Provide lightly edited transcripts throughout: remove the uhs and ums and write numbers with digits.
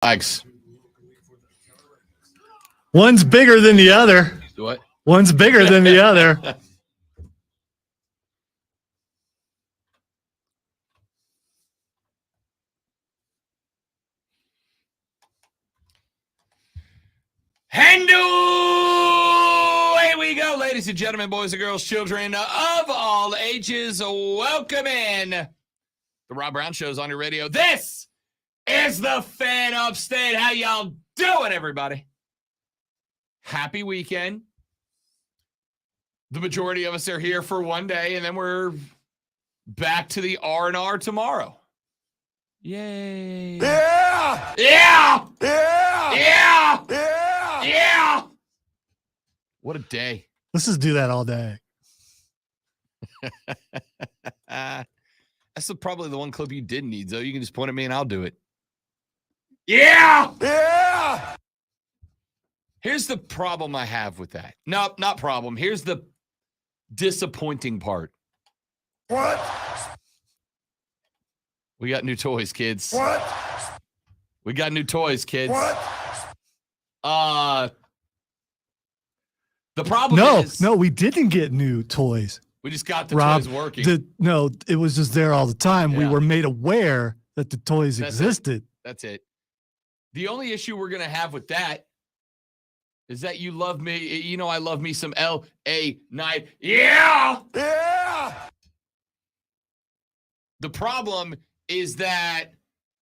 Thanks. One's bigger than the other. What? One's bigger than the other. And away we go, ladies and gentlemen, boys and girls, children of all ages. Welcome in. The Rob Brown Show's on your radio. This is the Fan Upstate. How y'all doing, everybody? Happy weekend. The majority of us are here for one day, and then we're back to the R&R tomorrow. Yay. Yeah! Yeah! Yeah! Yeah! Yeah! Yeah! What a day. Let's just do that all day. That's probably the one clip you didn't need, though. You can just point at me and I'll do it. Yeah! Yeah! Here's the problem I have with that. No, not problem. Here's the disappointing part. What? We got new toys, kids. What? We got new toys, kids. What? The problem is... No, we didn't get new toys. We just got the Rob, toys working. it was just there all the time. We Yeah. were made aware that the toys existed. That's it. The only issue we're going to have with that is that you love me. You know I love me some L.A. Knight. Yeah! Yeah! The problem is that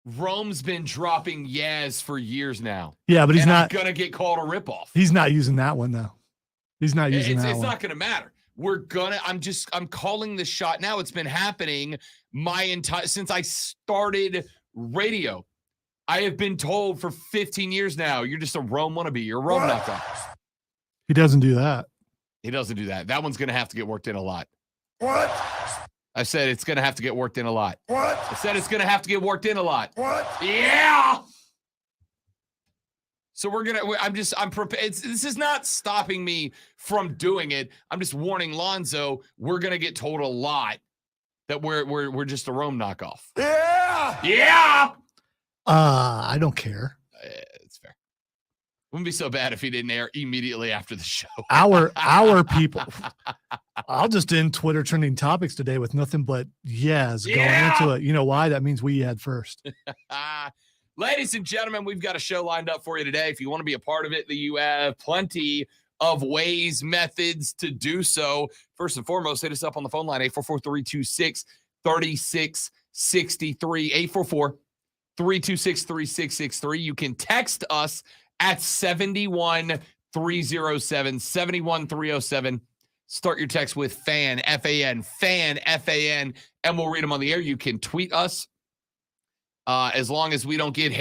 Rome's been dropping Yaz for years now. Yeah, but he's and not I'm going to get called a ripoff. He's not using that one though. He's not using that It's one. not going to matter. I'm calling the shot now. It's been happening since I started radio. I have been told for 15 years now, you're just a Rome wannabe. You're a Rome knockoff. He doesn't do that. He doesn't do that. That one's going to have to get worked in a lot. What? I said it's going to have to get worked in a lot. What? I said it's going to have to get worked in a lot. What? Yeah. So I'm prepared. This is not stopping me from doing it. I'm just warning Lonzo, we're going to get told a lot that we're just a Rome knockoff. Yeah! Yeah. I don't care. It's fair. Wouldn't be so bad if he didn't air immediately after the show. Our people. I'll just end Twitter trending topics today with nothing but yes going into it. You know why? That means we had first. Ladies and gentlemen, we've got a show lined up for you today. If you want to be a part of it, you have plenty of ways, methods to do so. First and foremost, hit us up on the phone line, 844-326-3663, 844-326-3663. You can text us at 71307, 71307. Start your text with FAN, F-A-N, F-A-N, and we'll read them on the air. You can tweet us. As long as we don't get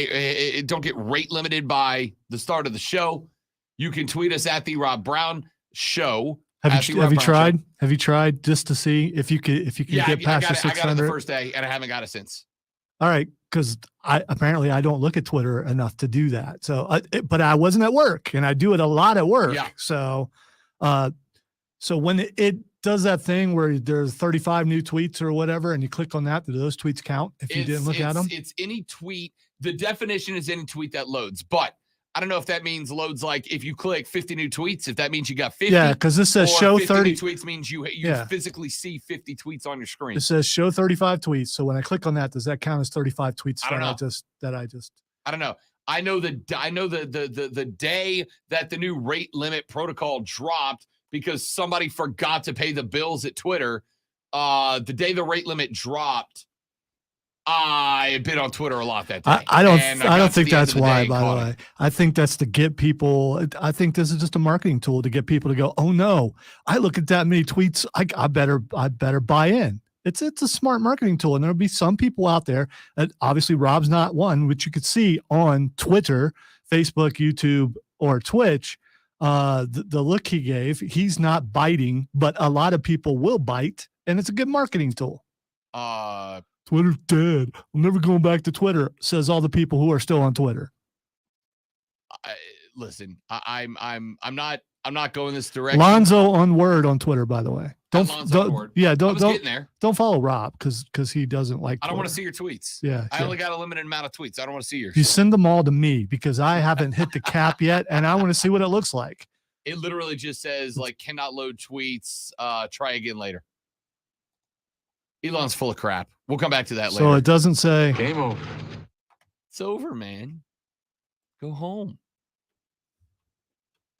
rate limited by the start of the show, you can tweet us at the Rob Brown Show. Have you tried? Show. Have you tried just to see if you could get past the 600? I got it the first day, and I haven't got it since. All right, because I don't look at Twitter enough to do that. So, but I wasn't at work, and I do it a lot at work. Yeah. So, so when it does that thing where there's 35 new tweets or whatever, and you click on that, do those tweets count if you didn't look at them? It's any tweet. The definition is any tweet that loads, but I don't know if that means loads like if you click 50 new tweets, if that means you got 50. Yeah, because this says show 30 tweets means you physically see 50 tweets on your screen. It says show 35 tweets. So when I click on that, does that count as 35 tweets? I don't know. I don't know. I know the day that the new rate limit protocol dropped because somebody forgot to pay the bills at Twitter. The day the rate limit dropped, I've been on Twitter a lot that day. I don't think that's why, by the way. I think that's to get people. I think this is just a marketing tool to get people to go, oh no, I look at that many tweets. I better buy in. It's a smart marketing tool. And there'll be some people out there that obviously Rob's not one, which you could see on Twitter, Facebook, YouTube, or Twitch. The look he gave, he's not biting, but a lot of people will bite, and it's a good marketing tool. Twitter's dead. I'm never going back to Twitter, says all the people who are still on Twitter. Listen, I'm not going this direction. Lonzo on Word on Twitter, by the way. Don't, I was getting there. Don't follow Rob because he doesn't like. I don't want to see your tweets. Yeah, I only got a limited amount of tweets. I don't want to see yours. You send them all to me because I haven't hit the cap yet, and I want to see what it looks like. It literally just says like cannot load tweets. Try again later. Elon's full of crap. We'll come back to that later. So it doesn't say Game over. It's over, man. Go home.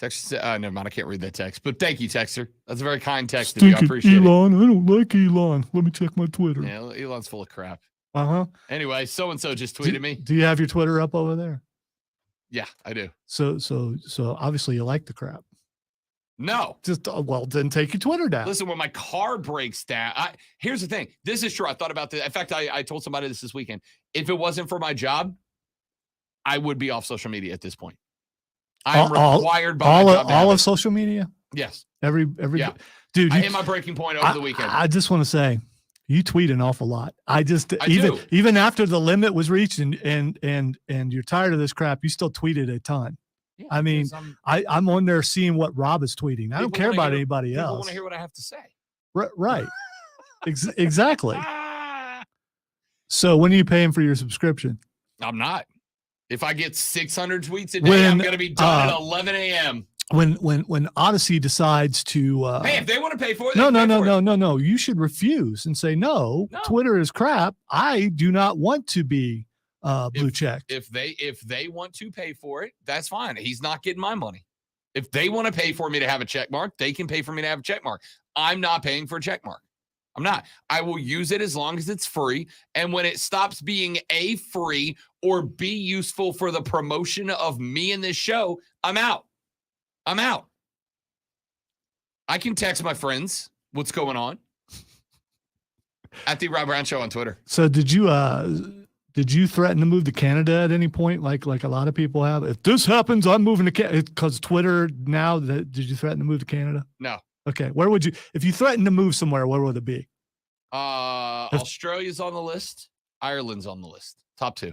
Text. Never mind. I can't read that text. But thank you, Texter. That's a very kind text of you. I appreciate Elon. I don't like Elon. Let me check my Twitter. it. Yeah, Elon's full of crap. Uh-huh. Anyway, so-and-so just tweeted me. Do you have your Twitter up over there? Yeah, I do. So obviously you like the crap. No. Just well, then take your Twitter down. Listen, when my car breaks down, here's the thing. This is true. I thought about this. In fact, I told somebody this weekend. If it wasn't for my job, I would be off social media at this point. I'm required by my job. All of social media? Yes. Every yeah. Dude, I hit my breaking point over the weekend. I just want to say, you tweet an awful lot. Do. Even after the limit was reached and you're tired of this crap, you still tweeted a ton. Yeah, I mean, I'm on there seeing what Rob is tweeting. I don't care about anybody else. People want to hear what I have to say. Right. Exactly. So when are you paying for your subscription? I'm not. If I get 600 tweets a day, I'm going to be done at 11 a.m. When Odyssey decides to hey, if they want to pay for it, no, you should refuse and say no. Twitter is crap. I do not want to be blue check. If they want to pay for it, that's fine. He's not getting my money. If they want to pay for me to have a check mark, they can pay for me to have a check mark. I'm not paying for a check mark. I'm not. I will use it as long as it's free. And when it stops being A, free, or B, useful for the promotion of me in this show, I'm out. I'm out. I can text my friends what's going on at the Rob Brown Show on Twitter. So did you threaten to move to Canada at any point, like a lot of people have? If this happens, I'm moving to Canada because Twitter now. Did you threaten to move to Canada? No. Okay, where would you, if you threatened to move somewhere, where would it be? Australia's on the list. Ireland's on the list. Top two.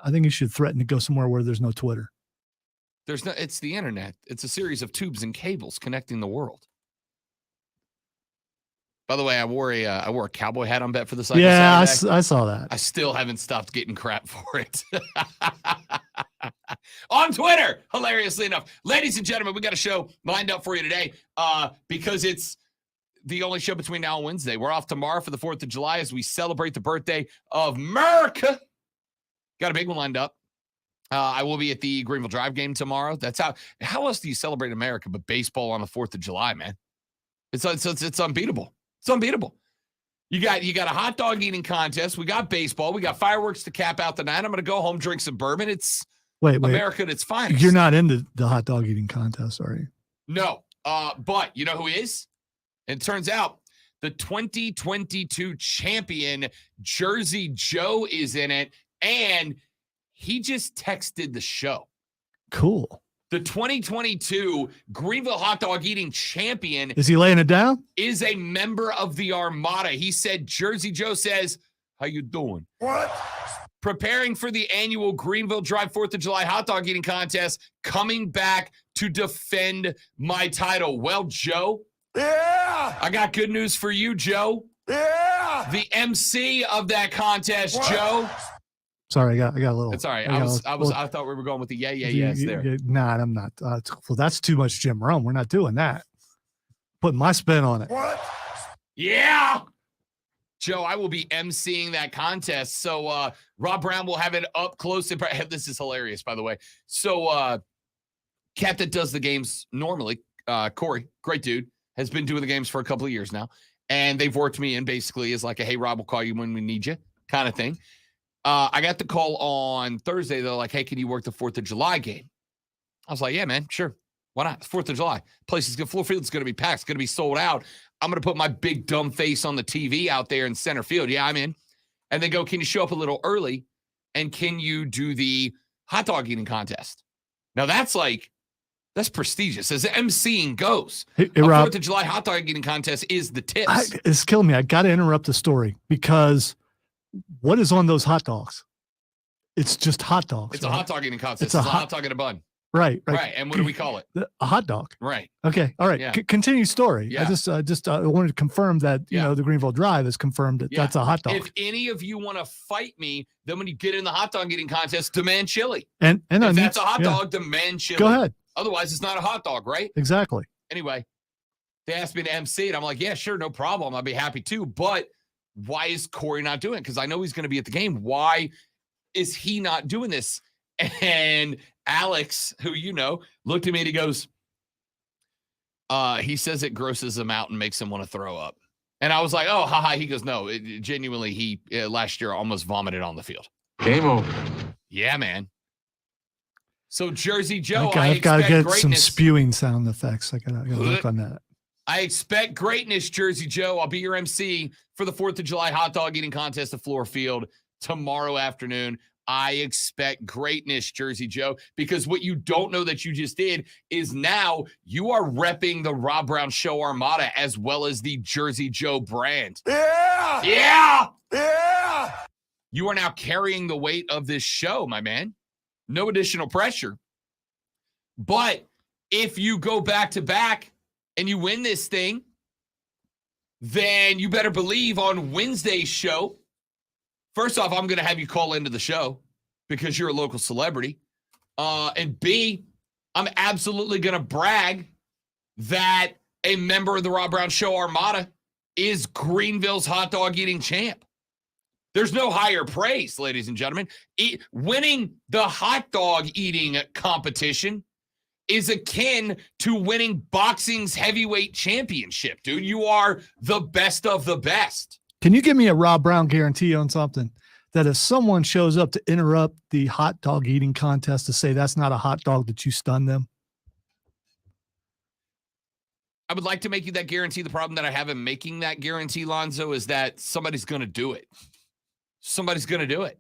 I think you should threaten to go somewhere where there's no Twitter. It's the internet. It's a series of tubes and cables connecting the world. By the way, I wore a cowboy hat on Bet for the Cycle. Yeah, I saw that. I still haven't stopped getting crap for it. On Twitter, hilariously enough. Ladies and gentlemen, we got a show lined up for you today because it's the only show between now and Wednesday. We're off tomorrow for the 4th of July as we celebrate the birthday of America. Got a big one lined up. I will be at the Greenville Drive game tomorrow. That's how else do you celebrate America but baseball on the 4th of July, man? It's unbeatable. It's unbeatable. You got a hot dog eating contest. We got baseball. We got fireworks to cap out the night. I'm going to go home, drink some bourbon. It's America at its finest. You're not into the hot dog eating contest, are you? No. But you know who is? And it turns out the 2022 champion, Jersey Joe, is in it. And he just texted the show. Cool. The 2022 Greenville hot dog eating champion. Is he laying it down? Is a member of the Armada. He said, Jersey Joe says, how you doing? What? Preparing for the annual Greenville Drive 4th of July hot dog eating contest, coming back to defend my title. Well, Joe. Yeah. I got good news for you, Joe. Yeah. The MC of that contest, What? Joe. Sorry, I got a little. It's all right. I thought we were going with the yes there. Nah, I'm not. Well, that's too much Jim Rome. We're not doing that. Putting my spin on it. What? Yeah. Joe, I will be emceeing that contest. So Rob Brown will have it up close. This is hilarious, by the way. So cat that does the games normally, Corey, great dude, has been doing the games for a couple of years now. And they've worked me in basically as like a, hey, Rob, we'll call you when we need you kind of thing. I got the call on Thursday. They're like, hey, can you work the 4th of July game? I was like, yeah, man, sure. Why not? It's 4th of July. Place is good. Floor field's going to be packed. It's going to be sold out. I'm going to put my big dumb face on the TV out there in center field. Yeah, I'm in. And they go, can you show up a little early? And can you do the hot dog eating contest? Now, that's prestigious. As emceeing goes. Hey, a Rob, 4th of July hot dog eating contest is the tips. It's killing me. I got to interrupt the story because what is on those hot dogs? It's just hot dogs. It's right? a hot dog eating contest. It's a hot dog in a bun. Right. Right. And what do we call it? A hot dog. Right. Okay. All right. Yeah. Continue story. Yeah. I just wanted to confirm that, you know, the Greenville Drive has confirmed that that's a hot dog. If any of you want to fight me, then when you get in the hot dog eating contest, demand chili. And if that's a hot dog, demand chili. Go ahead. Otherwise, it's not a hot dog, right? Exactly. Anyway, they asked me to MC it. I'm like, yeah, sure, no problem. I'll be happy to. But why is Corey not doing it? Because I know he's going to be at the game. Why is he not doing this? And Alex, who you know, looked at me and he goes, he says it grosses him out and makes him want to throw up. And I was like, oh, haha. He goes, no, genuinely, he last year almost vomited on the field. Game over. Yeah, man. So Jersey Joe, I've got to get some spewing sound effects. I got to work on that. I expect greatness, Jersey Joe. I'll be your MC for the 4th of July hot dog eating contest at Fluor Field tomorrow afternoon. I expect greatness, Jersey Joe, because what you don't know that you just did is now you are repping the Rob Brown Show Armada as well as the Jersey Joe brand. Yeah! Yeah! Yeah! You are now carrying the weight of this show, my man. No additional pressure. But if you go back to back and you win this thing, then you better believe on Wednesday's show, first off, I'm going to have you call into the show because you're a local celebrity. And B, I'm absolutely going to brag that a member of the Rob Brown Show Armada is Greenville's hot dog eating champ. There's no higher praise, ladies and gentlemen. Winning the hot dog eating competition is akin to winning boxing's heavyweight championship, dude. You are the best of the best. Can you give me a Rob Brown guarantee on something? That if someone shows up to interrupt the hot dog eating contest to say that's not a hot dog, that you stun them? I would like to make you that guarantee. The problem that I have in making that guarantee, Lonzo, is that somebody's going to do it. Somebody's going to do it.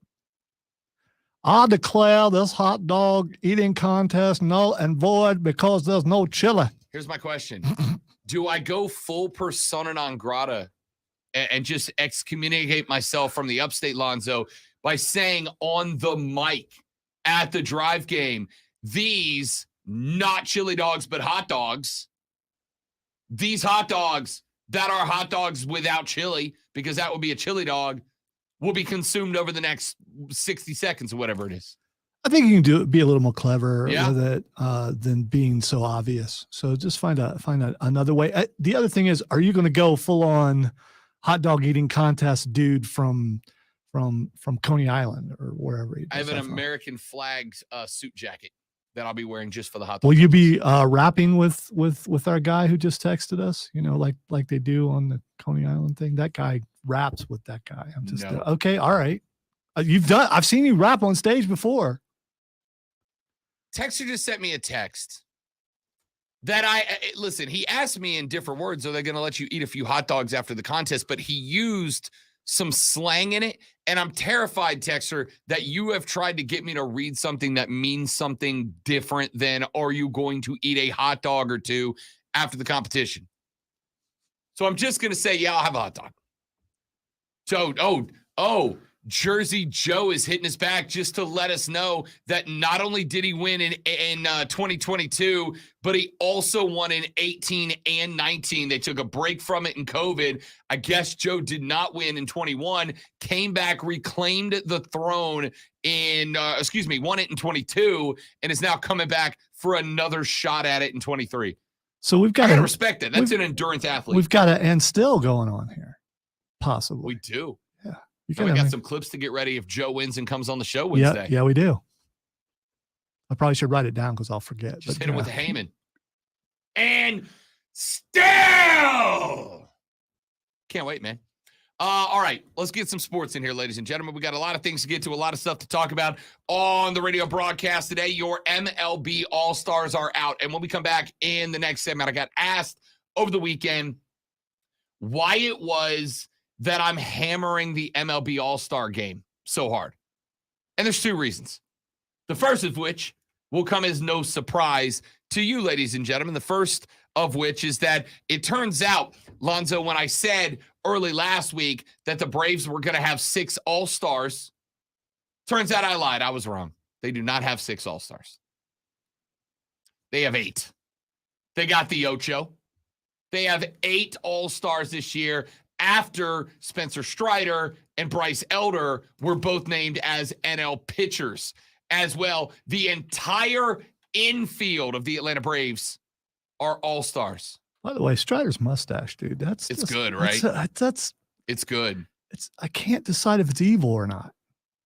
I declare this hot dog eating contest null and void because there's no chili. Here's my question. Do I go full persona non grata and just excommunicate myself from the upstate, Lonzo, by saying on the mic at the Drive game, these not chili dogs, but hot dogs, these hot dogs that are hot dogs without chili, because that would be a chili dog, will be consumed over the next 60 seconds or whatever it is. I think you can be a little more clever with it than being so obvious. So just find another way. The other thing is, are you going to go full on hot dog eating contest dude from Coney Island or wherever? I have an American flag suit jacket that I'll be wearing just for the hot dog. Will you be rapping with our guy who just texted us? You know, like they do on the Coney Island thing. That guy raps with that guy. I'm just okay. All right, I've seen you rap on stage before. Texter just sent me a text that listen, he asked me in different words, are they going to let you eat a few hot dogs after the contest? But he used some slang in it. And I'm terrified, Texter, that you have tried to get me to read something that means something different than, are you going to eat a hot dog or two after the competition? So I'm just going to say, yeah, I'll have a hot dog. So, Jersey Joe is hitting us back just to let us know that not only did he win in 2022, but he also won in 18 and 19. They took a break from it in COVID. I guess Joe did not win in 21, came back, reclaimed the throne won it in 22, and is now coming back for another shot at it in 23. So we've got to respect it. That's an endurance athlete. We've got an and still going on here. Possibly. We do. Yeah. We got some clips to get ready if Joe wins and comes on the show Wednesday. Yeah, we do. I probably should write it down because I'll forget. Just hit him with a Heyman. And still. Can't wait, man. All right, let's get some sports in here, ladies and gentlemen. We got a lot of things to get to, a lot of stuff to talk about on the radio broadcast today. Your MLB All-Stars are out. And when we come back in the next segment, I got asked over the weekend why it was that I'm hammering the MLB All-Star game so hard. And there's two reasons. The first of which will come as no surprise to you, ladies and gentlemen. The first of which is that it turns out, Lonzo, when I said early last week that the Braves were going to have 6 All-Stars, turns out I lied. I was wrong. They do not have 6 All-Stars. They have 8. They got the Ocho. They have 8 All-Stars this year after Spencer Strider and Bryce Elder were both named as NL pitchers as well. The entire infield of the Atlanta Braves are All-Stars. By the way, Strider's mustache, dude. It's good, right? It's good. I can't decide if it's evil or not.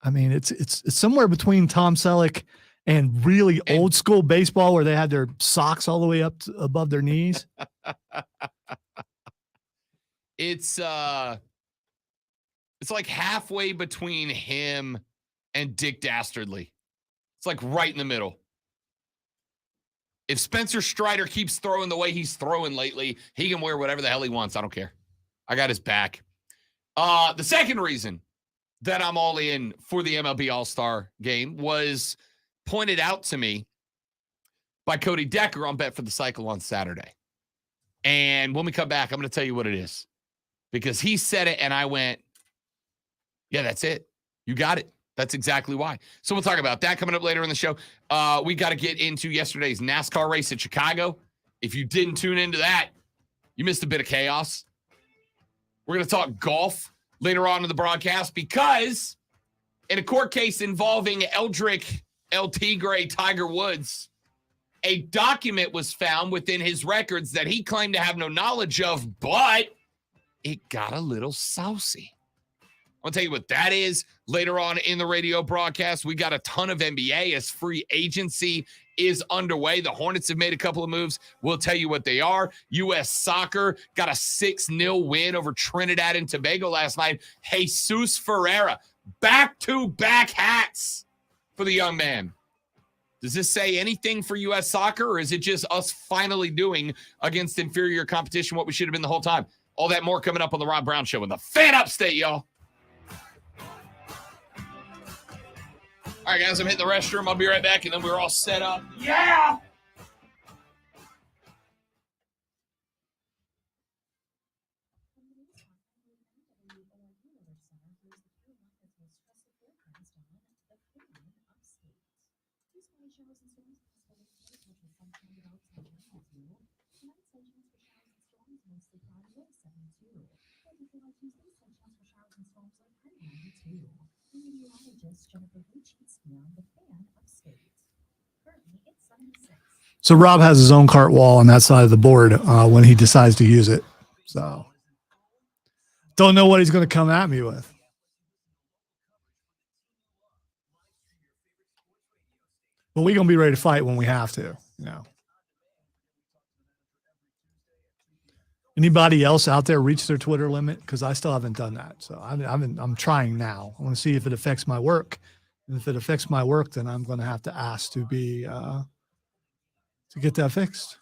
I mean, it's somewhere between Tom Selleck and really old school baseball where they had their socks all the way up above their knees. It's like halfway between him and Dick Dastardly. It's like right in the middle. If Spencer Strider keeps throwing the way he's throwing lately, he can wear whatever the hell he wants. I don't care. I got his back. The second reason that I'm all in for the MLB All-Star game was pointed out to me by Cody Decker on Bet for the Cycle on Saturday. And when we come back, I'm going to tell you what it is. Because he said it and I went, yeah, that's it. You got it. That's exactly why. So we'll talk about that coming up later in the show. We got to get into yesterday's NASCAR race at Chicago. If you didn't tune into that, you missed a bit of chaos. We're going to talk golf later on in the broadcast because in a court case involving Eldrick El Tigre Tiger Woods, a document was found within his records that he claimed to have no knowledge of, but it got a little saucy. I'll tell you what that is later on in the radio broadcast. We got a ton of NBA as free agency is underway. The Hornets have made a couple of moves. We'll tell you what they are. U.S. Soccer got a 6-0 win over Trinidad and Tobago last night. Jesus Ferreira, back-to-back hats for the young man. Does this say anything for U.S. Soccer, or is it just us finally doing against inferior competition what we should have been the whole time? All that more coming up on the Rob Brown Show in the Fan Upstate, y'all. All right, guys, I'm hitting the restroom. I'll be right back, and then we're all set up. Yeah! So Rob has his own cart wall on that side of the board when he decides to use it. So don't know what he's going to come at me with. But we're going to be ready to fight when we have to, you know. Anybody else out there reach their Twitter limit? Because I still haven't done that. So I'm trying now. I want to see if it affects my work. And if it affects my work, then I'm going to have to ask to be to get that fixed.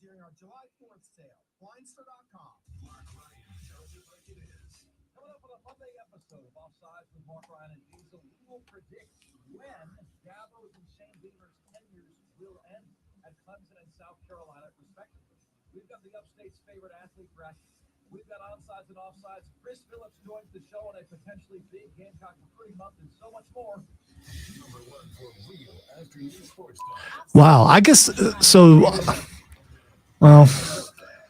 During our July 4th sale, Blindster.com. Mark Ryan tells it like it is. Coming up on a Monday episode of Offsides with Mark Ryan and Diesel, we will predict when Dabo's and Shane Beamer's tenures will end at Clemson and South Carolina, respectively. We've got the Upstate's favorite athlete bracket. We've got Onsides and Offsides. Chris Phillips joins the show on a potentially big Gamecock recruiting month and so much more. Number one for real afternoon sports talk. Wow, I guess so. Well,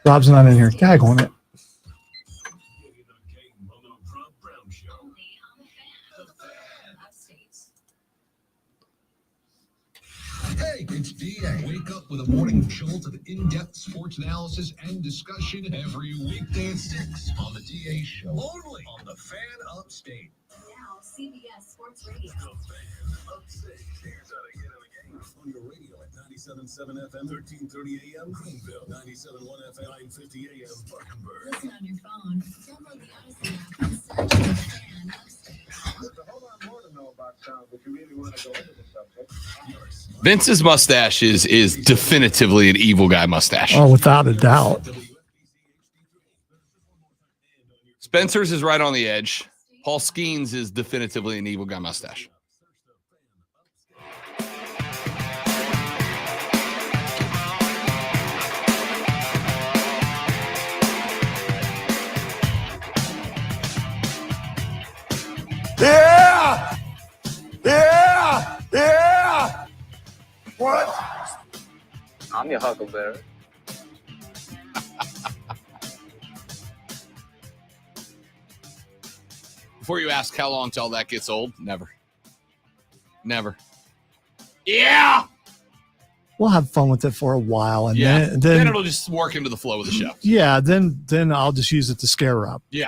Rob's not in here. Tag on it. Hey, it's DA. Wake up with a morning jolt of in-depth sports analysis and discussion every weekday at 6 on the DA Show. Only on the Fan Upstate. Now, CBS Sports Radio. The Fan Upstate. Here's how to get in the game. On your radio at 97.7 FM, 1330 AM, Greenville, 97.1 FM, 950 AM, Spartanburg. Listen on your phone. Download the Odyssey app and search for the Fan Upstate. There's a whole lot more to know about sound, but you really want to go into the subject. Vince's mustache is definitively an evil guy mustache. Oh, without a doubt. Spencer's is right on the edge. Paul Skeens is definitively an evil guy mustache. What? I'm your Huckleberry. Before you ask how long till that gets old, never. Never. Yeah! We'll have fun with it for a while, and Yeah. then Then it'll just work into the flow of the show. yeah, then I'll just use it to scare her up. Yeah.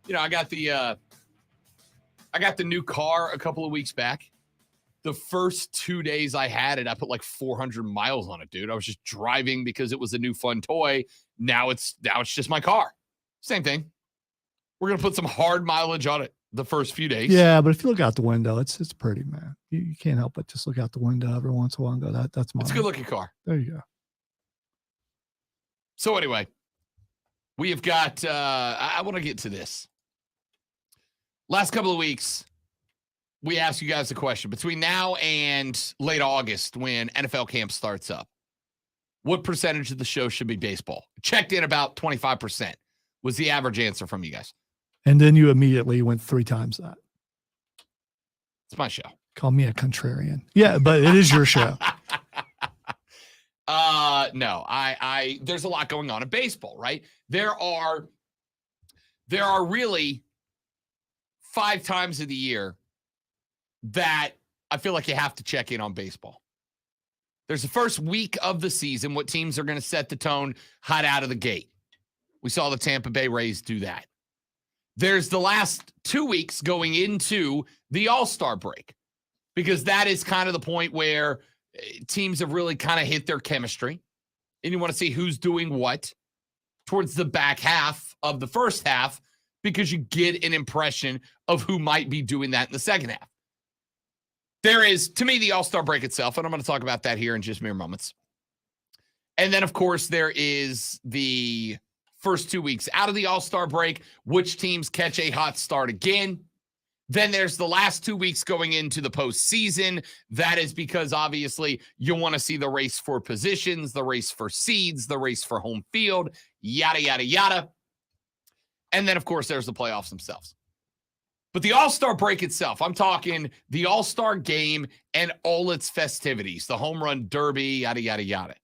You know, I got the new car a couple of weeks back. The first 2 days I had it, I put like 400 miles on it, dude. I was just driving because it was a new fun toy. Now it's just my car. Same thing. We're gonna put some hard mileage on it the first few days. Yeah, but if you look out the window, it's pretty, man. You can't help but just look out the window every once in a while and go, that's mine. It's a good looking car. There you go. So anyway, we have got I want to get to this. Last couple of weeks, we asked you guys a question. Between now and late August, when NFL camp starts up, what percentage of the show should be baseball? Checked in about 25% was the average answer from you guys. And then you immediately went 3 times that. It's my show. Call me a contrarian. Yeah, but it is your show. No, I there's a lot going on in baseball, right? There are really 5 times of the year that I feel like you have to check in on baseball. There's the first week of the season, what teams are going to set the tone hot out of the gate. We saw the Tampa Bay Rays do that. There's the last 2 weeks going into the All-Star break, because that is kind of the point where teams have really kind of hit their chemistry, and you want to see who's doing what towards the back half of the first half, because you get an impression of who might be doing that in the second half. There is, to me, the All-Star break itself, and I'm going to talk about that here in just mere moments. And then, of course, there is the first 2 weeks out of the All-Star break, which teams catch a hot start again. Then there's the last 2 weeks going into the postseason. That is because, obviously, you want to see the race for positions, the race for seeds, the race for home field, yada, yada, yada. And then, of course, there's the playoffs themselves. But the All-Star break itself, I'm talking the All-Star game and all its festivities, the home run derby, yada, yada, yada,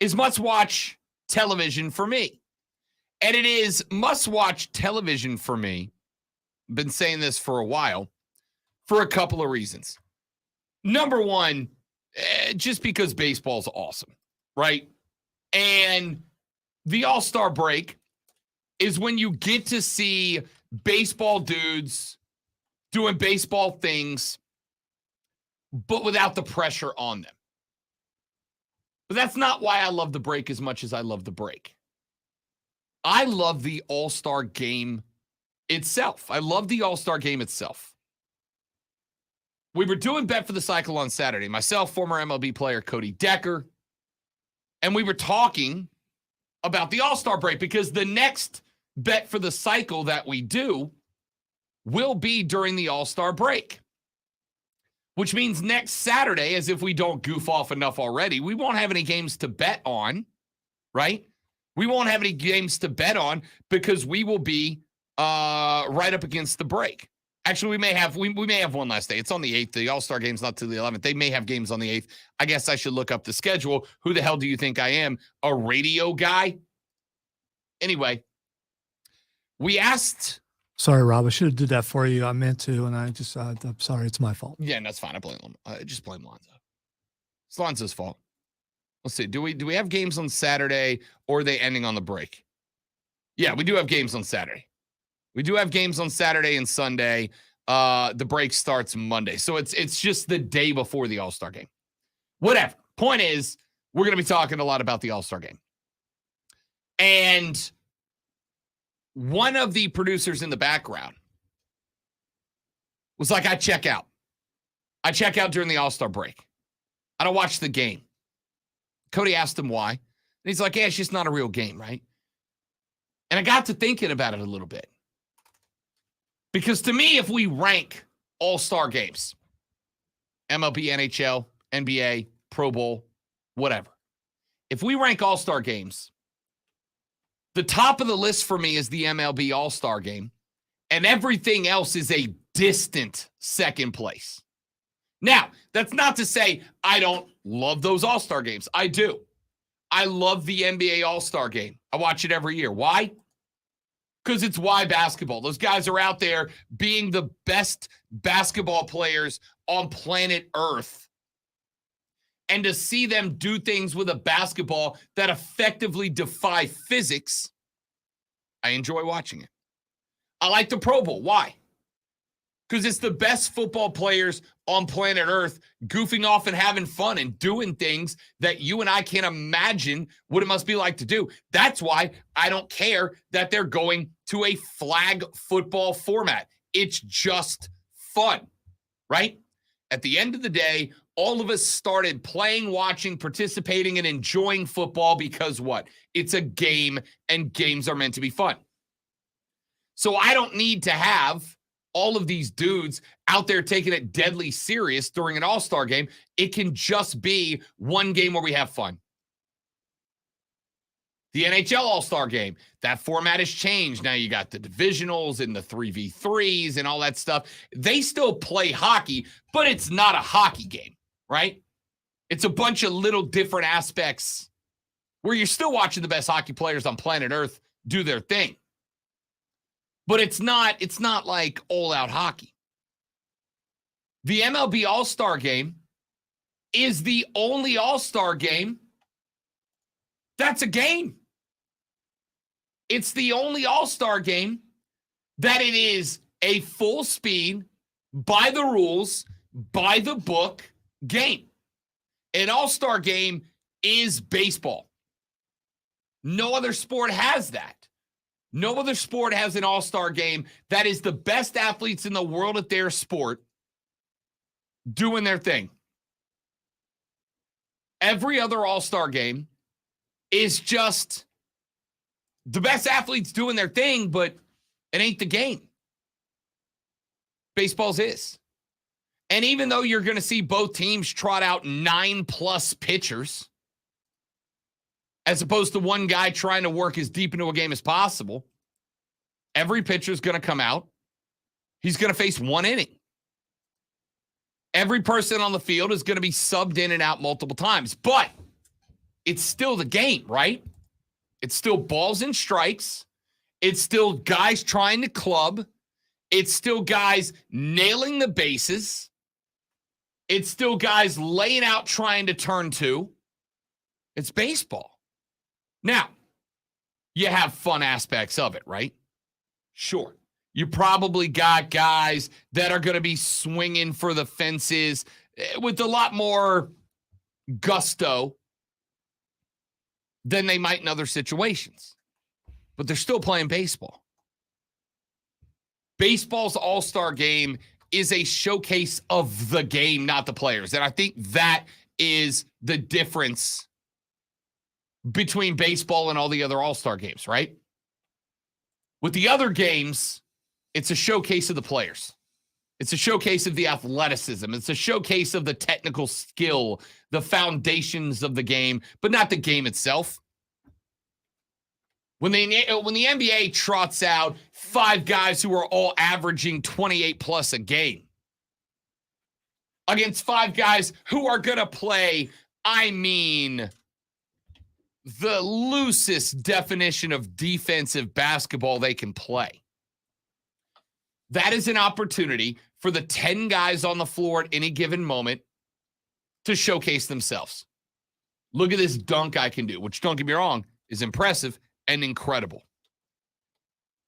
is must-watch television for me. And it is must-watch television for me. I've been saying this for a while for a couple of reasons. Number one, just because baseball's awesome, right? And the All-Star break is when you get to see baseball dudes doing baseball things, but without the pressure on them. But that's not why I love the break as much as I love the break. I love the All-Star game itself. I love the All-Star game itself. We were doing Bet for the Cycle on Saturday. Myself, former MLB player Cody Decker, and we were talking about the All-Star break, because the next Bet for the Cycle that we do will be during the All-Star break, which means next Saturday, as if we don't goof off enough already, we won't have any games to bet on, right? We won't have any games to bet on because we will be right up against the break. Actually, we may have one last day. It's on the 8th. The All-Star game's not till the 11th. They may have games on the 8th. I guess I should look up the schedule. Who the hell do you think I am? A radio guy? Anyway, we asked. Sorry, Rob. I should have did that for you. I meant to, and I just, I'm sorry. It's my fault. Yeah, that's fine. I blame just blame Lonzo. It's Lonzo's fault. Let's see. Do we have games on Saturday, or are they ending on the break? Yeah, we do have games on Saturday. We do have games on Saturday and Sunday. The break starts Monday. So it's just the day before the All-Star game. Whatever. Point is, we're going to be talking a lot about the All-Star game. And one of the producers in the background was like, I check out. I check out during the All-Star break. I don't watch the game. Cody asked him why. And he's like, yeah, it's just not a real game, right? And I got to thinking about it a little bit. Because to me, if we rank all-star games, MLB, NHL, NBA, Pro Bowl, whatever, if we rank all-star games, the top of the list for me is the MLB All-Star game, and everything else is a distant second place. Now, that's not to say I don't love those All-Star games. I do. I love the NBA All-Star game. I watch it every year. Why? Because it's why basketball. Those guys are out there being the best basketball players on planet Earth. And to see them do things with a basketball that effectively defy physics, I enjoy watching it. I like the Pro Bowl. Why? Because it's the best football players on planet Earth goofing off and having fun and doing things that you and I can't imagine what it must be like to do. That's why I don't care that they're going to a flag football format. It's just fun, right? At the end of the day, all of us started playing, watching, participating, and enjoying football because what? It's a game, and games are meant to be fun. So I don't need to have all of these dudes out there taking it deadly serious during an All-Star game. It can just be one game where we have fun. The NHL All-Star game, that format has changed. Now you got the divisionals and the 3v3s and all that stuff. They still play hockey, but it's not a hockey game, right? It's a bunch of little different aspects where you're still watching the best hockey players on planet Earth do their thing. But it's not like all-out hockey. The MLB All-Star game is the only All-Star game that's a game. It's the only All-Star game that it is a full speed, by the rules, by the book game. An All-Star game is baseball. No other sport has that. No other sport has an all-star game that is the best athletes in the world at their sport doing their thing. Every other all-star game is just the best athletes doing their thing, but it ain't the game. Baseball's is. And even though you're going to see both teams trot out 9+ pitchers, as opposed to one guy trying to work as deep into a game as possible, every pitcher is going to come out. He's going to face one inning. Every person on the field is going to be subbed in and out multiple times. But it's still the game, right? It's still balls and strikes. It's still guys trying to club. It's still guys nailing the bases. It's still guys laying out trying to turn two. It's baseball. Now, you have fun aspects of it, right? Sure. You probably got guys that are going to be swinging for the fences with a lot more gusto than they might in other situations. But they're still playing baseball. Baseball's all-star game is a showcase of the game, not the players. And I think that is the difference between baseball and all the other all-star games, right? With the other games, it's a showcase of the players. It's a showcase of the athleticism. It's a showcase of the technical skill, the foundations of the game, but not the game itself. When the NBA trots out 5 guys who are all averaging 28+ a game against 5 guys who are going to play, the loosest definition of defensive basketball they can play. That is an opportunity for the 10 guys on the floor at any given moment to showcase themselves. Look at this dunk I can do, which, don't get me wrong, is impressive and incredible.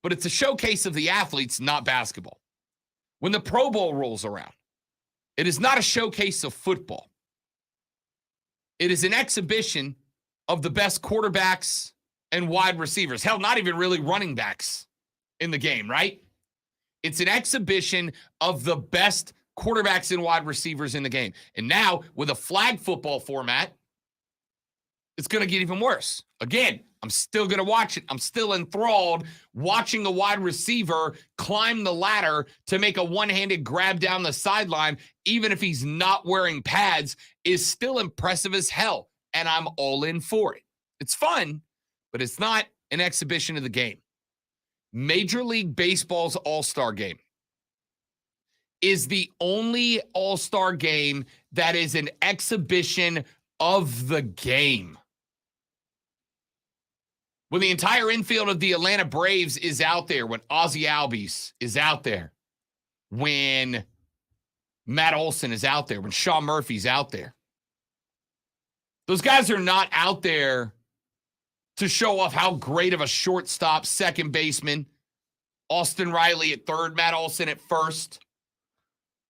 But it's a showcase of the athletes, not basketball. When the Pro Bowl rolls around, it is not a showcase of football. It is an exhibition of the best quarterbacks and wide receivers. Hell, not even really running backs in the game, right? It's an exhibition of the best quarterbacks and wide receivers in the game. And now, with a flag football format, it's going to get even worse. Again, I'm still going to watch it. I'm still enthralled watching a wide receiver climb the ladder to make a one-handed grab down the sideline, even if he's not wearing pads, is still impressive as hell. And I'm all in for it. It's fun, but it's not an exhibition of the game. Major League Baseball's All-Star game is the only All-Star game that is an exhibition of the game. When the entire infield of the Atlanta Braves is out there, when Ozzie Albies is out there, when Matt Olson is out there, when Sean Murphy's out there. Those guys are not out there to show off how great of a shortstop, second baseman, Austin Riley at third, Matt Olson at first,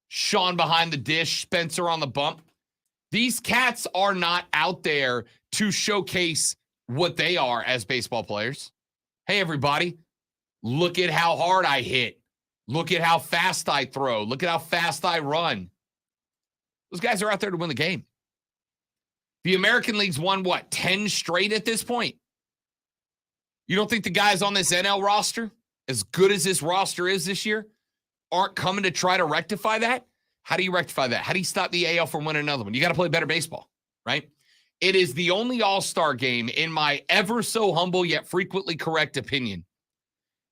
Sean behind the dish, Spencer on the bump. These cats are not out there to showcase what they are as baseball players. Hey, everybody, look at how hard I hit. Look at how fast I throw. Look at how fast I run. Those guys are out there to win the game. The American League's won, 10 straight at this point? You don't think the guys on this NL roster, as good as this roster is this year, aren't coming to try to rectify that? How do you rectify that? How do you stop the AL from winning another one? You got to play better baseball, right? It is the only All-Star game, in my ever so humble yet frequently correct opinion,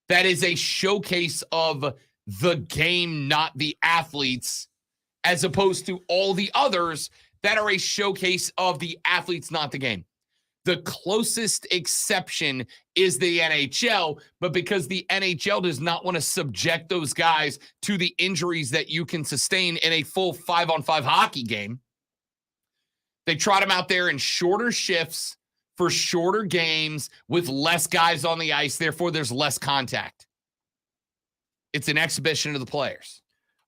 that is a showcase of the game, not the athletes, as opposed to all the others that are a showcase of the athletes, not the game. The closest exception is the NHL, but because the NHL does not want to subject those guys to the injuries that you can sustain in a full 5-on-5 hockey game, they trot them out there in shorter shifts for shorter games with less guys on the ice. Therefore, there's less contact. It's an exhibition of the players.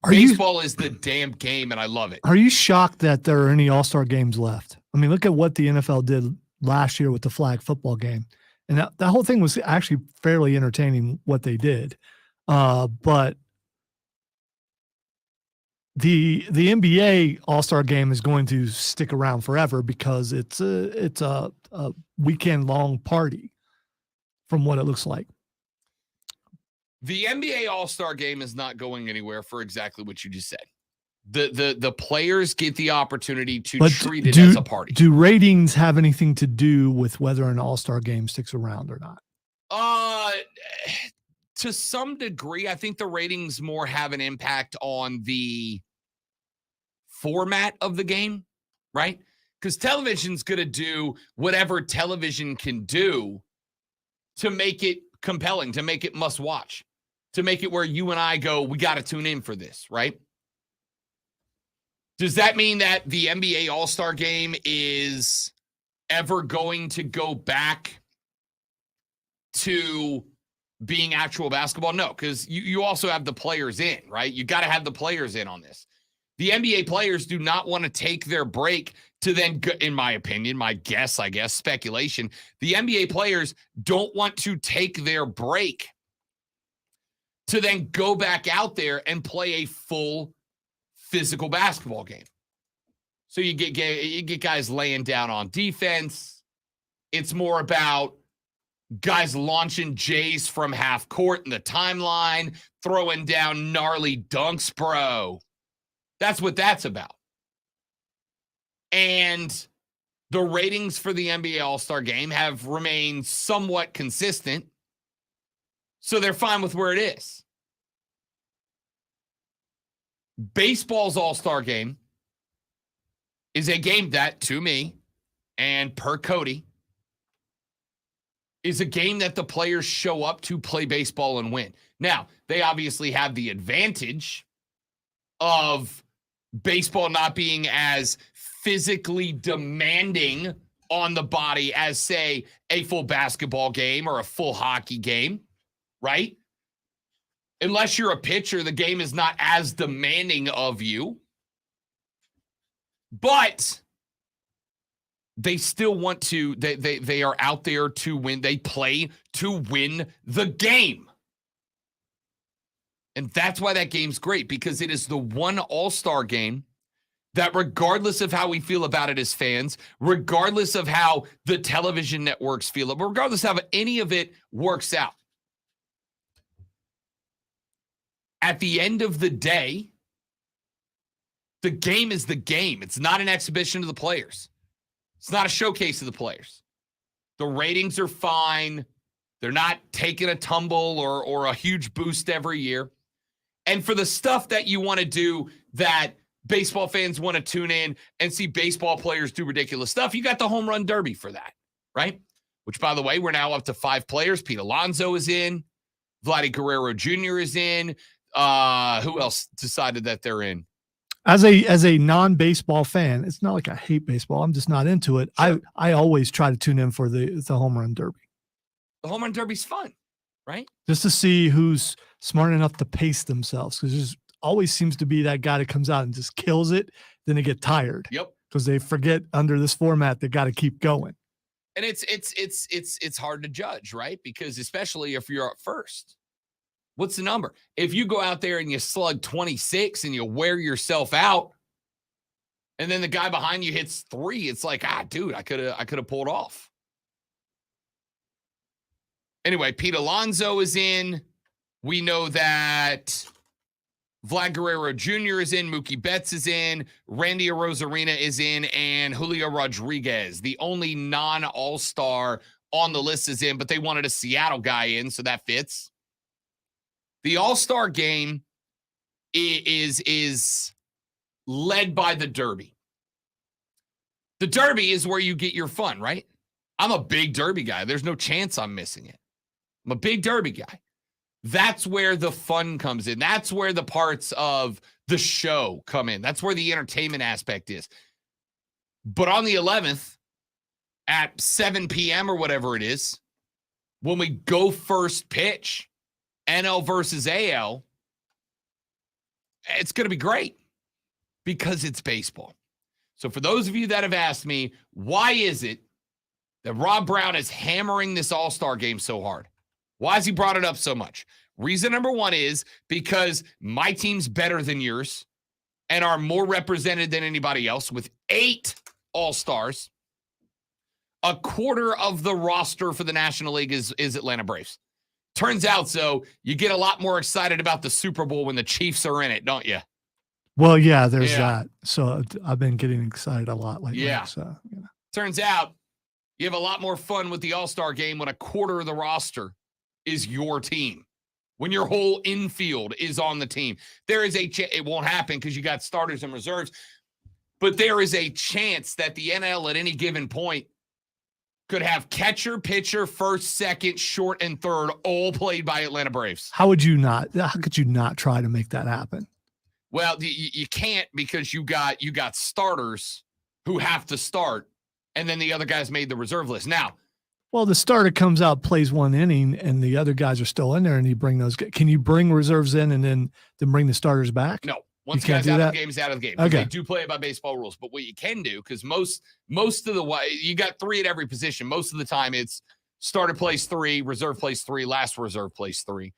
Baseball is the damn game, and I love it. Are you shocked that there are any All-Star games left? I mean, look at what the NFL did last year with the flag football game. And that whole thing was actually fairly entertaining what they did. But the NBA All-Star game is going to stick around forever because it's a weekend-long party from what it looks like. The NBA All-Star game is not going anywhere for exactly what you just said. The players get the opportunity to treat it as a party. Do ratings have anything to do with whether an All-Star game sticks around or not? To some degree, I think the ratings more have an impact on the format of the game, right? Because television's going to do whatever television can do to make it compelling, to make it must watch, to make it where you and I go, we got to tune in for this, right? Does that mean that the NBA All-Star game is ever going to go back to being actual basketball? No, because you also have the players in, right? You got to have the players in on this. The NBA players do not want to take their break to then, in my opinion, my guess, I guess, speculation, the NBA players don't want to take their break to then go back out there and play a full physical basketball game. So you get guys laying down on defense. It's more about guys launching Jays from half court in the timeline, throwing down gnarly dunks, bro. That's what that's about. And the ratings for the NBA All-Star game have remained somewhat consistent, so they're fine with where it is. Baseball's All-Star game is a game that, to me, and per Cody, is a game that the players show up to play baseball and win. Now, they obviously have the advantage of baseball not being as physically demanding on the body as, say, a full basketball game or a full hockey game, right? Unless you're a pitcher, the game is not as demanding of you. But they still want to, they are out there to win. They play to win the game. And that's why that game's great, because it is the one All-Star game that, regardless of how we feel about it as fans, regardless of how the television networks feel, regardless of how any of it works out, at the end of the day, the game is the game. It's not an exhibition of the players. It's not a showcase of the players. The ratings are fine. They're not taking a tumble or a huge boost every year. And for the stuff that you want to do that baseball fans want to tune in and see baseball players do ridiculous stuff, you got the home run derby for that, right? Which, by the way, we're now up to 5 players. Pete Alonso is in. Vladdy Guerrero Jr. is in. Who else decided that they're in? As a non-baseball fan, it's not like I hate baseball. I'm just not into it. Sure. I always try to tune in for the home run derby. The home run derby's fun, right? Just to see who's smart enough to pace themselves, because there's always seems to be that guy that comes out and just kills it. Then they get tired. Yep. Because they forget under this format they got to keep going. And it's hard to judge, right? Because especially if you're at first. What's the number? If you go out there and you slug 26 and you wear yourself out, and then the guy behind you hits 3, it's like, dude, I could have pulled off. Anyway, Pete Alonso is in. We know that Vlad Guerrero Jr. is in. Mookie Betts is in. Randy Arozarena is in. And Julio Rodriguez, the only non-all-star on the list, is in, but they wanted a Seattle guy in, so that fits. The All-Star game is led by the Derby. The Derby is where you get your fun, right? I'm a big Derby guy. There's no chance I'm missing it. I'm a big Derby guy. That's where the fun comes in. That's where the parts of the show come in. That's where the entertainment aspect is. But on the 11th at 7 p.m. or whatever it is, when we go first pitch, NL versus AL, it's going to be great because it's baseball. So for those of you that have asked me, why is it that Rob Brown is hammering this All-Star game so hard? Why has he brought it up so much? Reason number 1 is because my team's better than yours and are more represented than anybody else with 8 All-Stars. A quarter of the roster for the National League is Atlanta Braves. Turns out, so you get a lot more excited about the Super Bowl when the Chiefs are in it, don't you? Well, yeah, there's that. So I've been getting excited a lot lately. Yeah. So, Turns out you have a lot more fun with the All-Star game when a quarter of the roster is your team. When your whole infield is on the team. There is it won't happen because you got starters and reserves, but there is a chance that the NL at any given point could have catcher, pitcher, first, second, short, and third all played by Atlanta Braves. How could you not try to make that happen? Well, you can't because you got starters who have to start, and then the other guys made the reserve list. Now, well, the starter comes out, plays 1 inning, and the other guys are still in there, and you bring those. Can you bring reserves in and then bring the starters back? No. Once you guy's out of the game, is out of the game. Okay. They do play it by baseball rules. But what you can do, because most of the way, you got 3 at every position. Most of the time, it's starter plays 3, reserve plays 3, last reserve plays 3.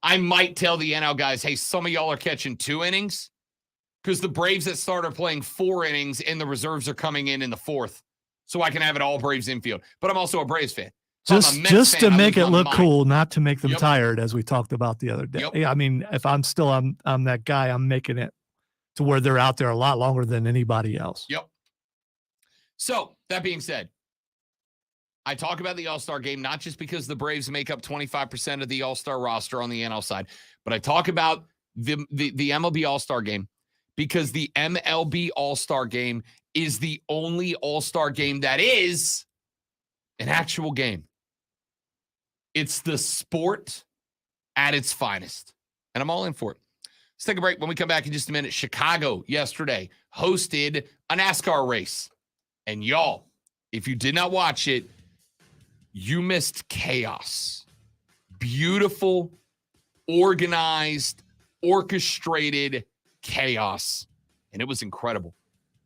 I might tell the NL guys, hey, some of y'all are catching 2 innings because the Braves that start are playing 4 innings and the reserves are coming in the 4th. So I can have it all Braves infield. But I'm also a Braves fan. So just to make it look cool, not to make them Yep. tired, as we talked about the other day. Yep. I mean, if I'm that guy, I'm making it to where they're out there a lot longer than anybody else. Yep. So that being said, I talk about the All-Star game, not just because the Braves make up 25% of the All-Star roster on the NL side, but I talk about the MLB All-Star game because the MLB All-Star game is the only All-Star game that is an actual game. It's the sport at its finest. And I'm all in for it. Let's take a break. When we come back in just a minute, Chicago yesterday hosted a NASCAR race. And y'all, if you did not watch it, you missed chaos. Beautiful, organized, orchestrated chaos. And it was incredible.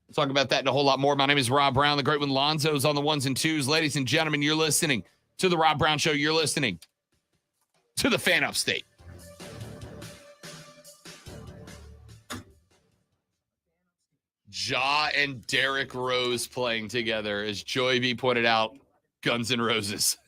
We'll talk about that and a whole lot more. My name is Rob Brown, the great one. Lonzo's on the 1s and 2s. Ladies and gentlemen, you're listening to the Rob Brown Show. You're listening to the Fan Upstate. Ja and Derrick Rose playing together, as Joey B pointed out, Guns N' Roses.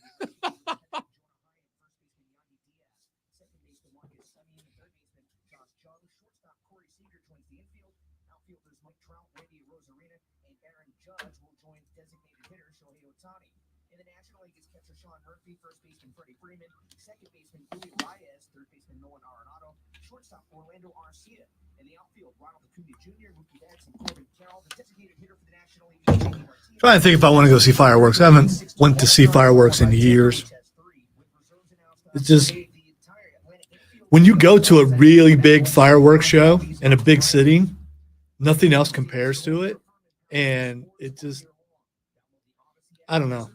In the National League is catcher Sean Murphy, first baseman Freddie Freeman, second baseman Julio Reyes, third baseman Nolan Arenado, shortstop Orlando Arcia. In the outfield, Ronald Acuna Jr., Mookie Betts, and Corbin Carroll. The designated hitter for the National League is J.D. Martinez. Trying to think if I want to go see fireworks. I haven't went to see fireworks in years. It's just when you go to a really big fireworks show in a big city, nothing else compares to it. And it just, I don't know.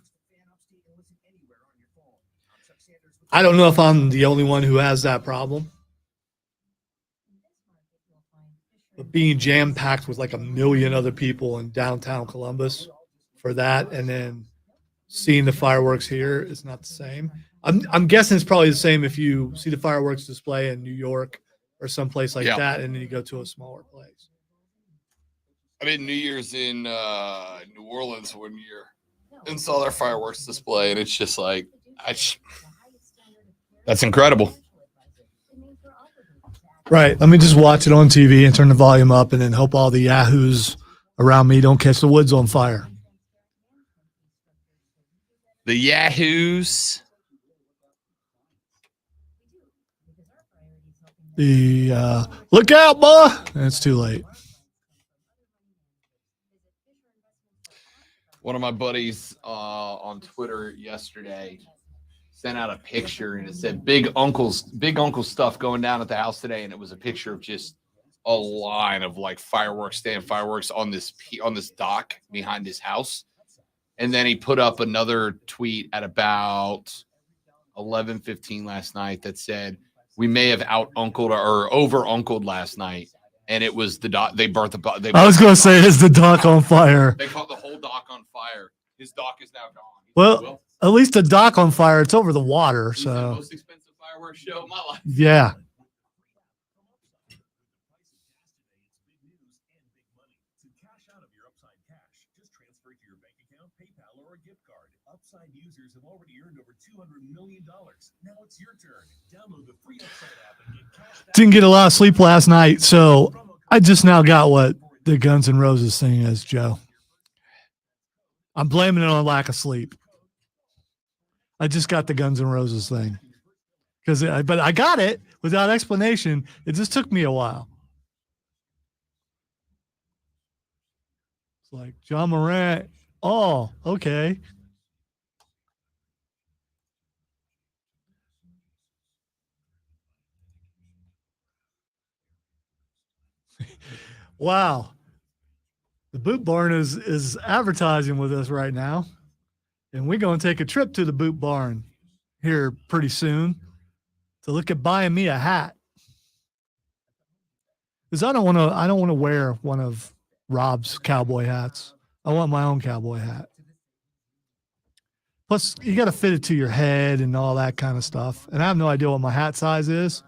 I don't know if I'm the only one who has that problem. But being jam-packed with like 1 million other people in downtown Columbus for that, and then seeing the fireworks here is not the same. I'm guessing it's probably the same if you see the fireworks display in New York or someplace like that, and then you go to a smaller place. I mean, New Year's in New Orleans one year and saw their fireworks display, and it's just like, that's incredible. Right. Let me just watch it on TV and turn the volume up and then hope all the yahoos around me don't catch the woods on fire. The yahoos. Look out, boy. It's too late. One of my buddies on Twitter yesterday sent out a picture, and it said big uncle stuff going down at the house today, and it was a picture of just a line of like fireworks on this dock behind his house. And then he put up another tweet at about 11:15 last night that said, we may have out-uncled or over-uncled last night. And it was the dock. They burnt the. I was going to say, is the dock on fire? They caught the whole dock on fire. His dock is now gone. Well, at least the dock on fire. It's over the water. He's so the most expensive fireworks show of my life. Yeah. Upside users have already earned over $200 million. Now it's your turn. Download the free Upside app and get cash back. Didn't get a lot of sleep last night, so I just now got what the Guns N' Roses thing is, Joe. I'm blaming it on lack of sleep. I just got the Guns N' Roses thing. But I got it without explanation. It just took me a while. It's like John Morant. Oh, okay. Wow. The Boot Barn is advertising with us right now. And we're going to take a trip to the Boot Barn here pretty soon to look at buying me a hat. Because I don't want to wear one of Rob's cowboy hats. I want my own cowboy hat. Plus, you got to fit it to your head and all that kind of stuff. And I have no idea what my hat size is.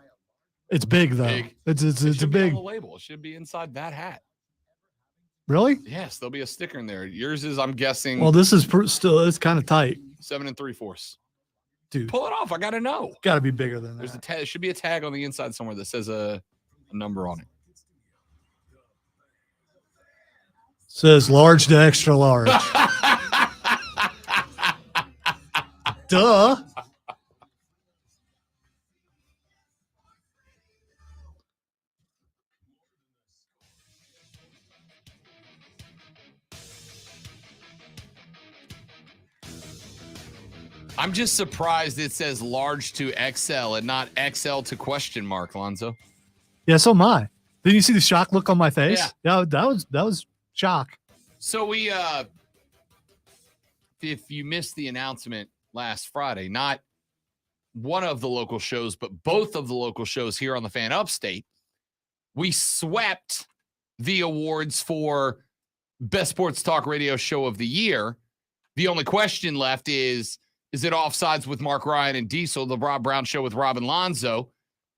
It's big though. Big. It's It a big. on the label. It should be inside that hat. Really? Yes, there'll be a sticker in there. Yours is, I'm guessing. Well, this is still. It's kind of tight, 7 3/4. dude. Pull it off. I gotta know. Got to be bigger than There's that. there should be a tag on the inside somewhere that says a number on it. Says large to extra large. Duh. I'm just surprised it says large to XL and not XL to question mark, Lonzo. Yeah, so am I. Didn't you see the shock look on my face? Yeah. Yeah, that was shock. So we if you missed the announcement last Friday, not one of the local shows, but both of the local shows here on the Fan Upstate, we swept the awards for Best Sports Talk Radio Show of the Year. The only question left is it Offsides with Mark Ryan and Diesel, the Rob Brown Show with Rob and Lonzo,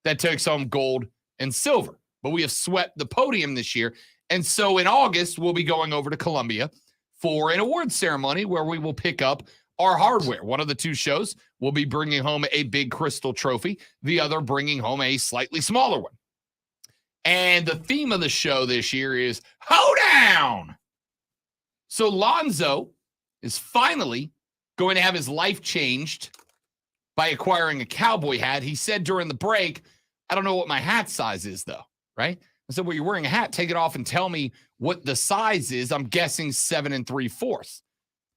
that takes home gold and silver? But we have swept the podium this year. And so in August, we'll be going over to Columbia for an awards ceremony where we will pick up our hardware. One of the two shows will be bringing home a big crystal trophy, the other bringing home a slightly smaller one. And the theme of the show this year is Hoedown. So Lonzo is finally going to have his life changed by acquiring a cowboy hat. He said during the break, I don't know what my hat size is, though, right? I said, well, you're wearing a hat. Take it off and tell me what the size is. I'm guessing 7 3/4.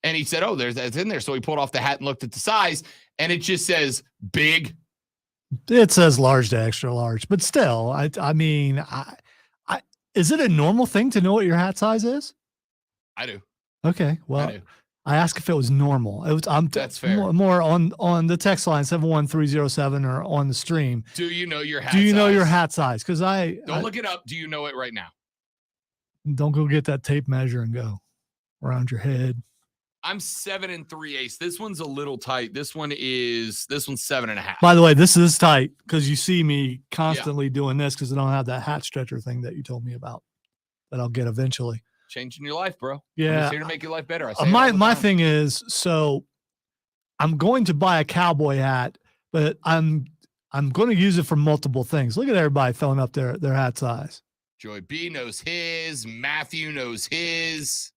And he said, oh, that's in there. So he pulled off the hat and looked at the size, and it just says big. It says large to extra large, but still, I mean, is it a normal thing to know what your hat size is? I do. Okay, well, I asked if it was normal. That's fair. More on the text line 71307 or on the stream. Do you know your hat Do you know size? your hat size? Because Don't look it up. Do you know it right now? Don't go get that tape measure and go around your head. I'm 7 3/8. This one's a little tight. This one's 7.5. By the way, this is tight because you see me constantly doing this because I don't have that hat stretcher thing that you told me about that I'll get eventually. Changing your life, bro. Yeah. I'm just here to make your life better. I say My thing is, so I'm going to buy a cowboy hat, but I'm going to use it for multiple things. Look at everybody filling up their hat size. Joy B knows his. Matthew knows his.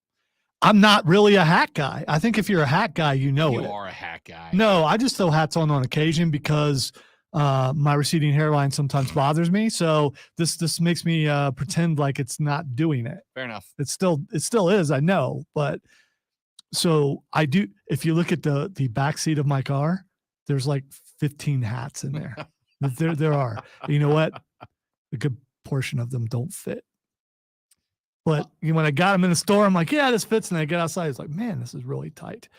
I'm not really a hat guy. I think if you're a hat guy, you know it. You are a hat guy. No, I just throw hats on occasion because my receding hairline sometimes bothers me. So this makes me pretend like it's not doing it. Fair enough. It still is, I know. But so I do. If you look at the back seat of my car, there's like 15 hats in there. there are. You know what? A good portion of them don't fit. But when I got them in the store, I'm like, yeah, this fits. And I get outside, it's like, man, this is really tight.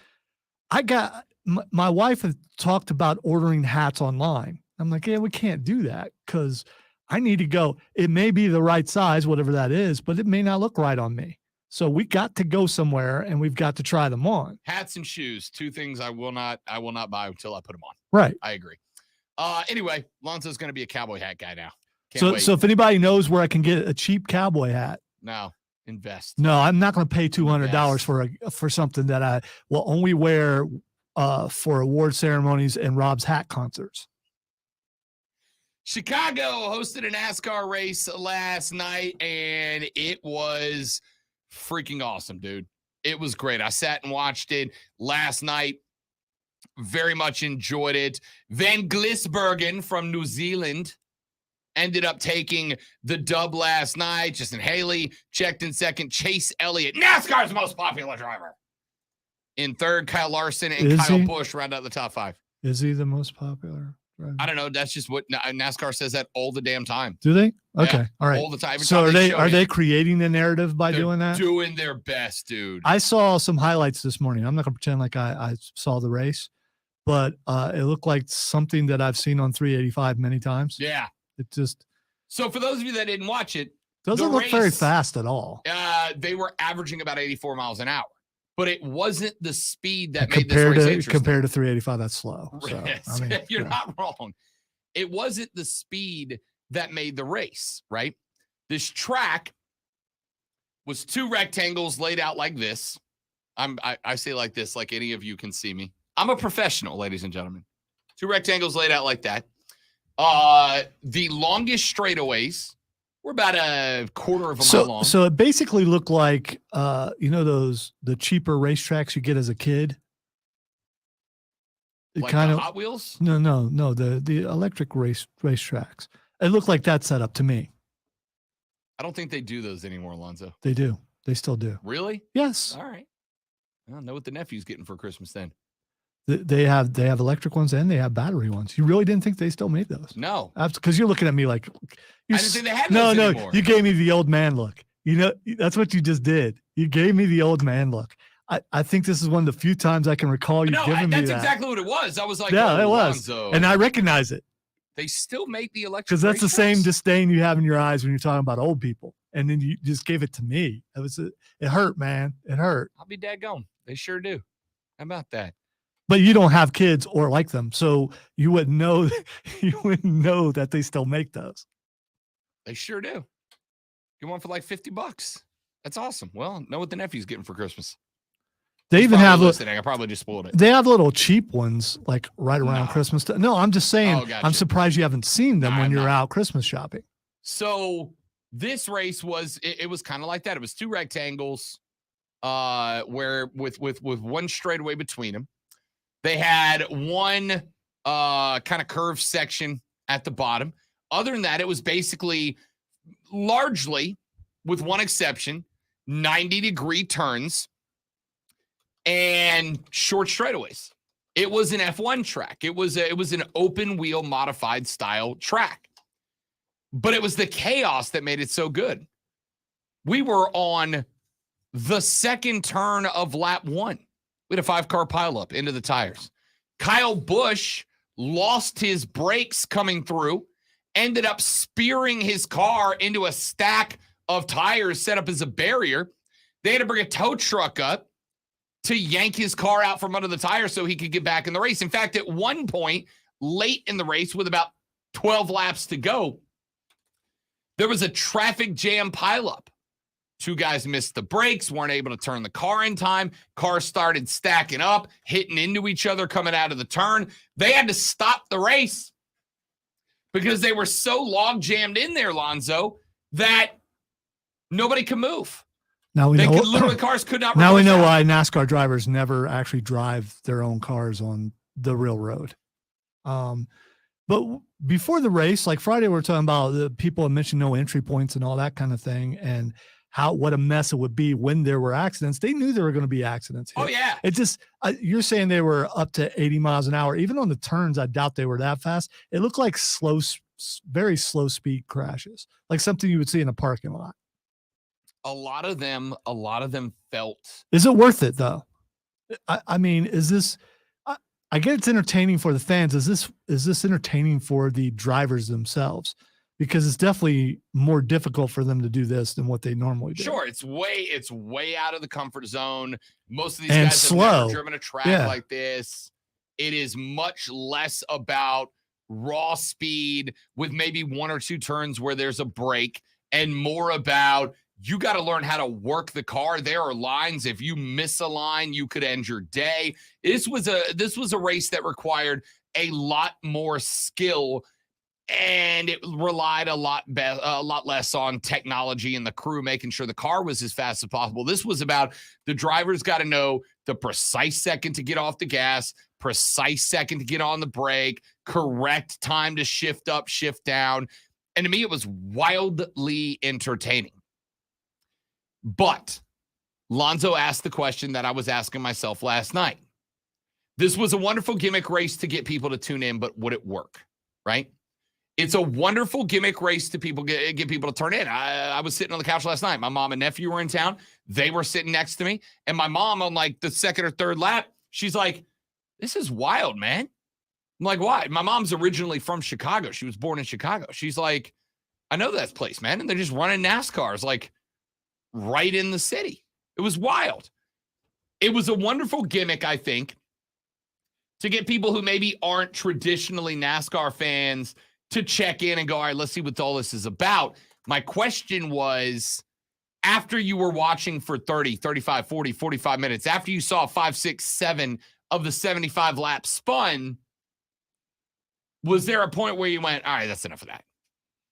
My wife had talked about ordering hats online. I'm like, yeah, we can't do that because I need to go. It may be the right size, whatever that is, but it may not look right on me. So we got to go somewhere and we've got to try them on. Hats and shoes, two things I will not buy until I put them on. Right. I agree. Anyway, Lonzo's going to be a cowboy hat guy now. So if anybody knows where I can get a cheap cowboy hat, no, invest. No, I'm not going to pay $200 for something that I will only wear for award ceremonies and Rob's hat concerts. Chicago hosted a NASCAR race last night, and it was freaking awesome, dude. It was great. I sat and watched it last night. Very much enjoyed it. Van Gisbergen from New Zealand ended up taking the dub last night. Justin Haley checked in second. Chase Elliott, NASCAR's most popular driver, in third. Kyle Larson and Kyle Busch round out the top 5. Is he the most popular driver? I don't know. That's just what NASCAR says that all the damn time. Do they? Okay. Yeah, all right. All the time. Every so time are they creating the narrative by doing that? Doing their best, dude. I saw some highlights this morning. I'm not going to pretend like I saw the race, but it looked like something that I've seen on 385 many times. Yeah. It just. So for those of you that didn't watch it, doesn't look very fast at all. They were averaging about 84 miles an hour, but it wasn't the speed that made this race interesting. Compared to 385, that's slow. So, Yes. I mean, You're not wrong. It wasn't the speed that made the race, right? This track was 2 rectangles laid out like this. I say like this, like any of you can see me. I'm a professional, ladies and gentlemen. 2 rectangles laid out like that. The longest straightaways were about a quarter of a mile long. So it basically looked like, the cheaper racetracks you get as a kid. It like kind the of Hot Wheels? No, the electric racetracks. It looked like that set up to me. I don't think they do those anymore, Alonzo. They do. They still do. Really? Yes. All right. I don't know what the nephew's getting for Christmas then. They have electric ones and they have battery ones. You really didn't think they still made those? No. Because you're looking at me like I didn't think they had those anymore. You gave me the old man look. You know, that's what you just did. You gave me the old man look. I think this is one of the few times I can recall you giving me that. That's exactly what it was. I was like, yeah, it was. Lonzo. And I recognize it. They still make the electric Because that's the same racetracks? disdain you have in your eyes when you're talking about old people. And then you just gave it to me. It hurt, man. It hurt. I'll be daggone. They sure do. How about that? But you don't have kids or like them, so you wouldn't know. You wouldn't know that they still make those. They sure do. Get one for like $50. That's awesome. Well, know what the nephew's getting for Christmas. They He's even probably have listening. I probably just spoiled it. They have little cheap ones like right around No. Christmas. No, I'm just saying. Oh, gotcha. I'm surprised you haven't seen them No, when I'm you're not. out Christmas shopping. So this race was it was kind of like that. It was 2 rectangles, where with one straightaway between them. They had one kind of curved section at the bottom. Other than that, it was basically largely, with one exception, 90-degree turns and short straightaways. It was an F1 track. It was an open wheel modified style track. But it was the chaos that made it so good. We were on the second turn of lap 1. We had a 5-car pileup into the tires. Kyle Busch lost his brakes coming through, ended up spearing his car into a stack of tires set up as a barrier. They had to bring a tow truck up to yank his car out from under the tire so he could get back in the race. In fact, at one point, late in the race, with about 12 laps to go, there was a traffic jam pileup. 2 guys missed the brakes, weren't able to turn the car in time. Cars started stacking up, hitting into each other coming out of the turn. They had to stop the race because they were so log jammed in there, Lonzo, that nobody could move. Now we know. Literally, cars could not. Now we know why NASCAR drivers never actually drive their own cars on the real road. But before the race, like Friday, we were talking about the people had mentioned no entry points and all that kind of thing, and what a mess it would be when there were accidents. They knew there were going to be accidents. Oh yeah. It just you're saying they were up to 80 miles an hour. Even on the turns, I doubt they were that fast. It looked like very slow speed crashes, like something you would see in a parking lot. A lot of them felt. Is it worth it though? I mean, is this? I get it's entertaining for the fans. Is this entertaining for the drivers themselves? Because it's definitely more difficult for them to do this than what they normally do. Sure, it's way out of the comfort zone. Most of these and guys slow. have never driven a track like this. It is much less about raw speed with maybe 1 or 2 turns where there's a break, and more about you got to learn how to work the car. There are lines. If you miss a line, you could end your day. This was a race that required a lot more skill, and it relied a lot less on technology and the crew making sure the car was as fast as possible. This was about the drivers got to know the precise second to get off the gas, precise second to get on the brake, correct time to shift up, shift down. And to me, it was wildly entertaining. But Lonzo asked the question that I was asking myself last night. This was a wonderful gimmick race to get people to tune in, but would it work? Right? It's a wonderful gimmick race to get people to turn in. I was sitting on the couch last night. My mom and nephew were in town. They were sitting next to me. And my mom, on like the second or third lap, she's like, "This is wild, man." I'm like, "Why?" My mom's originally from Chicago. She was born in Chicago. She's like, "I know that place, man." And they're just running NASCARs like right in the city. It was wild. It was a wonderful gimmick, I think, to get people who maybe aren't traditionally NASCAR fans to check in and go, all right, let's see what all this is about. My question was, after you were watching for 30, 35, 40, 45 minutes, after you saw 5, 6, 7 of the 75 laps spun, was there a point where you went, all right, that's enough of that?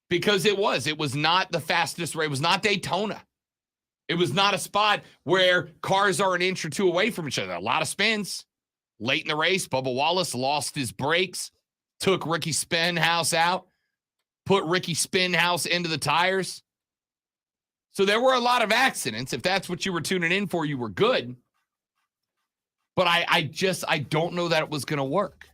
Because it was not the fastest race. It was not Daytona. It was not a spot where cars are an inch or two away from each other. A lot of spins. Late in the race, Bubba Wallace lost his brakes, took Ricky Stenhouse out, put Ricky Stenhouse into the tires. So there were a lot of accidents. If that's what you were tuning in for, you were good. But I don't know that it was going to work.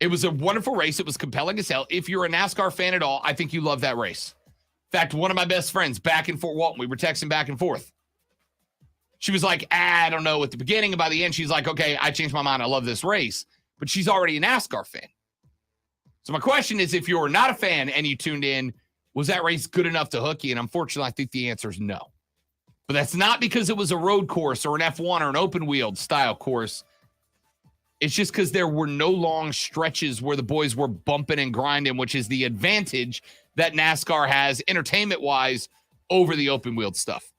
It was a wonderful race. It was compelling as hell. If you're a NASCAR fan at all, I think you love that race. In fact, one of my best friends back in Fort Walton, we were texting back and forth. She was like, I don't know at the beginning. And by the end, she's like, okay, I changed my mind. I love this race. But she's already a NASCAR fan. So my question is, if you're not a fan and you tuned in, was that race good enough to hook you? And unfortunately, I think the answer is no. But that's not because it was a road course or an F1 or an open wheeled style course. It's just because there were no long stretches where the boys were bumping and grinding, which is the advantage that NASCAR has entertainment-wise over the open-wheeled stuff.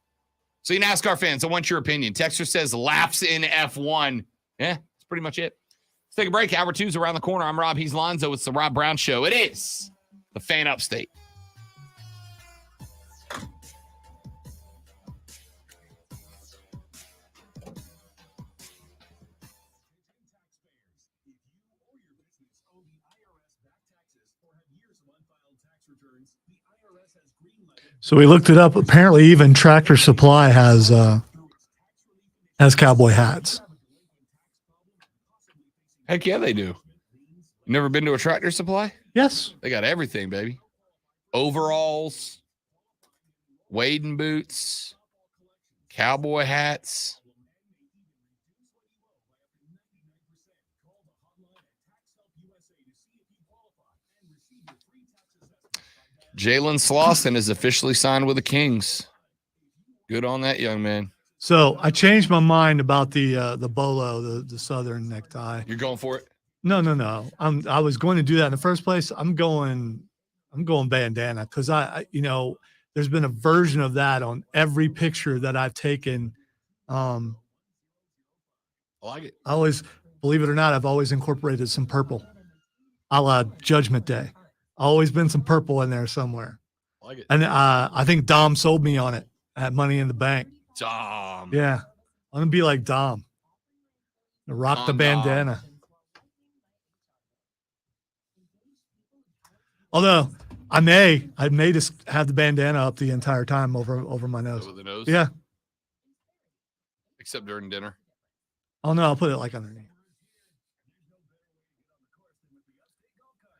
So you NASCAR fans, I want your opinion. Texter says laps in F1. Yeah, that's pretty much it. Let's take a break. Hour 2's around the corner. I'm Rob. He's Lonzo. It's the Rob Brown Show. It is the Fan Upstate. So we looked it up. Apparently, even Tractor Supply has cowboy hats. Heck yeah, they do. You never been to a Tractor Supply? Yes. They got everything, baby. Overalls, wading boots, cowboy hats. Jalen Slauson is officially signed with the Kings. Good on that young man. So I changed my mind about the bolo, the Southern necktie. You're going for it? No. I was going to do that in the first place. I'm going bandana because I there's been a version of that on every picture that I've taken. I like it. I always, believe it or not, I've always incorporated some purple, a la Judgment Day. Always been some purple in there somewhere. I like it. And I think Dom sold me on it at Money in the Bank. Dom. Yeah, I'm gonna be like Dom. Rock the Dom. bandana. Although I may just have the bandana up the entire time over my nose. Over the nose? Yeah. Except during dinner. Oh no, I'll put it like underneath.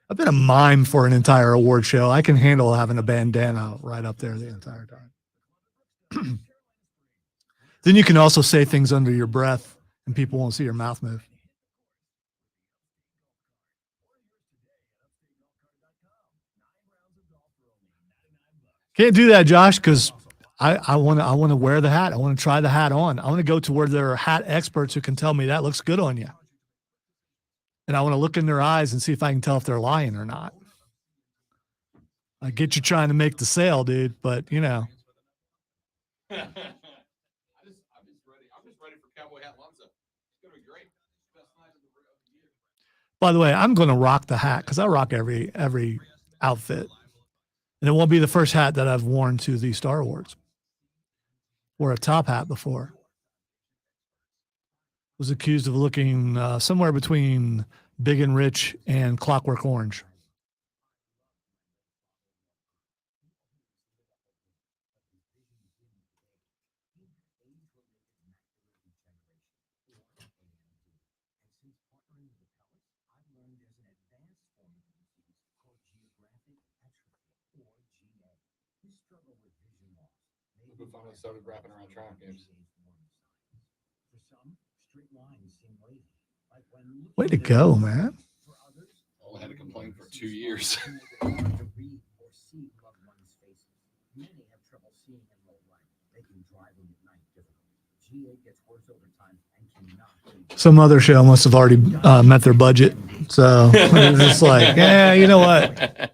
I've been a mime for an entire award show. I can handle having a bandana right up there the entire time. Then you can also say things under your breath and people won't see your mouth move. Can't do that, Josh, because I want to wear the hat. I want to try the hat on. I want to go to where there are hat experts who can tell me that looks good on you. And I want to look in their eyes and see if I can tell if they're lying or not. I get you trying to make the sale, dude, but I'm just ready for Cowboy Hat Lonzo. It's gonna be great. Best night of the year. By the way, I'm going to rock the hat because I rock every outfit. And it won't be the first hat that I've worn to the Star Awards. Wore a top hat before. Was accused of looking somewhere between Big and Rich and Clockwork Orange. Who finally started wrapping around triumph games. Way to go, man. All I had to complain for 2 years. Some other show must have already met their budget. So it's just like, yeah, you know what?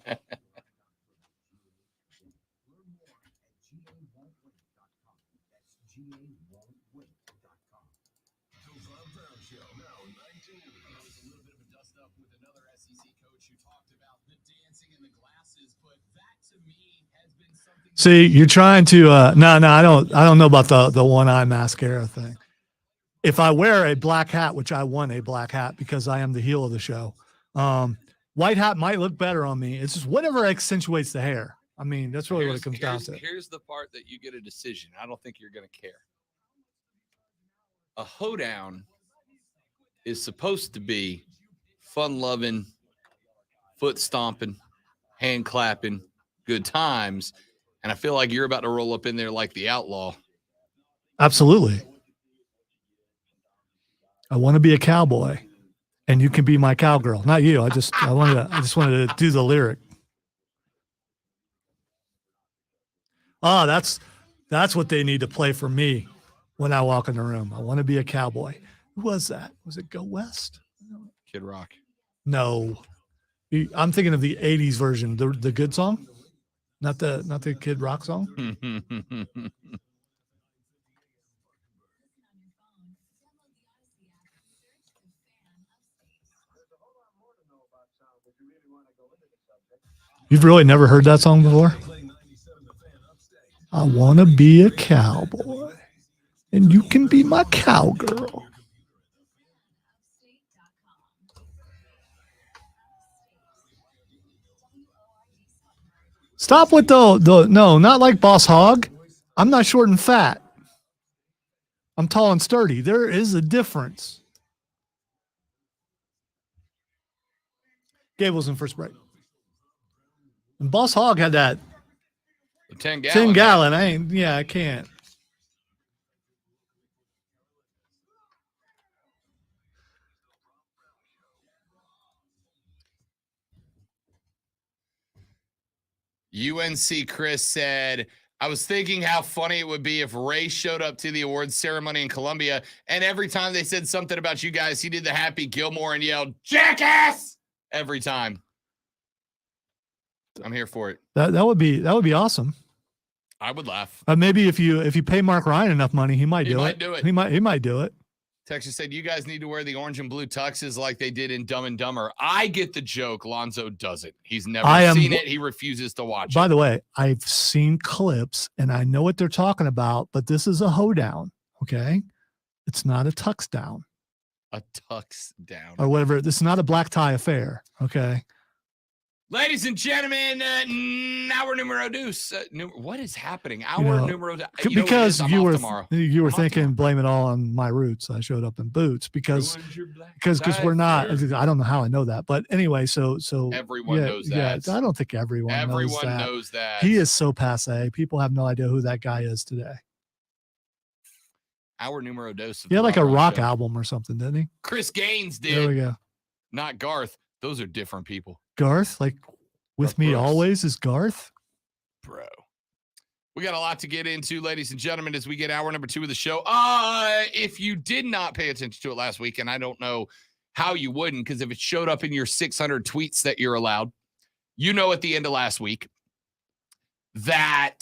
See, you're trying to no, I don't know about the one eye mascara thing. If I wear a black hat, which I want a black hat because I am the heel of the show, white hat might look better on me. It's just whatever accentuates the hair. I mean, that's really what it comes down to. Here's the part that you get a decision. I don't think you're going to care. A hoedown is supposed to be fun-loving, foot-stomping, hand-clapping, good times. And I feel like you're about to roll up in there like the outlaw. Absolutely. I want to be a cowboy, and you can be my cowgirl. Not you. I just wanted to do the lyric. Oh, that's what they need to play for me when I walk in the room. I want to be a cowboy. Who was that? Was it Go West? Kid Rock. No. I'm thinking of the 80s version, the good song. Not the Kid Rock song. You've really never heard that song before? I want to be a cowboy, and you can be my cowgirl. Stop with the no, not like Boss Hog. I'm not short and fat. I'm tall and sturdy. There is a difference. Gable's in first break. And Boss Hog had that The 10 gallon. 10 gallon. I can't. UNC Chris said, I was thinking how funny it would be if Ray showed up to the awards ceremony in Columbia, and every time they said something about you guys, he did the Happy Gilmore and yelled, "Jackass!" every time. I'm here for it. That would be awesome. I would laugh. Maybe if you pay Mark Ryan enough money, he might do it. He might do it. Texas said, you guys need to wear the orange and blue tuxes like they did in Dumb and Dumber. I get the joke. Lonzo doesn't. He's never seen it. He refuses to watch it. By the way, I've seen clips and I know what they're talking about, but this is a hoedown, okay? It's not a tux down. A tux down. Or whatever. This is not a black tie affair, okay? Ladies and gentlemen, hour numero dos. What is happening? Hour numero dos. Because you were thinking blame it all on my roots. I showed up in boots because we're not. I don't know how I know that, but anyway, so everyone knows that. Yeah, I don't think everyone knows that. He is so passe. People have no idea who that guy is today. Hour numero dos. He had like a rock album or something, didn't he? Chris Gaines did. There we go. Not Garth. Those are different people. Garth, like with me always is Garth. Bro. We got a lot to get into, ladies and gentlemen, as we get hour number 2 of the show. If you did not pay attention to it last week, and I don't know how you wouldn't, because if it showed up in your 600 tweets that you're allowed, you know at the end of last week that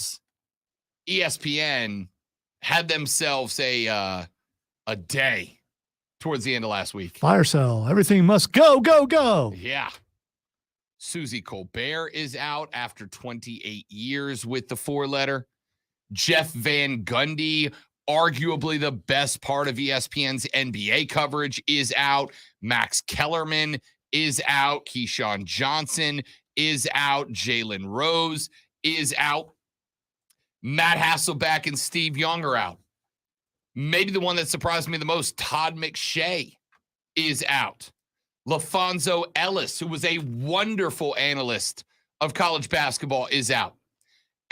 ESPN had themselves a day towards the end of last week. Fire sale. Everything must go, go, go. Yeah. Suzy Colbert is out after 28 years with the 4-letter. Jeff Van Gundy, arguably the best part of ESPN's NBA coverage, is out. Max Kellerman is out. Keyshawn Johnson is out. Jalen Rose is out. Matt Hasselbeck and Steve Young are out. Maybe the one that surprised me the most, Todd McShay, is out. LaFonso Ellis, who was a wonderful analyst of college basketball, is out.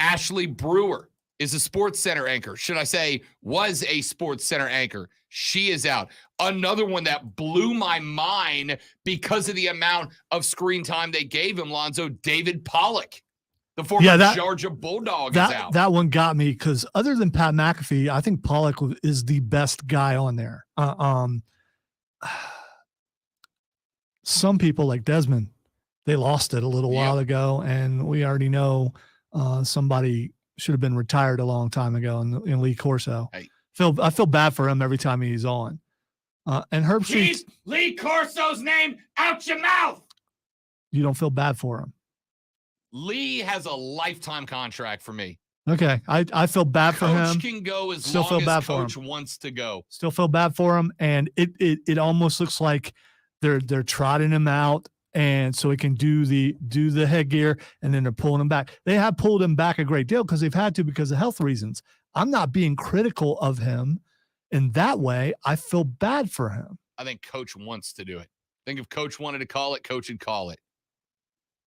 Ashley Brewer is a Sports Center anchor. Should I say was a Sports Center anchor? She is out. Another one that blew my mind because of the amount of screen time they gave him, Lonzo, David Pollock. The former Georgia Bulldog is out. That one got me because other than Pat McAfee, I think Pollock is the best guy on there. Some people like Desmond, they lost it a little while ago, and we already know somebody should have been retired a long time ago in Lee Corso. Hey. I feel bad for him every time he's on. And Herb Street. Keep Lee Corso's name out your mouth. You don't feel bad for him. Lee has a lifetime contract for me. Okay. I feel bad for him. Coach can go as long as Coach wants to go. Still feel bad for him. And it almost looks like they're trotting him out, and so he can do the headgear, and then they're pulling him back. They have pulled him back a great deal because they've had to because of health reasons. I'm not being critical of him in that way. I feel bad for him. I think Coach wants to do it. I think if Coach wanted to call it, Coach would call it.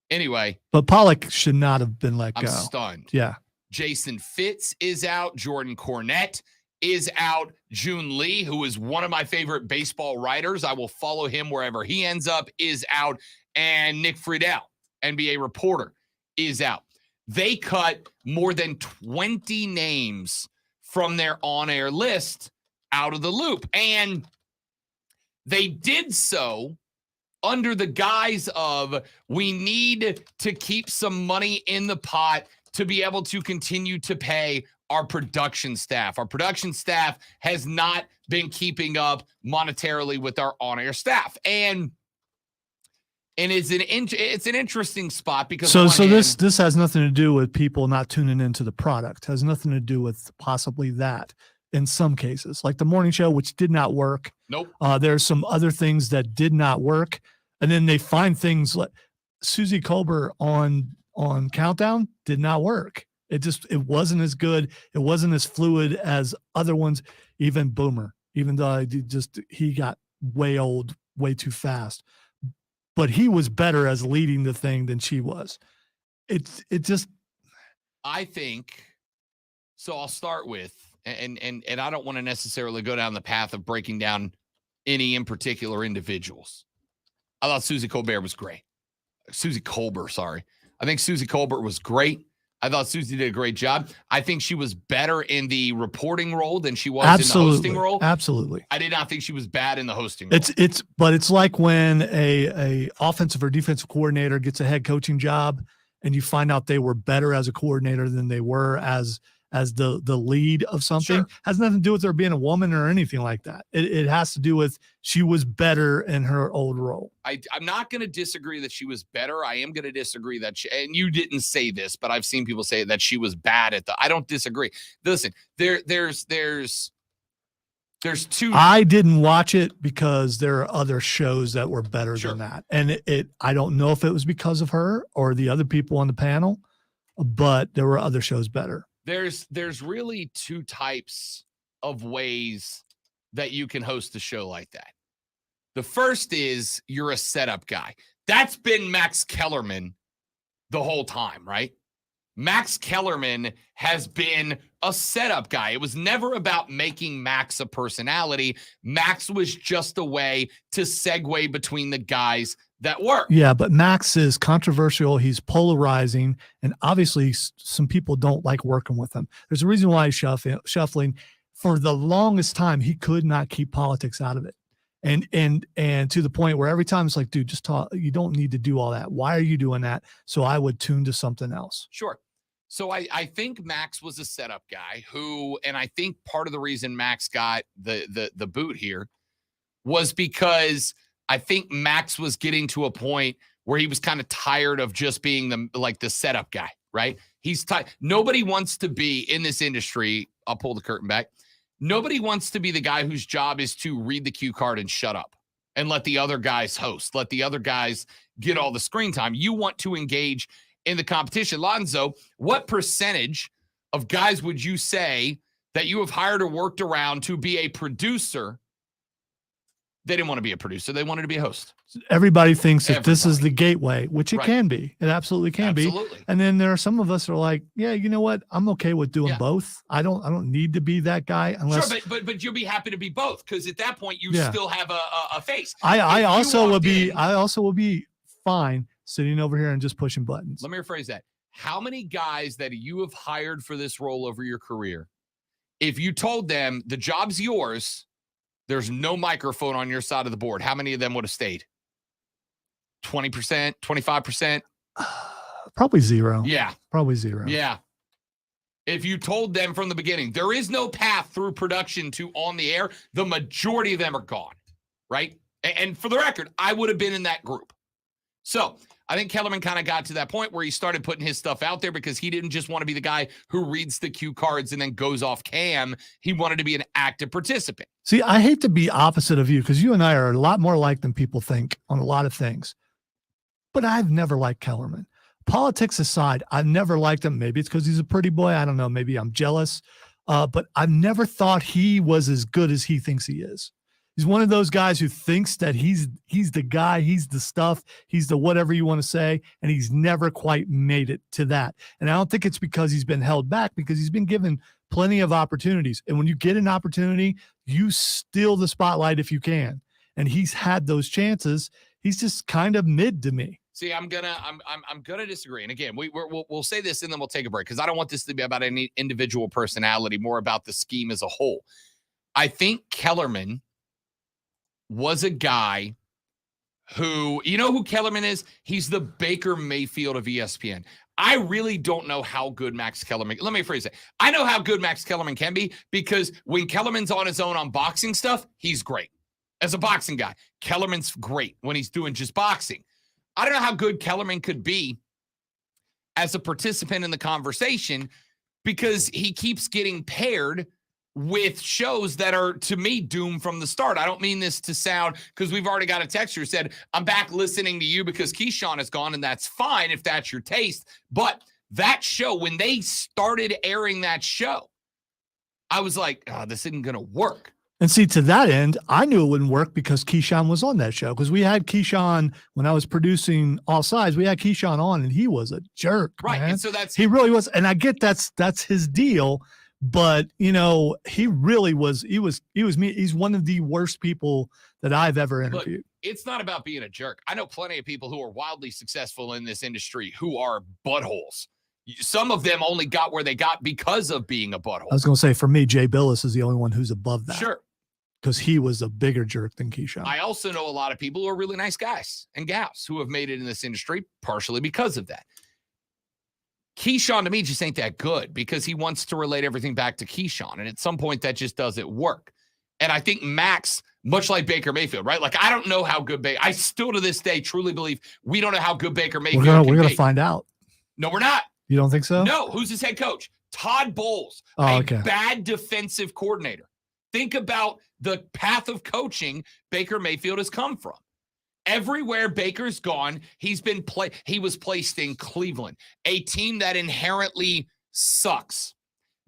Anyway. But Pollock should not have been let go. I'm stunned. Yeah. Jason Fitz is out. Jordan Cornette is out. June Lee, who is one of my favorite baseball writers, I will follow him wherever he ends up, is out. And Nick Friedel, NBA reporter, is out. They cut more than 20 names from their on-air list out of the loop. And they did so under the guise of, we need to keep some money in the pot to be able to continue to pay our production staff. Our production staff has not been keeping up monetarily with our on-air staff. And it's an interesting spot because this has nothing to do with people not tuning into the product. It has nothing to do with possibly that in some cases, like the morning show, which did not work. Nope. There's some other things that did not work. And then they find things like Suzy Colbert on on Countdown did not work. It wasn't as good. It wasn't as fluid as other ones. Even Boomer, even though he got way old, way too fast, but he was better as leading the thing than she was. I think so. I'll start with, and I don't want to necessarily go down the path of breaking down any in particular individuals. I thought Susie Colbert was great. Susie Colbert, sorry. I think Susie Colbert was great. I thought Susie did a great job. I think she was better in the reporting role than she was in the hosting role. Absolutely. I did not think she was bad in the hosting role. But it's like when a offensive or defensive coordinator gets a head coaching job and you find out they were better as a coordinator than they were as the lead of something. Sure. Has nothing to do with her being a woman or anything like that. It has to do with she was better in her old role. I'm not going to disagree that she was better. I am going to disagree that and you didn't say this, but I've seen people say that she was bad at I don't disagree. Listen, there's two. I didn't watch it because there are other shows that were better than that. And I don't know if it was because of her or the other people on the panel, but there were other shows better. There's really two types of ways that you can host a show like that. The first is you're a setup guy. That's been Max Kellerman the whole time, right? Max Kellerman has been a setup guy. It was never about making Max a personality. Max was just a way to segue between the guys that work. Yeah, but Max is controversial. He's polarizing, and obviously some people don't like working with him. There's a reason why he's shuffling. For the longest time, he could not keep politics out of it. And to the point where every time it's like, dude, just talk. You don't need to do all that. Why are you doing that? So I would tune to something else. Sure. So I think Max was a setup guy who, and I think part of the reason Max got the boot here was because I think Max was getting to a point where he was kind of tired of just being the setup guy, right? He's tired. Nobody wants to be in this industry. I'll pull the curtain back. Nobody wants to be the guy whose job is to read the cue card and shut up and let the other guys host, let the other guys get all the screen time. You want to engage in the competition. Lonzo, what percentage of guys would you say that you have hired or worked around to be a producer? They didn't want to be a producer. They wanted to be a host. Everybody thinks that this is the gateway, which it can be. It absolutely can be. And then there are some of us that are like, yeah, you know what? I'm okay with doing both. I don't need to be that guy unless. Sure, but you'll be happy to be both because at that point you still have a face. I also will be fine sitting over here and just pushing buttons. Let me rephrase that. How many guys that you have hired for this role over your career, if you told them the job's yours, there's no microphone on your side of the board, how many of them would have stayed? 20%, 25%? Probably zero. Yeah. Probably zero. Yeah. If you told them from the beginning, there is no path through production to on the air, the majority of them are gone, right? And for the record, I would have been in that group. So I think Kellerman kind of got to that point where he started putting his stuff out there because he didn't just want to be the guy who reads the cue cards and then goes off cam. He wanted to be an active participant. See, I hate to be opposite of you because you and I are a lot more alike than people think on a lot of things. But I've never liked Kellerman. Politics aside, I've never liked him. Maybe it's because he's a pretty boy. I don't know. Maybe I'm jealous. But I've never thought he was as good as he thinks he is. He's one of those guys who thinks that he's the guy, he's the stuff, he's the whatever you want to say, and he's never quite made it to that. And I don't think it's because he's been held back, because he's been given plenty of opportunities. And when you get an opportunity, you steal the spotlight if you can. And he's had those chances. He's just kind of mid to me. See, I'm gonna disagree. And again, we'll say this and then we'll take a break because I don't want this to be about any individual personality, more about the scheme as a whole. I think Kellerman was a guy who, you know who Kellerman is? He's the Baker Mayfield of ESPN. I really don't know how good Max Kellerman, let me phrase it. I know how good Max Kellerman can be because when Kellerman's on his own on boxing stuff, he's great. As a boxing guy, Kellerman's great when he's doing just boxing. I don't know how good Kellerman could be as a participant in the conversation because he keeps getting paired with shows that are, to me, doomed from the start. I don't mean this to sound, because we've already got a texter who said, I'm back listening to you because Keyshawn is gone, and that's fine if that's your taste. But that show, when they started airing that show, I was like, oh, this isn't going to work. And see, to that end, I knew it wouldn't work because Keyshawn was on that show. Because we had Keyshawn when I was producing All Sides, we had Keyshawn on, and he was a jerk. Right. Man. And so he really was. And I get that's his deal. But he really was. He was me. He's one of the worst people that I've ever interviewed. Look, it's not about being a jerk. I know plenty of people who are wildly successful in this industry who are buttholes. Some of them only got where they got because of being a butthole. I was going to say, for me, Jay Billis is the only one who's above that. Sure. Because he was a bigger jerk than Keyshawn. I also know a lot of people who are really nice guys and gals who have made it in this industry partially because of that. Keyshawn, to me, just ain't that good because he wants to relate everything back to Keyshawn. And at some point, that just doesn't work. And I think Max, much like Baker Mayfield, right? Like, I don't know how good I still to this day truly believe we don't know how good Baker Mayfield we're can gonna be. find out. No, we're not. You don't think so? No. Who's his head coach? Todd Bowles, okay. Bad defensive coordinator. Think about the path of coaching Baker Mayfield has come from. Everywhere Baker's gone, he was placed in Cleveland, a team that inherently sucks.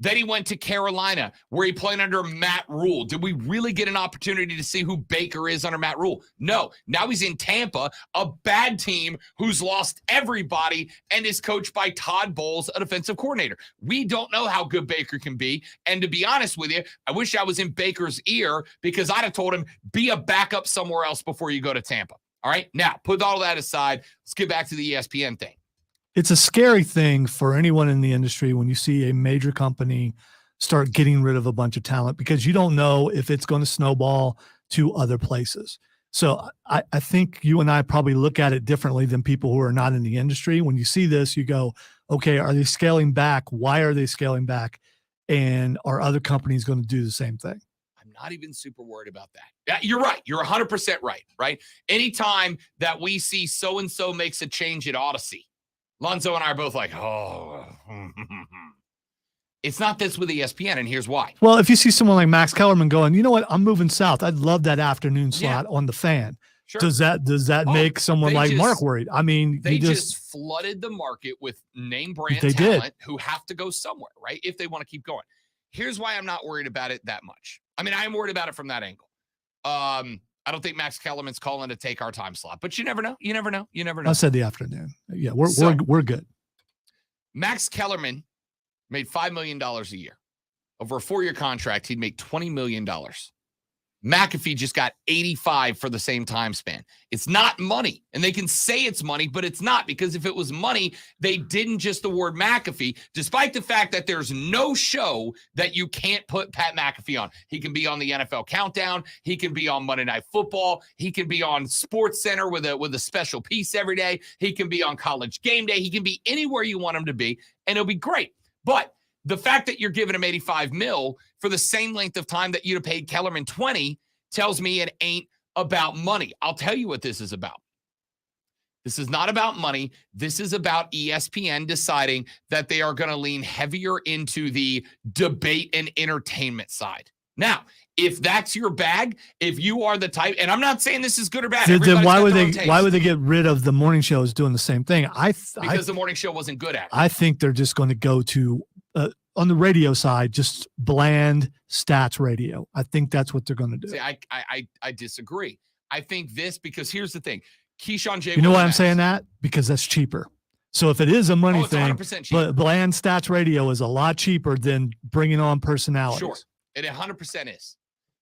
Then he went to Carolina, where he played under Matt Rule. Did we really get an opportunity to see who Baker is under Matt Rule? No. Now he's in Tampa, a bad team who's lost everybody and is coached by Todd Bowles, a defensive coordinator. We don't know how good Baker can be. And to be honest with you, I wish I was in Baker's ear because I'd have told him, be a backup somewhere else before you go to Tampa. All right. Now, put all that aside. Let's get back to the ESPN thing. It's a scary thing for anyone in the industry when you see a major company start getting rid of a bunch of talent because you don't know if it's going to snowball to other places. So I think you and I probably look at it differently than people who are not in the industry. When you see this, you go, okay, are they scaling back? Why are they scaling back? And are other companies going to do the same thing? Not even super worried about that. Yeah, you're right. You're 100% right? Anytime that we see so-and-so makes a change at Odyssey, Lonzo and I are both like, oh. It's not this with ESPN, and here's why. Well, if you see someone like Max Kellerman going, you know what, I'm moving south. I'd love that afternoon slot on the Fan. Sure. Does that make someone like Mark worried? I mean, they just flooded the market with name brand talent who have to go somewhere, right? If they want to keep going. Here's why I'm not worried about it that much. I mean, I am worried about it from that angle. I don't think Max Kellerman's calling to take our time slot, but you never know. You never know. I said the afternoon. Yeah, we're good. Max Kellerman made $5 million a year. Over a 4-year contract, he'd make $20 million. McAfee just got 85 for the same time span. It's not money. And they can say it's money, but it's not, because if it was money, they didn't just award McAfee, despite the fact that there's no show that you can't put Pat McAfee on. He can be on the NFL Countdown. He can be on Monday Night Football. He can be on Sports Center with a special piece every day. He can be on College Game Day. He can be anywhere you want him to be, and it'll be great. But the fact that you're giving him 85 mil for the same length of time that you'd have paid Kellerman 20 tells me it ain't about money. I'll tell you what this is about. This is not about money. This is about ESPN deciding that they are going to lean heavier into the debate and entertainment side. Now, if that's your bag, if you are the type, and I'm not saying this is good or bad. Then why would they get rid of the morning shows doing the same thing? Because the morning show wasn't good at it. I think they're just going to go to on the radio side, just bland stats radio. I think that's what they're going to do. See, I disagree. I think because here's the thing. Keyshawn J. You know why I'm saying that? Because that's cheaper. So if it is a money thing, but bland stats radio is a lot cheaper than bringing on personalities. Sure, it 100% is.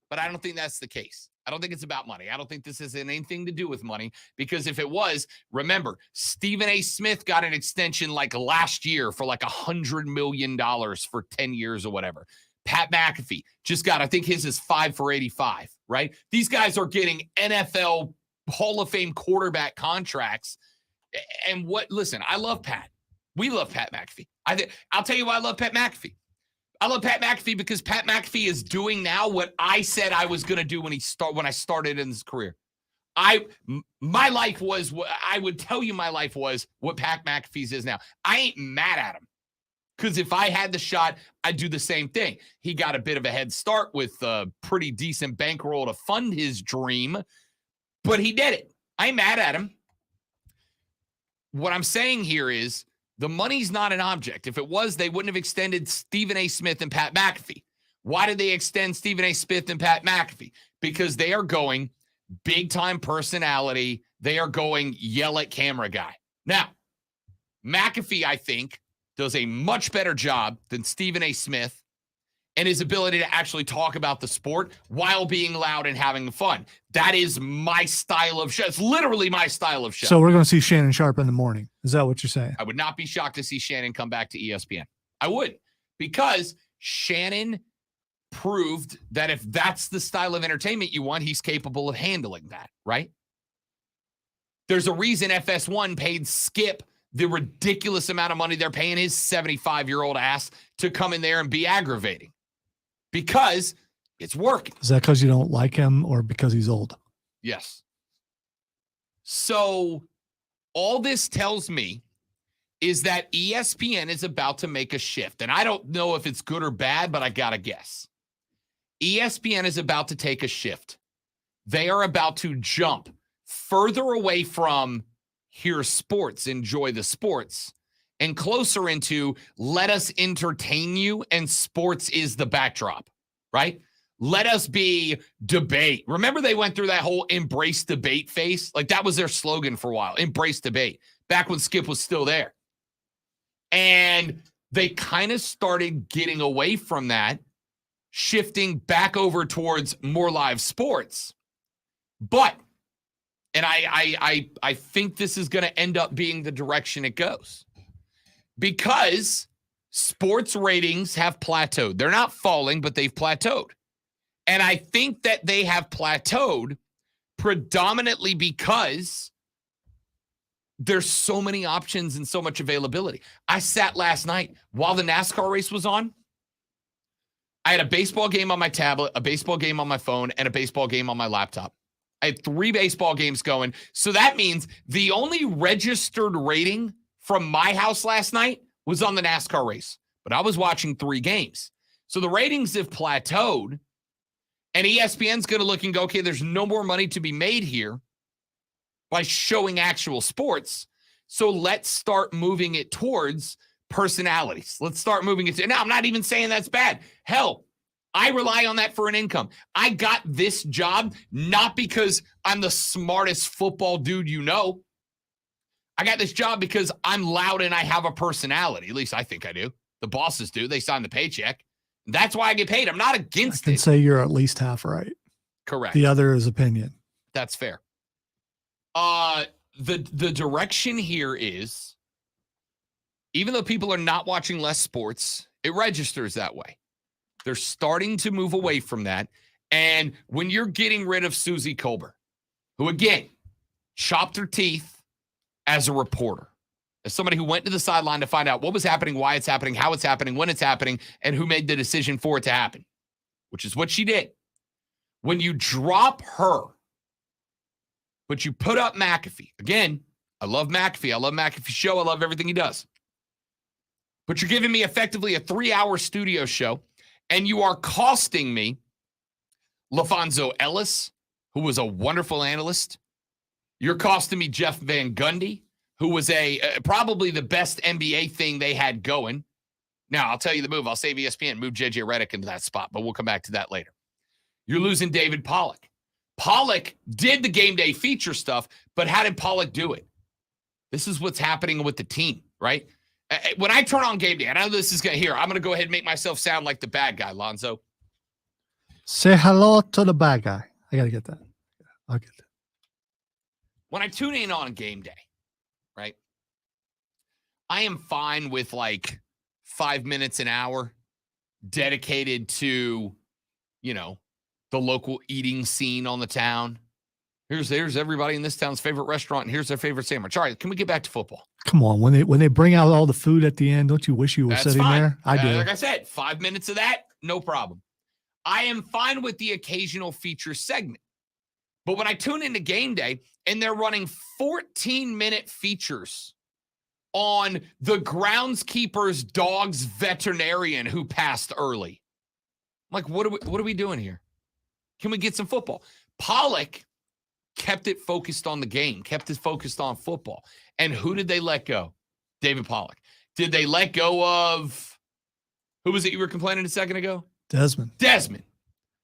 But I don't think that's the case. I don't think it's about money. I don't think this has anything to do with money, because if it was, remember, Stephen A. Smith got an extension like last year for like $100 million for 10 years or whatever. Pat McAfee just got, I think his is 5 for 85, right? These guys are getting NFL Hall of Fame quarterback contracts. And listen, I love Pat. We love Pat McAfee. I'll tell you why I love Pat McAfee. I love Pat McAfee because Pat McAfee is doing now what I said I was going to do when I started in his career. My life was what I would tell you my life was what Pat McAfee's is now. I ain't mad at him. Because if I had the shot, I'd do the same thing. He got a bit of a head start with a pretty decent bankroll to fund his dream, but he did it. I ain't mad at him. What I'm saying here is the money's not an object. If it was, they wouldn't have extended Stephen A. Smith and Pat McAfee. Why did they extend Stephen A. Smith and Pat McAfee? Because they are going big-time personality. They are going yell at camera guy. Now, McAfee, I think, does a much better job than Stephen A. Smith and his ability to actually talk about the sport while being loud and having fun. That is my style of show. It's literally my style of show. So we're going to see Shannon Sharp in the morning. Is that what you're saying? I would not be shocked to see Shannon come back to ESPN. I would, because Shannon proved that if that's the style of entertainment you want, he's capable of handling that, right? There's a reason FS1 paid Skip the ridiculous amount of money they're paying his 75-year-old ass to come in there and be aggravating, because it's working. Is that because you don't like him or because he's old? Yes. So all this tells me is that ESPN is about to make a shift. And I don't know if it's good or bad, but I got to guess. ESPN is about to take a shift. They are about to jump further away from here's sports, enjoy the sports, and closer into let us entertain you, and sports is the backdrop, right? Let us be debate. Remember they went through that whole embrace debate phase? Like that was their slogan for a while, embrace debate, back when Skip was still there. And they kind of started getting away from that, shifting back over towards more live sports. But, and I think this is going to end up being the direction it goes, because sports ratings have plateaued. They're not falling, but they've plateaued. And I think that they have plateaued predominantly because there's so many options and so much availability. I sat last night while the NASCAR race was on. I had a baseball game on my tablet, a baseball game on my phone, and a baseball game on my laptop. I had 3 baseball games going. So that means the only registered rating from my house last night was on the NASCAR race. But I was watching 3 games. So the ratings have plateaued. And ESPN's going to look and go, okay, there's no more money to be made here by showing actual sports. So let's start moving it towards personalities. Let's start moving it to, now, I'm not even saying that's bad. Hell, I rely on that for an income. I got this job not because I'm the smartest football dude you know. I got this job because I'm loud and I have a personality. At least I think I do. The bosses do. They sign the paycheck. That's why I get paid. I'm not against it. I can say you're at least half right. Correct. The other is opinion. That's fair. The direction here is, even though people are not watching less sports, it registers that way. They're starting to move away from that. And when you're getting rid of Susie Colbert, who again chopped her teeth as a reporter, as somebody who went to the sideline to find out what was happening, why it's happening, how it's happening, when it's happening, and who made the decision for it to happen, which is what she did. When you drop her, but you put up McAfee, again, I love McAfee. I love McAfee's show. I love everything he does. But you're giving me effectively a 3-hour studio show, and you are costing me LaFonso Ellis, who was a wonderful analyst. You're costing me Jeff Van Gundy, who was probably the best NBA thing they had going. Now, I'll tell you the move. I'll save ESPN, move JJ Redick into that spot, but we'll come back to that later. You're losing David Pollack. Pollack did the game day feature stuff, but how did Pollack do it? This is what's happening with the team, right? When I turn on game day, I know this is going to I'm going to go ahead and make myself sound like the bad guy, Lonzo. Say hello to the bad guy. I got to get that. I'll get that. When I tune in on game day, right, I am fine with like 5 minutes an hour dedicated to, the local eating scene on the town. Here's everybody in this town's favorite restaurant, and here's their favorite sandwich. All right, can we get back to football? Come on, when they bring out all the food at the end, don't you wish you were sitting fine. there? I do. Like I said, 5 minutes of that, no problem. I am fine with the occasional feature segment. But when I tune into game day and they're running 14-minute features on the groundskeeper's dog's veterinarian who passed early. I'm like, what are we doing here? Can we get some football? Pollock kept it focused on the game, kept it focused on football. And who did they let go? David Pollock. Did they let go of, who was it you were complaining a second ago? Desmond.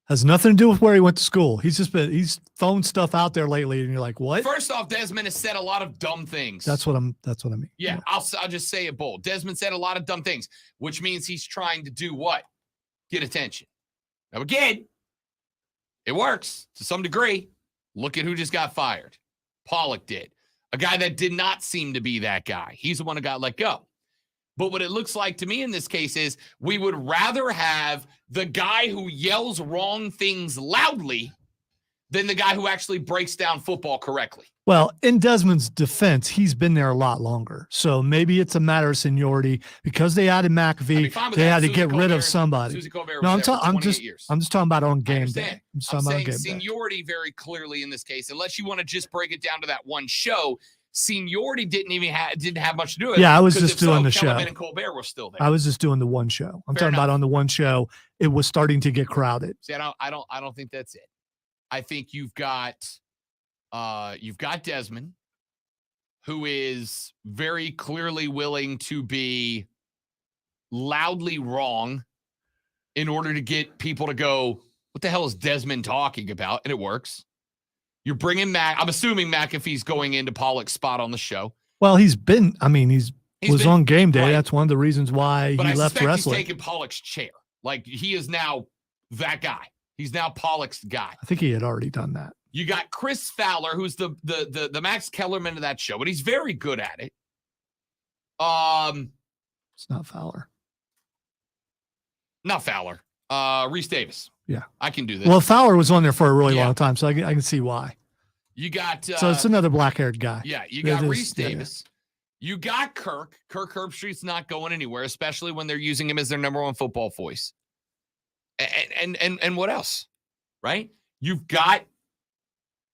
Has nothing to do with where he went to school. He's thrown stuff out there lately, and you're like, what? First off, Desmond has said a lot of dumb things. That's what I mean. Yeah, I'll just say it bold. Desmond said a lot of dumb things, which means he's trying to do what? Get attention. Now, again, it works to some degree. Look at who just got fired. Pollock did. A guy that did not seem to be that guy. He's the one who got let go. But what it looks like to me in this case is we would rather have the guy who yells wrong things loudly than the guy who actually breaks down football correctly. Well, in Desmond's defense, he's been there a lot longer. So maybe it's a matter of seniority because they added McAfee. They had to get rid of somebody. Susie Colbert No, was there for 28 years. I'm just talking about on game understand. day. I'm just I'm talking about on saying game day. seniority very clearly in this case, unless you want to just break it down to that one show. Seniority didn't have much to do with it. Yeah, I was 'cause just if so, doing the Kellerman show. and Colbert were still there. I was just doing the one show. I'm Fair talking about enough. on the one show, it was starting to get crowded. See, I don't think that's it. I think you've got Desmond, who is very clearly willing to be loudly wrong in order to get people to go, what the hell is Desmond talking about? And it works. You're bringing I'm assuming McAfee's going into Pollock's spot on the show. Well, he was on game day. Right. That's one of the reasons why But he I left suspect wrestling. he's taking Pollock's chair. Like, he is now that guy. He's now Pollock's guy. I think he had already done that. You got Chris Fowler, who's the Max Kellerman of that show, but he's very good at it. It's not Fowler. Not Fowler. Reese Davis. Yeah. I can do this. Well, Fowler was on there for a really Yeah. long time, so I can see why. You got So it's another black-haired guy. yeah, you got It is- Reese yeah, yeah. Davis. You got Kirk. Kirk Herbstreit's not going anywhere, especially when they're using him as their number one football voice. And what else? Right? You've got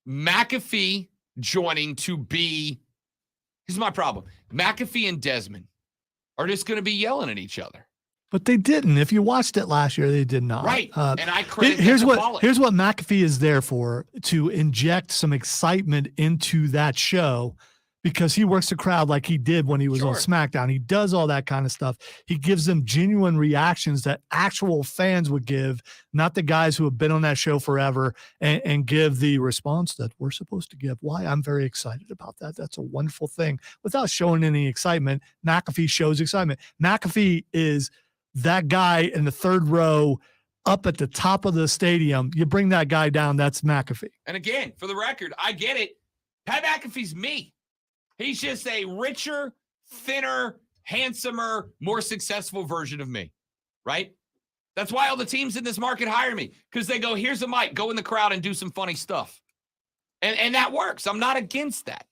McAfee joining to be. Here's my problem. McAfee and Desmond are just going to be yelling at each other. But they didn't. If you watched it last year, they did not. Right. And I credit here's that to what Pollock. here's what McAfee is there for, to inject some excitement into that show, because he works the crowd like he did when he was on Sure. SmackDown. He does all that kind of stuff. He gives them genuine reactions that actual fans would give, not the guys who have been on that show forever and give the response that we're supposed to give. Why? I'm very excited about that. That's a wonderful thing. Without showing any excitement, McAfee shows excitement. McAfee is that guy in the third row up at the top of the stadium. You bring that guy down, that's McAfee. And again, for the record, I get it. Pat McAfee's me. He's just a richer, thinner, handsomer, more successful version of me, right? That's why all the teams in this market hire me, because they go, here's a mic, go in the crowd and do some funny stuff. And that works. I'm not against that.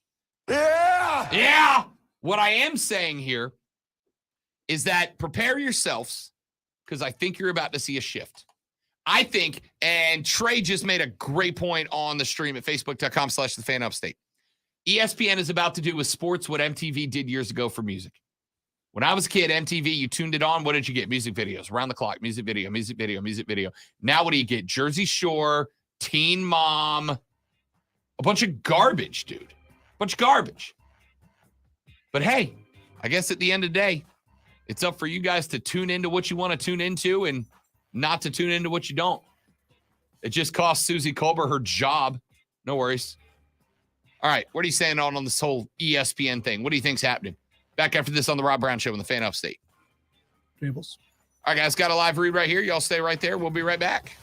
Yeah! Yeah. What I am saying here is that prepare yourselves, because I think you're about to see a shift. I think, and Trey just made a great point on the stream at facebook.com/thefanupstate. ESPN is about to do with sports what MTV did years ago for music. When I was a kid, MTV, you tuned it on. What did you get? Music videos, around the clock, music video, music video, music video. Now what do you get? Jersey Shore, Teen Mom, a bunch of garbage, dude. A bunch of garbage. But hey, I guess at the end of the day, it's up for you guys to tune into what you want to tune into and not to tune into what you don't. It just cost Susie Colbert her job. No worries. All right, what are you saying on this whole ESPN thing? What do you think's happening? Back after this on the Rob Brown Show in the Fan Upstate. Gables. All right, guys, got a live read right here. Y'all stay right there. We'll be right back.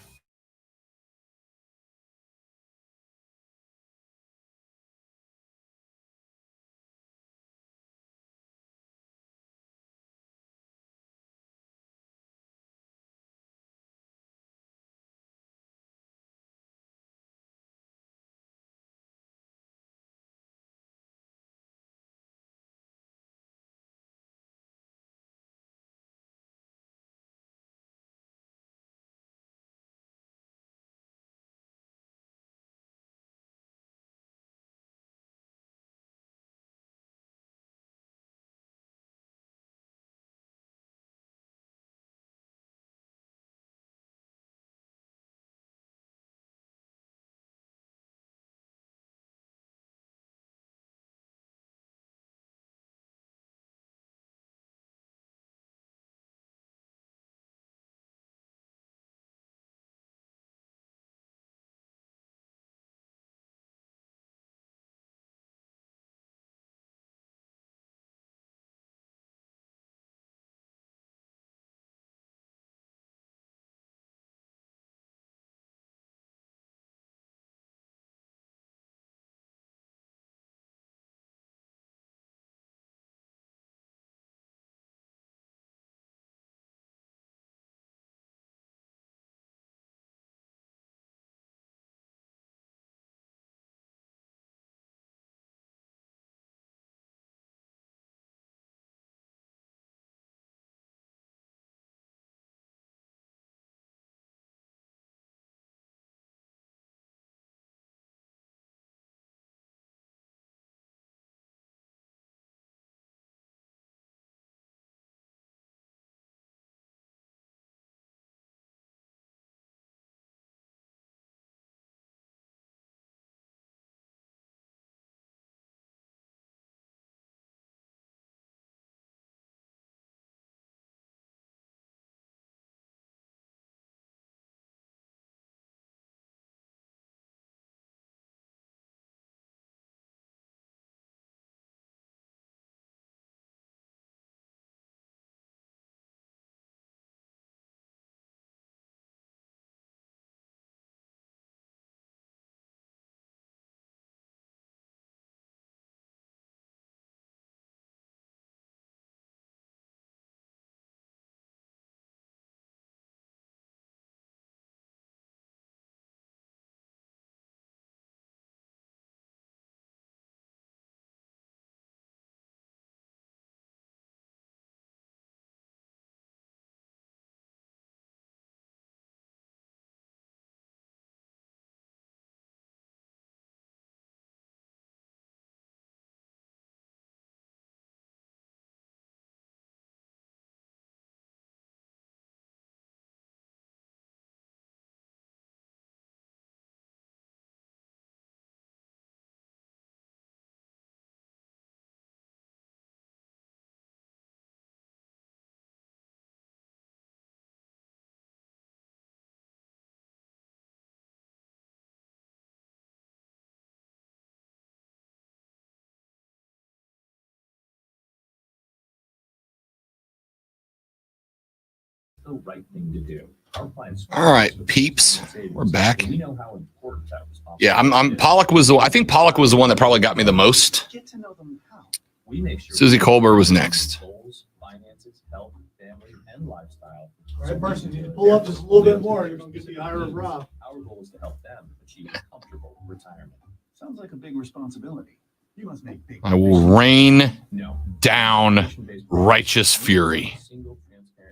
the right thing to do. Our plans. All right, peeps, we're back. We know how important that responsibility Yeah, I'm Pollock was I think Pollock was the one that probably got me the most. Get to know them how. We make sure Susie Colbert was next. Goals, finances, health, family, and lifestyle. Right person, you pull up just a little bit more, you're gonna get the ire of Rob. Our goal is to help them achieve a comfortable retirement. Sounds like a big responsibility. You must make big. I will rain No. down righteous fury.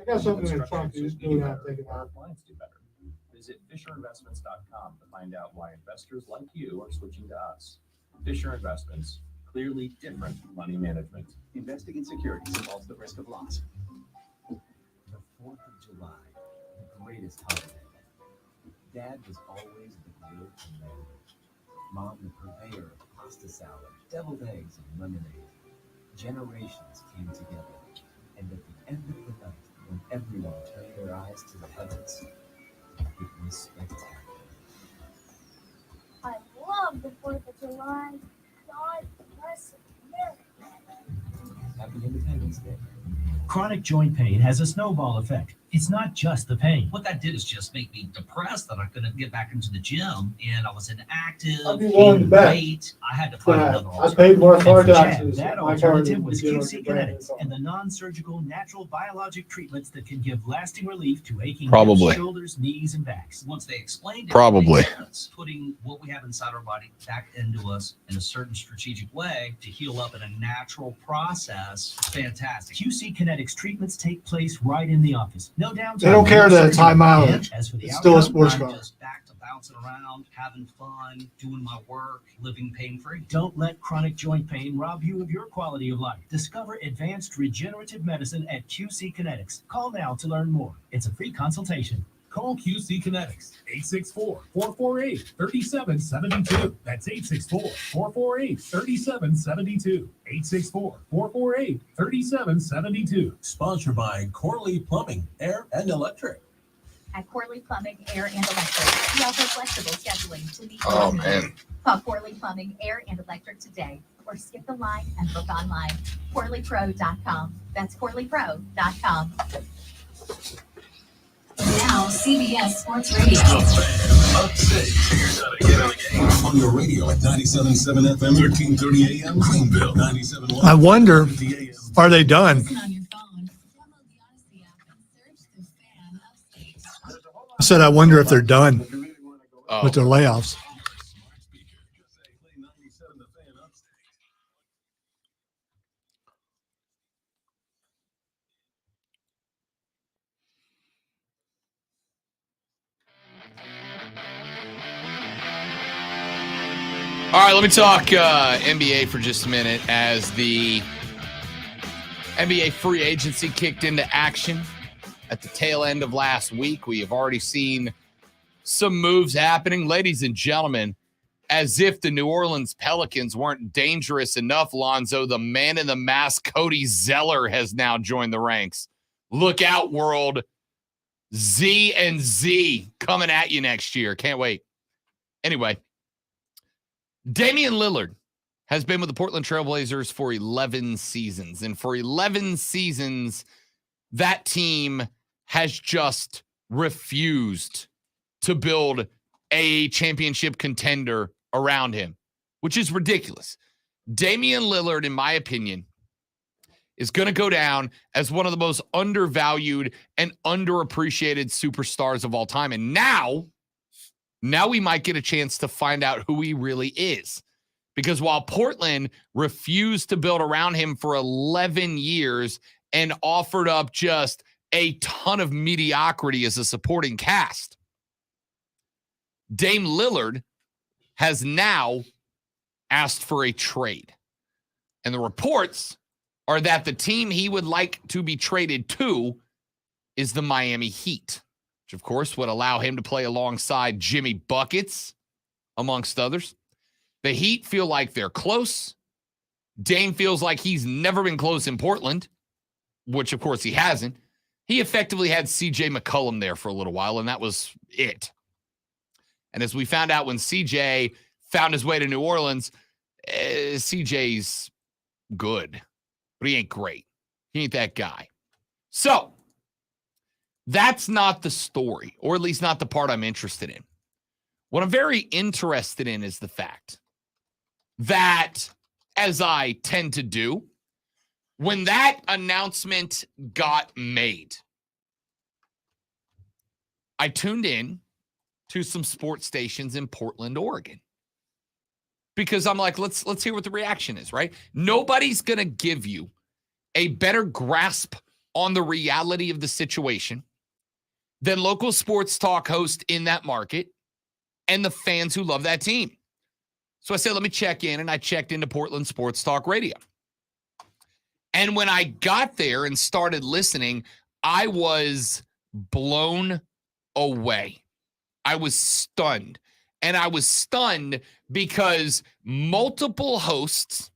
I got something in front of you, just do that, take it out. Visit FisherInvestments.com to find out why investors like you are switching to us. Fisher Investments, clearly different money management. Investing in securities involves the risk of loss. The 4th of July, the greatest holiday. Dad was always the grill commander. Mom, the purveyor of pasta salad, deviled eggs, and lemonade. Generations came together, and at the end of the night, when everyone turned their eyes to the heavens, it was spectacular. I love the 4th of July. God bless America. Happy Independence Day. Chronic joint pain has a snowball effect. It's not just the pain. What that did is just make me depressed that I couldn't get back into the gym, and I was inactive, I'd be willing to gaining bet weight. I had to find another I alternative. paid more And car for Chad, taxes. that My car alternative didn't was get on QC your brand. Kinetics and the non-surgical natural biologic treatments that can give lasting relief to aching Probably. hips, shoulders, knees, and backs. Once they explained it, Probably. it made sense. Putting what we have inside our body back into us in a certain strategic way to heal up in a natural process, fantastic. QC Kinetics treatments take place right in the office. No downtime. They don't care no that it's high surgery. mileage. And as for the It's still a outcome, sports I'm car. just back to bouncing around, having fun, doing my work, living pain-free. don't let chronic joint pain rob you of your quality of life. Discover advanced regenerative medicine at QC Kinetics. Call now to learn more. It's a free consultation. Call QC Kinetics, 864-448-3772. That's 864-448-3772. 864-448-3772. Sponsored by Corley Plumbing, Air and Electric. At Corley Plumbing, Air and Electric, we offer flexible scheduling to meet your Oh needs. man. Call Corley Plumbing, Air and Electric today, or skip the line and book online. CorleyPro.com. That's CorleyPro.com. Now, CBS Sports Radio. On your radio at 97.7 FM, 1330 AM, Greenville, 97.1. I wonder, are they done? Listen on your phone. Download the Odyssey app and search the Fan Upstate. I said, I wonder if they're done Oh. with their layoffs. All right, let me talk NBA for just a minute as the NBA free agency kicked into action at the tail end of last week. We have already seen some moves happening. Ladies and gentlemen, as if the New Orleans Pelicans weren't dangerous enough, Lonzo, the man in the mask, Cody Zeller, has now joined the ranks. Look out, world. Z and Z coming at you next year. Can't wait. Anyway, Damian Lillard has been with the Portland Trailblazers for 11 seasons. And for 11 seasons, that team has just refused to build a championship contender around him, which is ridiculous. Damian Lillard, in my opinion, is going to go down as one of the most undervalued and underappreciated superstars of all time. And now we might get a chance to find out who he really is. Because while Portland refused to build around him for 11 years and offered up just a ton of mediocrity as a supporting cast, Dame Lillard has now asked for a trade. And the reports are that the team he would like to be traded to is the Miami Heat, which of course would allow him to play alongside Jimmy Buckets, amongst others. The Heat feel like they're close. Dame feels like he's never been close in Portland, which of course he hasn't. He effectively had CJ McCollum there for a little while, and that was it. And as we found out when CJ found his way to New Orleans, CJ's good, but he ain't great. He ain't that guy. So That's not the story, or at least not the part I'm interested in. What I'm very interested in is the fact that, as I tend to do, when that announcement got made, I tuned in to some sports stations in Portland, Oregon. Because I'm like, let's hear what the reaction is, right? Nobody's going to give you a better grasp on the reality of the situation than local sports talk host in that market and the fans who love that team. So I said, let me check in, and I checked into Portland Sports Talk Radio. And when I got there and started listening, I was blown away. I was stunned. And I was stunned because multiple hosts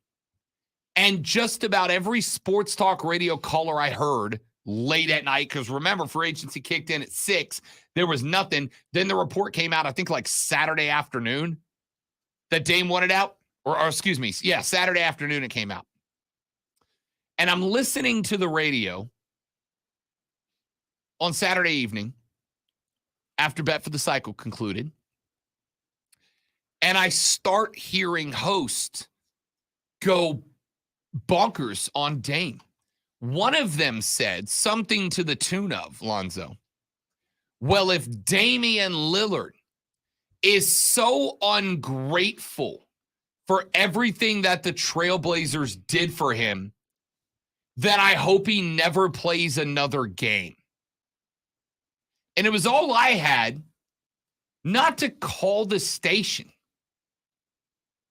and just about every sports talk radio caller I heard late at night, because remember, free agency kicked in at 6. There was nothing. Then the report came out, I think like Saturday afternoon, that Dame wanted out. Or excuse me, yeah, Saturday afternoon it came out. And I'm listening to the radio on Saturday evening after Bet for the Cycle concluded. And I start hearing hosts go bonkers on Dame. One of them said something to the tune of, Lonzo, well, if Damian Lillard is so ungrateful for everything that the Trailblazers did for him, then I hope he never plays another game. And it was all I had not to call the station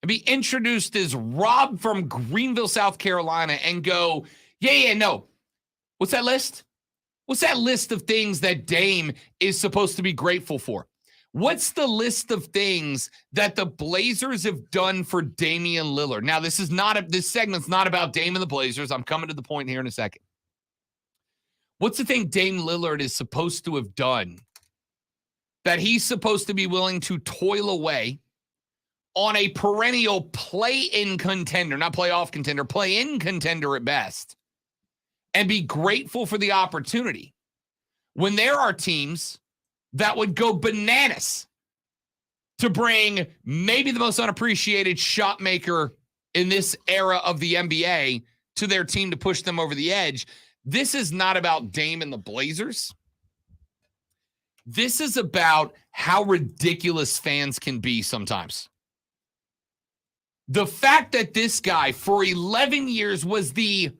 and be introduced as Rob from Greenville, South Carolina, and go, no. What's that list? What's that list of things that Dame is supposed to be grateful for? What's the list of things that the Blazers have done for Damian Lillard? Now, this segment's not about Dame and the Blazers. I'm coming to the point here in a second. What's the thing Dame Lillard is supposed to have done that he's supposed to be willing to toil away on a perennial play-in contender, not playoff contender, play-in contender at best, and be grateful for the opportunity when there are teams that would go bananas to bring maybe the most unappreciated shot maker in this era of the NBA to their team to push them over the edge? This is not about Dame and the Blazers. This is about how ridiculous fans can be sometimes. The fact that this guy for 11 years was the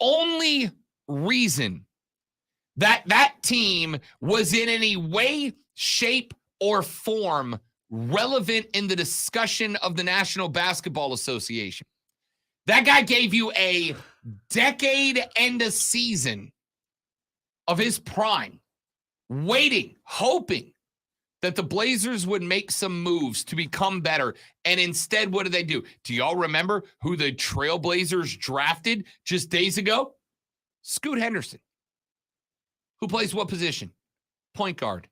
only reason that that team was in any way, shape, or form relevant in the discussion of the National Basketball Association. That guy gave you a decade and a season of his prime, waiting, hoping that the Blazers would make some moves to become better. And instead, what did they do? Do y'all remember who the Trailblazers drafted just days ago? Scoot Henderson. Who plays what position? Point guard.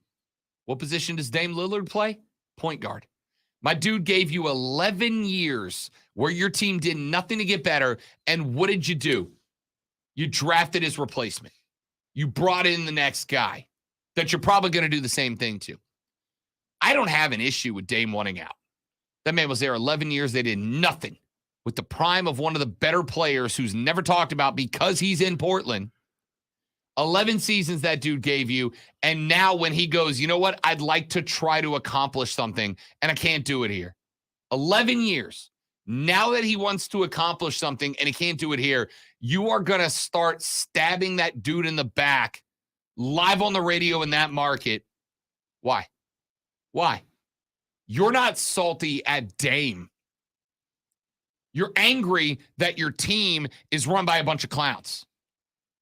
What position does Dame Lillard play? Point guard. My dude gave you 11 years where your team did nothing to get better. And what did you do? You drafted his replacement. You brought in the next guy that you're probably going to do the same thing to. I don't have an issue with Dame wanting out. That man was there 11 years. They did nothing with the prime of one of the better players who's never talked about because he's in Portland. 11 seasons that dude gave you. And now when he goes, you know what? I'd like to try to accomplish something, and I can't do it here. 11 years. Now that he wants to accomplish something and he can't do it here, you are going to start stabbing that dude in the back live on the radio in that market. Why? Why? You're not salty at Dame. You're angry that your team is run by a bunch of clowns.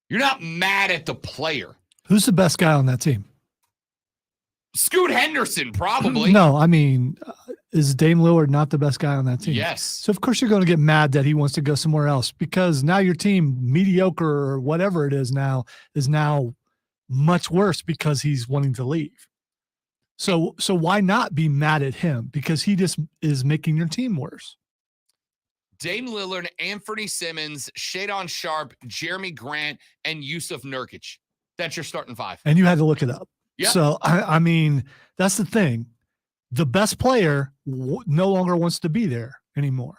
You're not mad at the player. Who's the best guy on that team? Scoot Henderson, probably. No, I mean, is Dame Lillard not the best guy on that team? Yes. So, of course, you're going to get mad that he wants to go somewhere else because now your team, mediocre or whatever it is now much worse because he's wanting to leave. So why not be mad at him? Because he just is making your team worse. Dame Lillard, Anthony Simmons, Shadon Sharp, Jeremy Grant, and Yusuf Nurkic. That's your starting 5. And you had to look it up. Yeah. So, I mean, that's the thing. The best player no longer wants to be there anymore.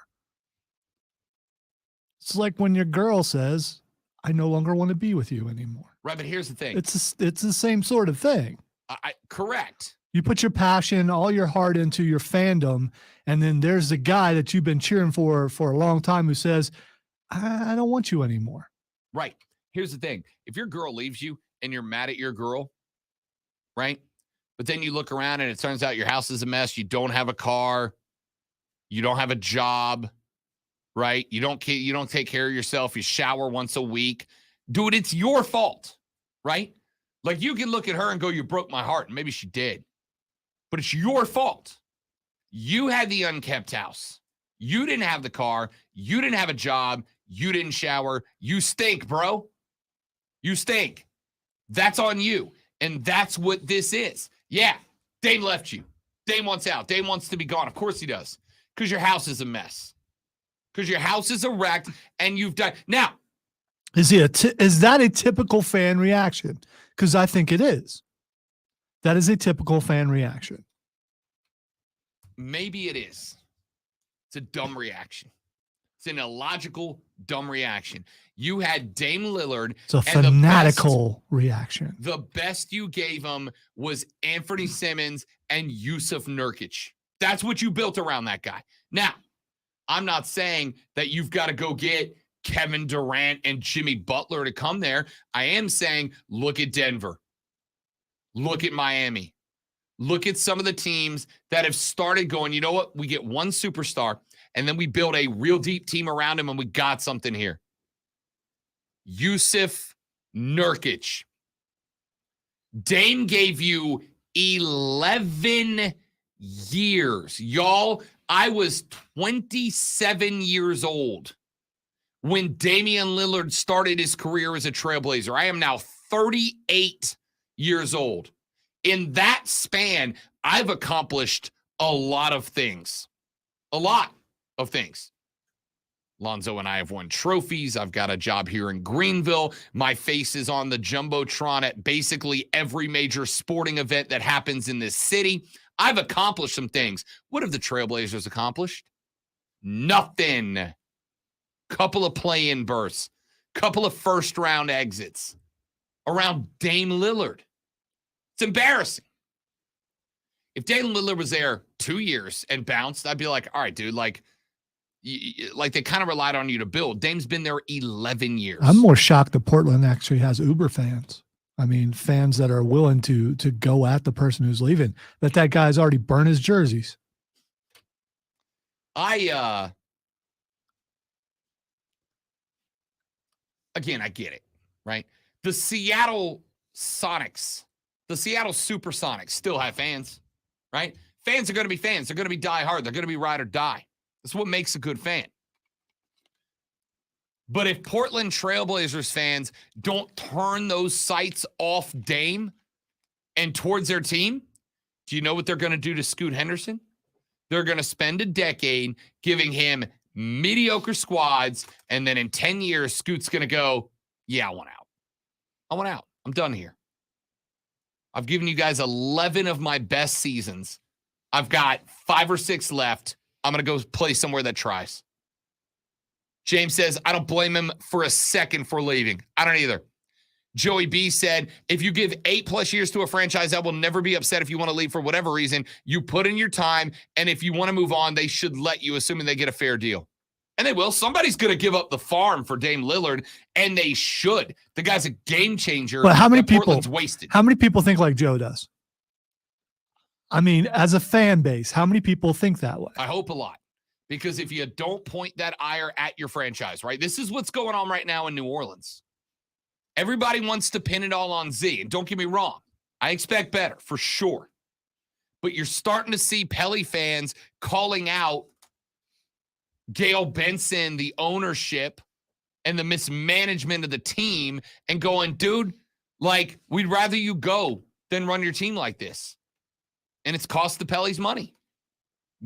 It's like when your girl says, I no longer want to be with you anymore. Right, but here's the thing. It's the same sort of thing. Correct. You put your passion, all your heart into your fandom, and then there's the guy that you've been cheering for a long time who says, I don't want you anymore. Right. Here's the thing. If your girl leaves you and you're mad at your girl, right? But then you look around and it turns out your house is a mess. You don't have a car. You don't have a job, right? You don't take care of yourself. You shower once a week. Dude, it's your fault, right? Like you can look at her and go, you broke my heart. And maybe she did. But it's your fault. You had the unkept house. You didn't have the car. You didn't have a job. You didn't shower. You stink, bro. You stink. That's on you. And that's what this is. Yeah, Dame left you. Dame wants out. Dame wants to be gone. Of course he does. Because your house is a mess. Because your house is a wreck and you've done. Now, is that a typical fan reaction? Because I think it is. That is a typical fan reaction. maybe it is. It's a dumb reaction. It's an illogical, dumb reaction. You had Dame Lillard. It's a fanatical reaction. The best you gave him was Anthony Simmons and Yusuf Nurkic. That's what you built around that guy. Now, I'm not saying that you've got to go get Kevin Durant and Jimmy Butler to come there. I am saying, look at Denver. Look at Miami. Look at some of the teams that have started going, you know what? We get one superstar, and then we build a real deep team around him, and we got something here. Yusuf Nurkic. Dame gave you 11 years. Y'all, I was 27 years old when Damian Lillard started his career as a Trailblazer. I am now 38 years old. In that span, I've accomplished a lot of things. A lot of things. Lonzo and I have won trophies. I've got a job here in Greenville. My face is on the Jumbotron at basically every major sporting event that happens in this city. I've accomplished some things. What have the Trailblazers accomplished? Nothing. Couple of play-in berths. Couple of first-round exits around Dame Lillard. It's embarrassing. If Dame Lillard was there 2 years and bounced, I'd be like, all right, dude, like they kind of relied on you to build. Dame's been there 11 years. I'm more shocked that Portland actually has Uber fans. I mean, fans that are willing to go at the person who's leaving. That guy's already burned his jerseys. Again, I get it, right? The Seattle Sonics, the Seattle Supersonics still have fans, right? Fans are going to be fans. They're going to be die hard. They're going to be ride or die. That's what makes a good fan. But if Portland Trailblazers fans don't turn those sights off Dame and towards their team, do you know what they're going to do to Scoot Henderson? They're going to spend a decade giving him mediocre squads, and then in 10 years, Scoot's going to go, yeah, I want out. I want out. I'm done here. I've given you guys 11 of my best seasons. I've got 5 or 6 left. I'm going to go play somewhere that tries. James says, I don't blame him for a second for leaving. I don't either. Joey B said, if you give 8+ years to a franchise, I will never be upset if you want to leave for whatever reason. You put in your time, and if you want to move on, they should let you, assuming they get a fair deal. And they will. Somebody's going to give up the farm for Dame Lillard, and they should. The guy's a game changer. But how many Portland's wasted? How many people think like Joe does? I mean, as a fan base, how many people think that way? I hope a lot. Because if you don't point that ire at your franchise, right? This is what's going on right now in New Orleans. Everybody wants to pin it all on Z. And don't get me wrong. I expect better, for sure. But you're starting to see Pelly fans calling out Gail Benson, the ownership, and the mismanagement of the team, and going, dude, like, we'd rather you go than run your team like this. And it's cost the Pellys money.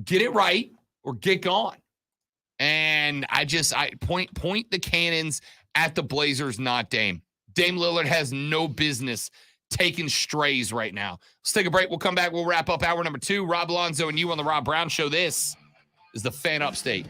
Get it right or get gone. And I point the cannons at the Blazers, not Dame. Dame Lillard has no business taking strays right now. Let's take a break. We'll come back. We'll wrap up hour number 2. Rob Alonzo and you on the Rob Brown Show. This is the Fan Upstate.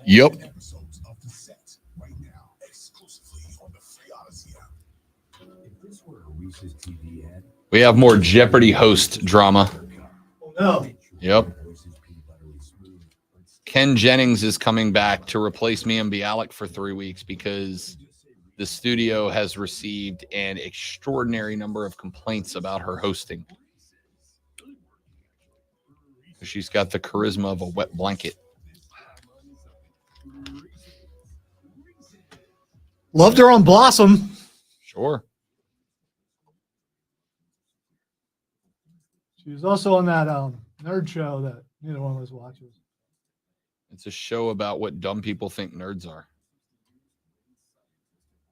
Yep. We have more Jeopardy host drama. No. Yep. Ken Jennings is coming back to replace Mia Bialik for 3 weeks because the studio has received an extraordinary number of complaints about her hosting. She's got the charisma of a wet blanket. Loved her on Blossom. Sure. She was also on that nerd show that neither one of us watches. It's a show about what dumb people think nerds are.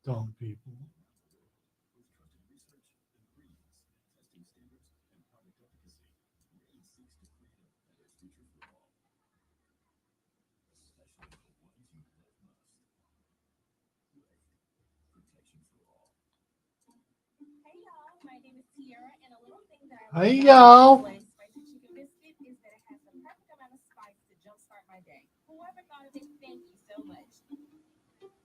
Dumb people. Hey, y'all.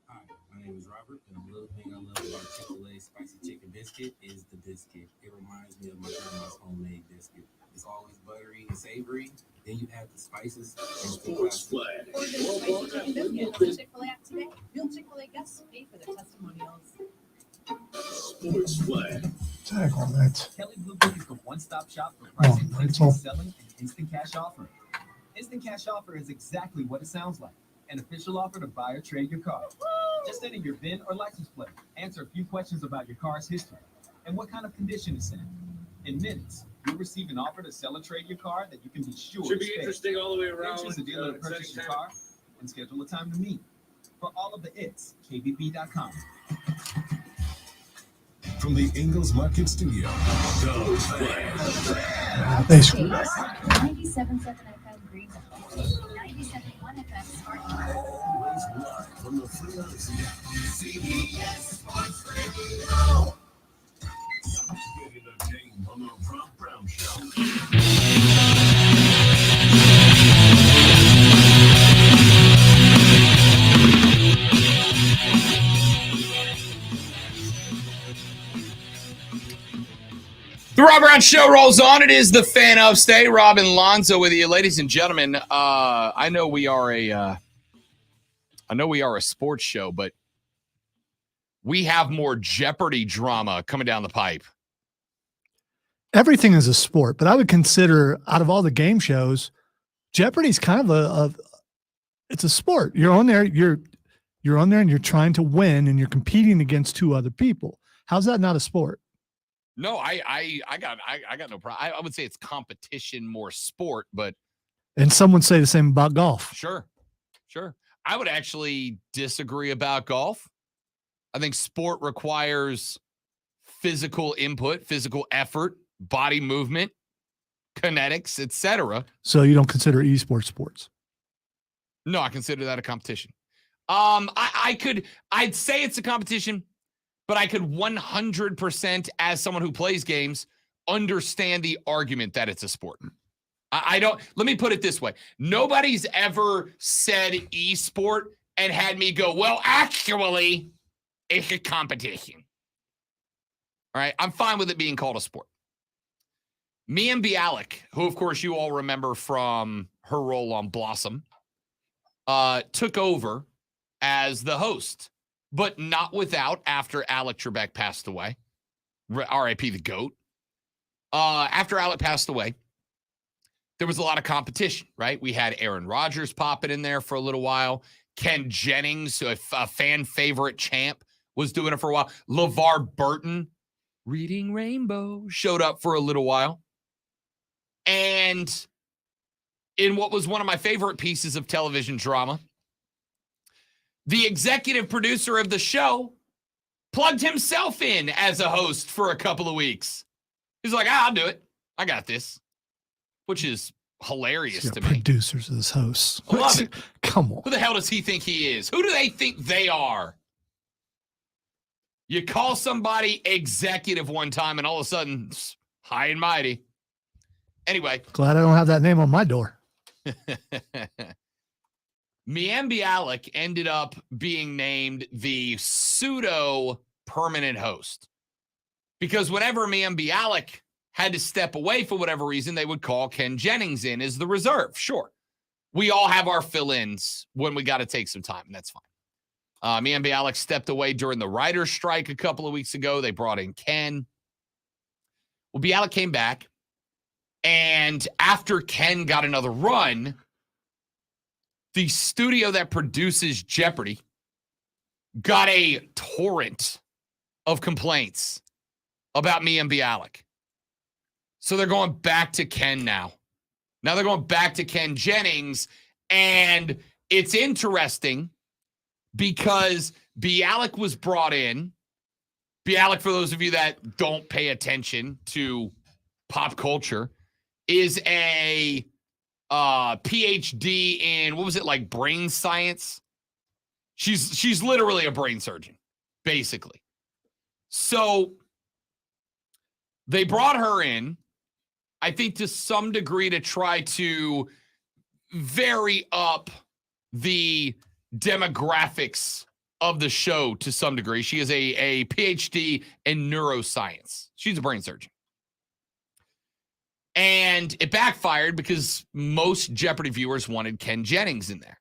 Hi, my name is Robert, and a little thing I love about Chick-fil-A spicy chicken biscuit is the biscuit. It reminds me of my grandma's homemade biscuit. It's always buttery and savory. Then you add the spices. Sports Flag. Chick-fil-A app today. Real Chick-fil-A guests pay for their testimonials. Sports Flag. Tag on that. Kelly Blue Book is the one-stop shop for pricing, Rachel. selling, and instant cash offer. Instant cash offer is exactly what it sounds like. An official offer to buy or trade your car. Just enter your VIN or license plate. Answer a few questions about your car's history and what kind of condition it's in. In minutes, you'll receive an offer to sell or trade your car that you can be sure Should be is fake. interesting all the way Then around. choose a dealer to purchase your car and schedule a time to meet. For all of the it's, KBB.com. From the Ingles Market Studio. They screwed up. 97.7 FM Greenville. 97.1 FM Spartanburg. From the Free Odyssey app. CBS Sports Radio. Getting a game on the Rob Brown Show. The Rob Brown Show rolls on. It is the Fan Upstate. Rob and Lonzo with you, ladies and gentlemen. I know we are a sports show, but we have more Jeopardy drama coming down the pipe. Everything is a sport, but I would consider out of all the game shows, Jeopardy's kind of it's a sport. You're on there, you're on there and you're trying to win and you're competing against two other people. How's that not a sport? No, I got no problem. I would say it's competition, more sport, but And some would say the same about golf. sure. I would actually disagree about golf. I think sport requires physical input, physical effort, body movement, kinetics, etc. So you don't consider esports sports? No, I consider that a competition. I'd say it's a competition, but I could 100%, as someone who plays games, understand the argument that it's a sport. I don't, let me put it this way. Nobody's ever said esport and had me go, well, actually, it's a competition. All right. I'm fine with it being called a sport. Mayim Bialik, who, of course, you all remember from her role on Blossom, took over as the host, but not without after Alec Trebek passed away. R.I.P. the GOAT. After Alec passed away, there was a lot of competition, right? We had Aaron Rodgers popping in there for a little while. Ken Jennings, a fan favorite champ, was doing it for a while. LeVar Burton, Reading Rainbow, showed up for a little while. And in what was one of my favorite pieces of television drama, the executive producer of the show plugged himself in as a host for a couple of weeks. He's like, I'll do it. I got this. Which is hilarious to me. Producers as hosts. I love it. Come on. Who the hell does he think he is? Who do they think they are? You call somebody executive one time and all of a sudden, high and mighty. Anyway. Glad I don't have that name on my door. Mayim Bialik ended up being named the pseudo permanent host. Because whenever Mayim Bialik had to step away for whatever reason, they would call Ken Jennings in as the reserve. Sure. We all have our fill-ins when we got to take some time, and that's fine. Mayim Bialik stepped away during the writer's strike a couple of weeks ago. They brought in Ken. Well, Bialik came back, and after Ken got another run, the studio that produces Jeopardy got a torrent of complaints about Mayim Bialik. So they're going back to Ken now. Now they're going back to Ken Jennings, and it's interesting because Bialik was brought in. Bialik, for those of you that don't pay attention to pop culture, is a PhD in, what was it, like brain science? She's literally a brain surgeon, basically. So they brought her in, I think, to some degree to try to vary up the demographics of the show to some degree. She is a PhD in neuroscience. She's a brain surgeon. And it backfired because most Jeopardy viewers wanted Ken Jennings in there.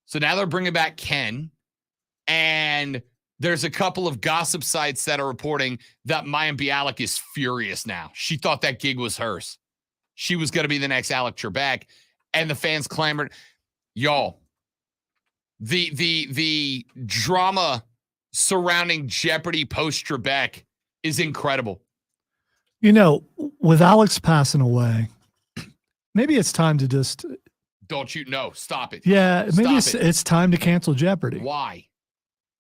So now they're bringing back Ken, and there's a couple of gossip sites that are reporting that Mayim Bialik is furious now. She thought that gig was hers. She was going to be the next Alec Trebek, and the fans clamored. Y'all, the drama surrounding Jeopardy post Trebek is incredible. You know, with Alex passing away, maybe it's time to just. Don't you know? Stop it. Yeah, maybe it's time to cancel Jeopardy. Why?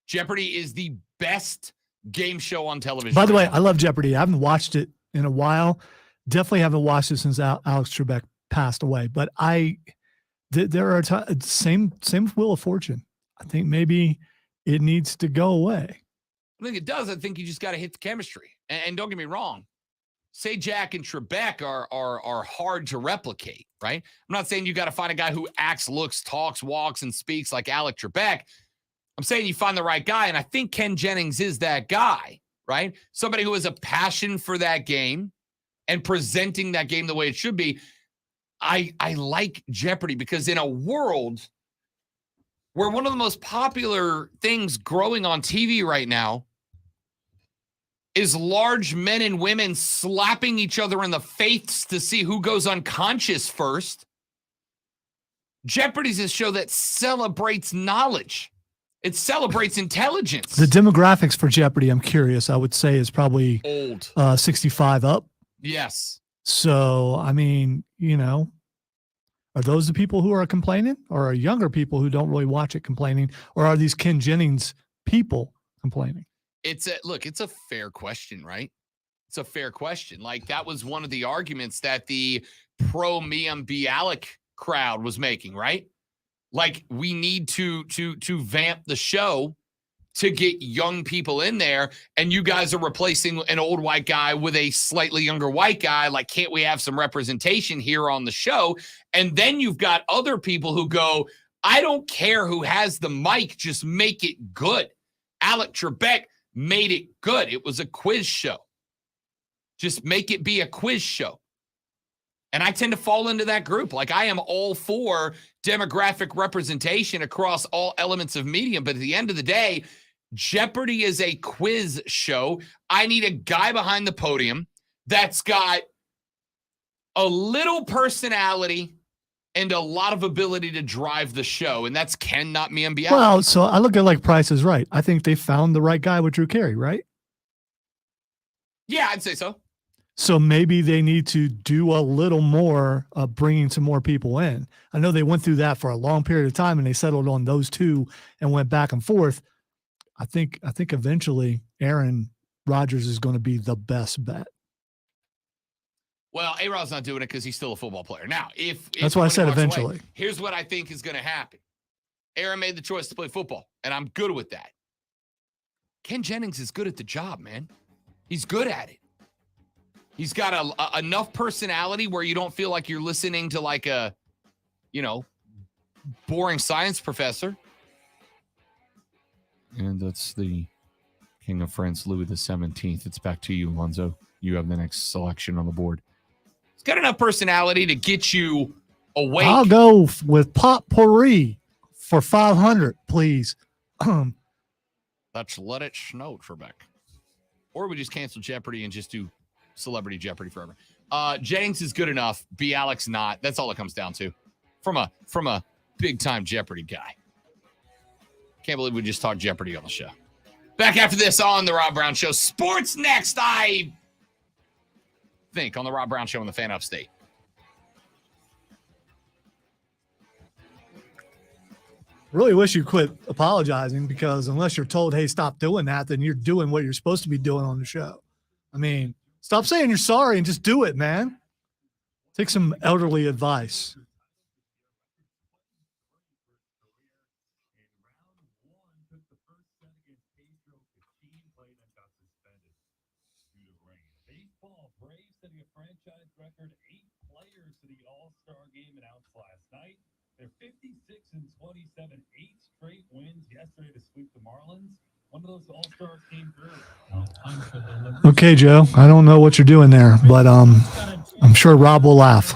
Jeopardy is the best game show on television. By the way, I love Jeopardy. I haven't watched it in a while. Definitely haven't watched it since Alex Trebek passed away. But there are same with Wheel of Fortune. I think maybe it needs to go away. I think it does. I think you just got to hit the chemistry. And don't get me wrong. Sajak and Trebek are hard to replicate, right? I'm not saying you got to find a guy who acts, looks, talks, walks, and speaks like Alec Trebek. I'm saying you find the right guy, and I think Ken Jennings is that guy, right? Somebody who has a passion for that game and presenting that game the way it should be. I like Jeopardy because in a world where one of the most popular things growing on TV right now is large men and women slapping each other in the face to see who goes unconscious first, Jeopardy's a show that celebrates knowledge. It celebrates intelligence. The demographics for Jeopardy, I'm curious, I would say is probably old, 65 up. Yes. So, I mean, Are those the people who are complaining, or are younger people who don't really watch it complaining, or are these Ken Jennings people complaining? It's a fair question, right? It's a fair question. Like, that was one of the arguments that the pro Miam Bialik crowd was making, right? Like, we need to vamp the show to get young people in there, and you guys are replacing an old white guy with a slightly younger white guy. Like, can't we have some representation here on the show? And then you've got other people who go, I don't care who has the mic, just make it good. Alec Trebek made it good. It was a quiz show. Just make it be a quiz show. And I tend to fall into that group. Like, I am all for demographic representation across all elements of media. But at the end of the day, Jeopardy is a quiz show. I need a guy behind the podium that's got a little personality and a lot of ability to drive the show. And that's Ken, not me, and Bialik. Well, so I look at like Price is Right. I think they found the right guy with Drew Carey, right? Yeah, I'd say so. So maybe they need to do a little more of bringing some more people in. I know they went through that for a long period of time and they settled on those two and went back and forth. I think eventually Aaron Rodgers is going to be the best bet. Well, A-Rod's not doing it because he's still a football player. Now, if that's why I said walks away, eventually. Here's what I think is going to happen. Aaron made the choice to play football, and I'm good with that. Ken Jennings is good at the job, man. He's good at it. He's got enough personality where you don't feel like you're listening to like a, boring science professor. And that's the King of France, Louis XVII. It's back to you, Alonzo. You have the next selection on the board. He's got enough personality to get you awake. I'll go with Potpourri for 500, please. Let's let it snow, Trebek. Or we just cancel Jeopardy and just do Celebrity Jeopardy forever. Jennings is good enough. Bialik's not. That's all it comes down to. From a big time Jeopardy guy. Can't believe we just talked Jeopardy on the show. Back after this on the Rob Brown Show. Sports next, I think, on the Rob Brown Show in the Fan Upstate. Really wish you quit apologizing, because unless you're told, hey, stop doing that, then you're doing what you're supposed to be doing on the show. I mean, stop saying you're sorry and just do it, man. Take some elderly advice. Baseball, Braves setting a franchise record, 8 players to the All-Star game announced last night. They're 56-27, 8 straight wins yesterday to sweep the Marlins. One of those All-Stars came through. Okay, Joe. I don't know what you're doing there, but I'm sure Rob will laugh.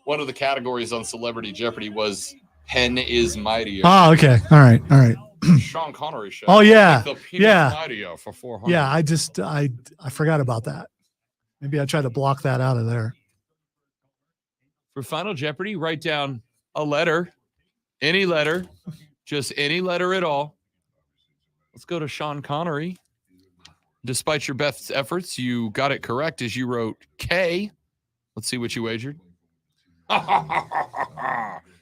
One of the categories on Celebrity Jeopardy was Penn is Mightier. Oh, okay. All right. Sean Connery show. Oh, yeah. The Yeah. Mightier for 400. Yeah, I forgot about that. Maybe I tried to block that out of there. For Final Jeopardy, write down a letter, any letter, just any letter at all. Let's go to Sean Connery. Despite your best efforts, you got it correct as you wrote K. Let's see what you wagered.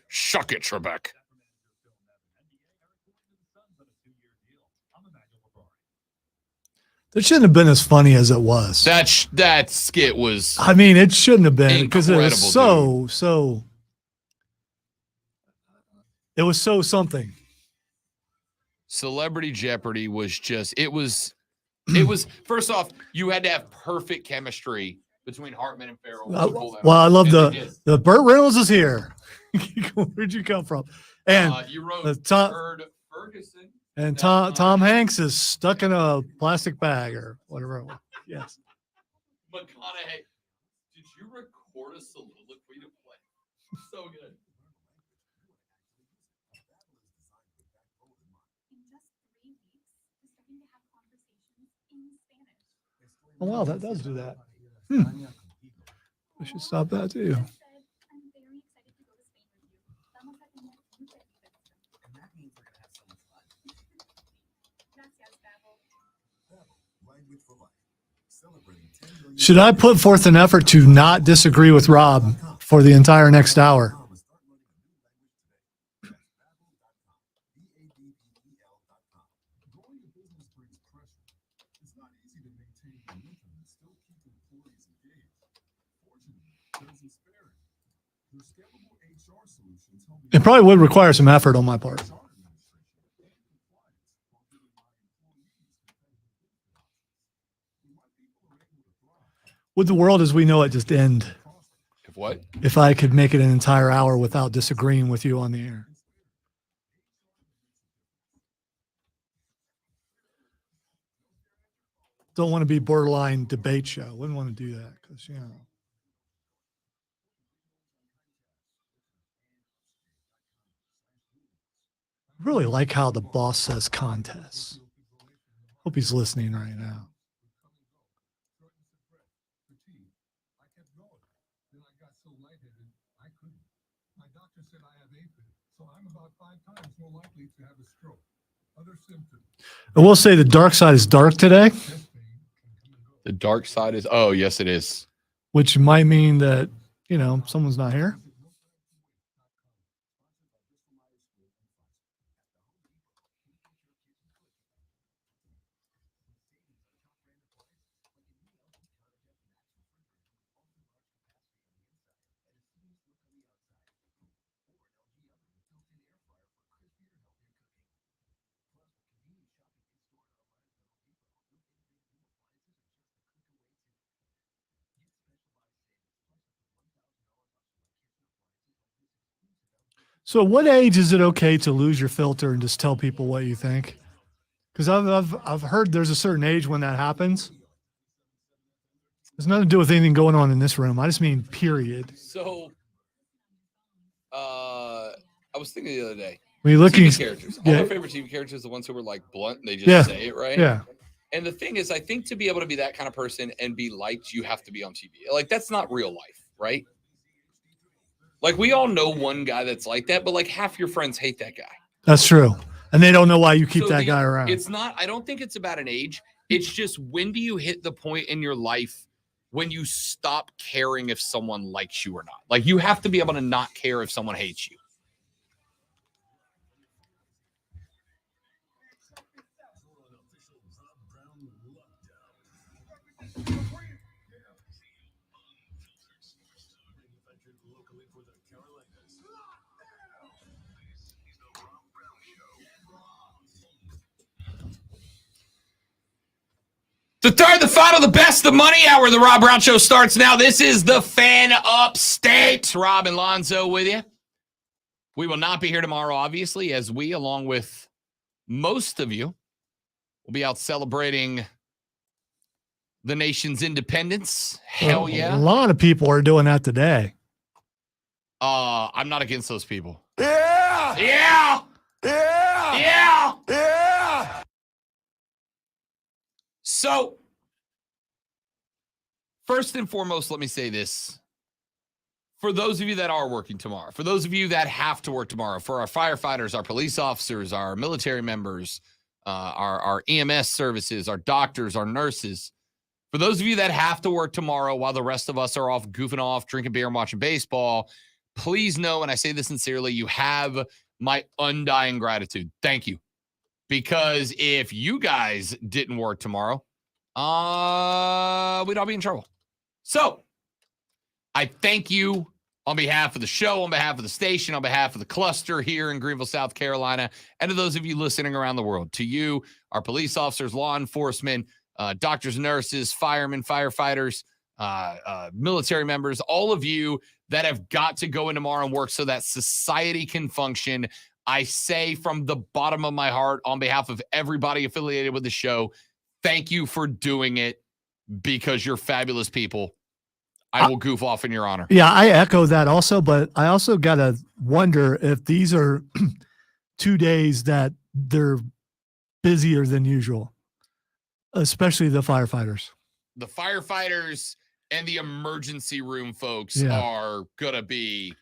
Shuck it, Trebek. It shouldn't have been as funny as it was. That skit was. I mean, it shouldn't have been, because it was incredible, so. It was so something. Celebrity Jeopardy was just. It was. First off, you had to have perfect chemistry between Hartman and Farrell. Well, I love the Burt Reynolds is here. Where'd you come from? And you wrote Ferguson. And Tom Hanks is stuck in a plastic bag or whatever it was. Yes. McConaughey, did you record a soliloquy to play? So good. Oh, wow, that does do that. We should stop that too. Should I put forth an effort to not disagree with Rob for the entire next hour. It probably would require some effort on my part. Would the world as we know it just end If what? if I could make it an entire hour without disagreeing with you on the air? Don't want to be borderline debate show. Wouldn't want to do that because, you know. I really like how the boss says contests. Hope he's listening right now. I will say the dark side is dark today, The dark side is, oh, yes, it is. which might mean that, you know, someone's not here. So, what age is it okay to lose your filter and just tell people what you think? Because I've heard there's a certain age when that happens. There's nothing to do with anything going on in this room. I just mean period. So, I was thinking the other day. When you're looking, TV characters. All yeah. my favorite TV characters are the ones who were like blunt and they just Yeah. say it, right? Yeah. And the thing is, I think to be able to be that kind of person and be liked, you have to be on TV. Like, that's not real life, right? Like, we all know one guy that's like that, but like half your friends hate that guy. That's true. And they don't know why you keep So that guy around. It's not, I don't think it's about an age. It's just, when do you hit the point in your life when you stop caring if someone likes you or not? Like, you have to be able to not care if someone hates you. The third, the final, the best, the money hour. The Rob Brown Show starts now. This is the Fan Upstate. Rob and Lonzo with you. We will not be here tomorrow, obviously, as we, along with most of you, will be out celebrating the nation's independence. Hell yeah. A lot of people are doing that today. I'm not against those people. Yeah! Yeah! Yeah! Yeah! Yeah! So, first and foremost, let me say this. For those of you that are working tomorrow, for those of you that have to work tomorrow, for our firefighters, our police officers, our military members, our EMS services, our doctors, our nurses, for those of you that have to work tomorrow while the rest of us are off goofing off, drinking beer and watching baseball, please know, and I say this sincerely, you have my undying gratitude. Thank you. Because if you guys didn't work tomorrow, we'd all be in trouble. So I thank you on behalf of the show, on behalf of the station, on behalf of the cluster here in Greenville, South Carolina, and to those of you listening around the world. To you, our police officers, law enforcement, doctors, nurses, firemen, firefighters, military members, all of you that have got to go in tomorrow and work so that society can function. I say from the bottom of my heart, on behalf of everybody affiliated with the show, thank you for doing it, because you're fabulous people. I will goof off in your honor. Yeah, I echo that also, but I also got to wonder if these are 2 days that they're busier than usual, especially the firefighters. The firefighters and the emergency room folks Yeah. are going to be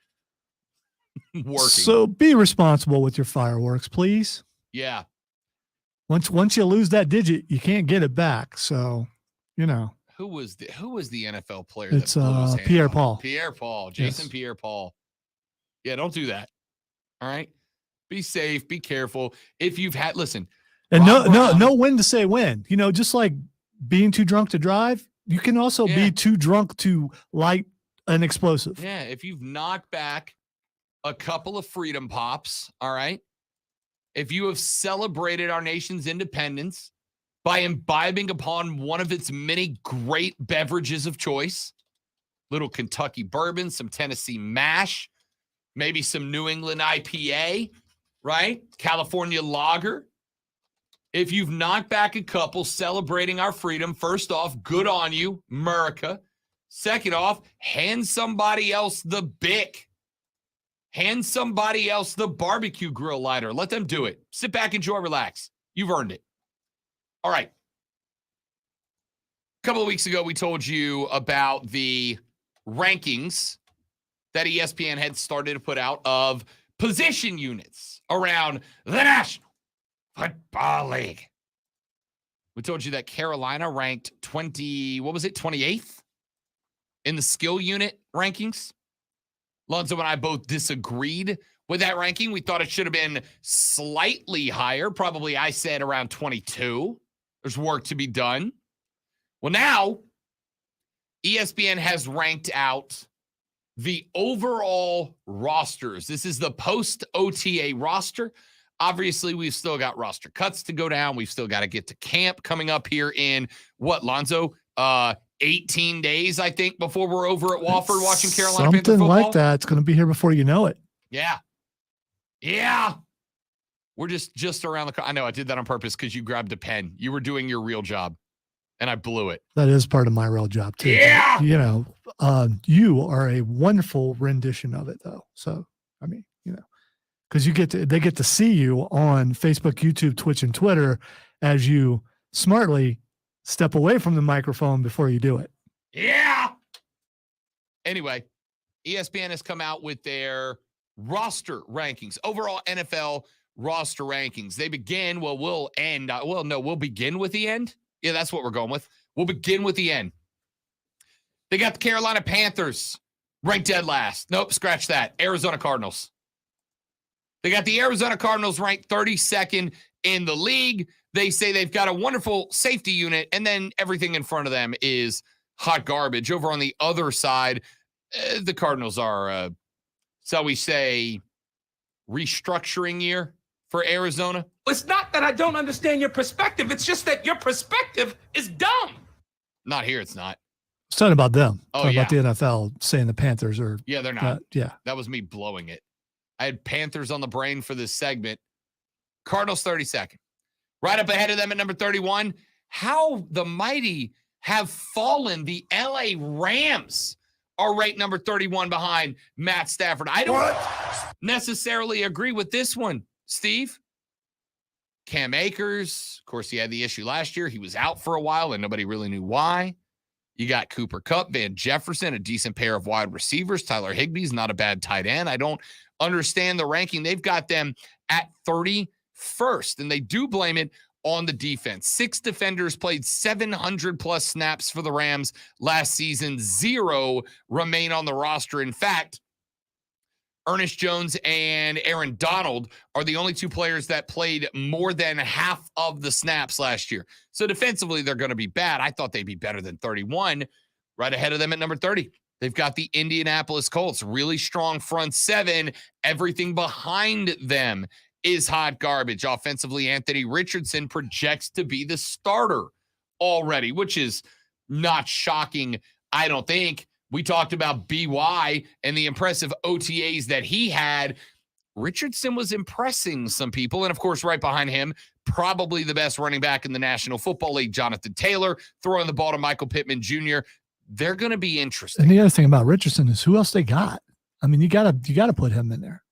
working. So be responsible with your fireworks, please. Yeah. Once you lose that digit, you can't get it back. So, you know. Who was the NFL player? It's that blew his hand Pierre off? Paul. Pierre Paul. Jason Yes. Pierre Paul. Yeah, don't do that. All right. Be safe. Be careful. If you've had, listen. And Rob Brown- no when to say when. You know, just like being too drunk to drive, you can also Yeah. be too drunk to light an explosive. Yeah, if you've knocked back a couple of freedom pops, all right. If you have celebrated our nation's independence by imbibing upon one of its many great beverages of choice, little Kentucky bourbon, some Tennessee mash, maybe some New England IPA, right? California lager. If you've knocked back a couple celebrating our freedom, first off, good on you, America. Second off, hand somebody else the Bic. Hand somebody else the barbecue grill lighter. Let them do it. Sit back, enjoy, relax. You've earned it. All right. A couple of weeks ago, we told you about the rankings that ESPN had started to put out of position units around the National Football League. We told you that Carolina ranked 28th in the skill unit rankings. Lonzo and I both disagreed with that ranking. We thought it should have been slightly higher. Probably I said around 22. There's work to be done. Well, now ESPN has ranked out the overall rosters. This is the post-OTA roster. Obviously, we've still got roster cuts to go down. We've still got to get to camp coming up here in what, Lonzo? 18 days, I think, before we're over at Wofford watching Carolina Panther Something football. like that. It's going to be here before you know it. Yeah. Yeah. We're just around the. I know I did that on purpose because you grabbed a pen. You were doing your real job, and I blew it. That is part of my real job too. Yeah. But, you know, you are a wonderful rendition of it, though. So, I mean, you know, because they get to see you on Facebook, YouTube, Twitch, and Twitter as you smartly step away from the microphone before you do it. Yeah. Anyway, ESPN has come out with their roster rankings, overall NFL roster rankings. They begin, we'll begin with the end. Yeah, that's what we're going with. We'll begin with the end. They got the Carolina Panthers ranked dead last. Nope, scratch that. Arizona Cardinals. They got the Arizona Cardinals ranked 32nd in the league. They say they've got a wonderful safety unit, and then everything in front of them is hot garbage. Over on the other side, the Cardinals are, shall we say, restructuring year for Arizona. It's not that I don't understand your perspective. It's just that your perspective is dumb. Not here, it's not. It's not about them. Oh, Talking yeah. about the NFL saying the Panthers are. Yeah, they're not. Yeah. That was me blowing it. I had Panthers on the brain for this segment. Cardinals 32nd. Right up ahead of them at number 31. How the mighty have fallen. The LA Rams are ranked number 31 behind Matt Stafford. I don't necessarily agree with this one, Steve. Cam Akers, of course, he had the issue last year. He was out for a while and nobody really knew why. You got Cooper Kupp, Van Jefferson, a decent pair of wide receivers. Tyler Higbee's not a bad tight end. I don't understand the ranking. They've got them at 31st, and they do blame it on the defense. 6 defenders played 700 plus snaps for the Rams last season. 0 remain on the roster. In fact, Ernest Jones and Aaron Donald are the only 2 players that played more than half of the snaps last year. So defensively, they're going to be bad. I thought they'd be better than 31. Right ahead of them at number 30. They've got the Indianapolis Colts, really strong front 7. Everything behind them is hot garbage. Offensively, Anthony Richardson projects to be the starter already, which is not shocking, I don't think. We talked about BY and the impressive OTAs that he had. Richardson was impressing some people. And, of course, right behind him, probably the best running back in the National Football League, Jonathan Taylor, throwing the ball to Michael Pittman Jr. They're going to be interesting. And the other thing about Richardson is who else they got. I mean, you gotta put him in there.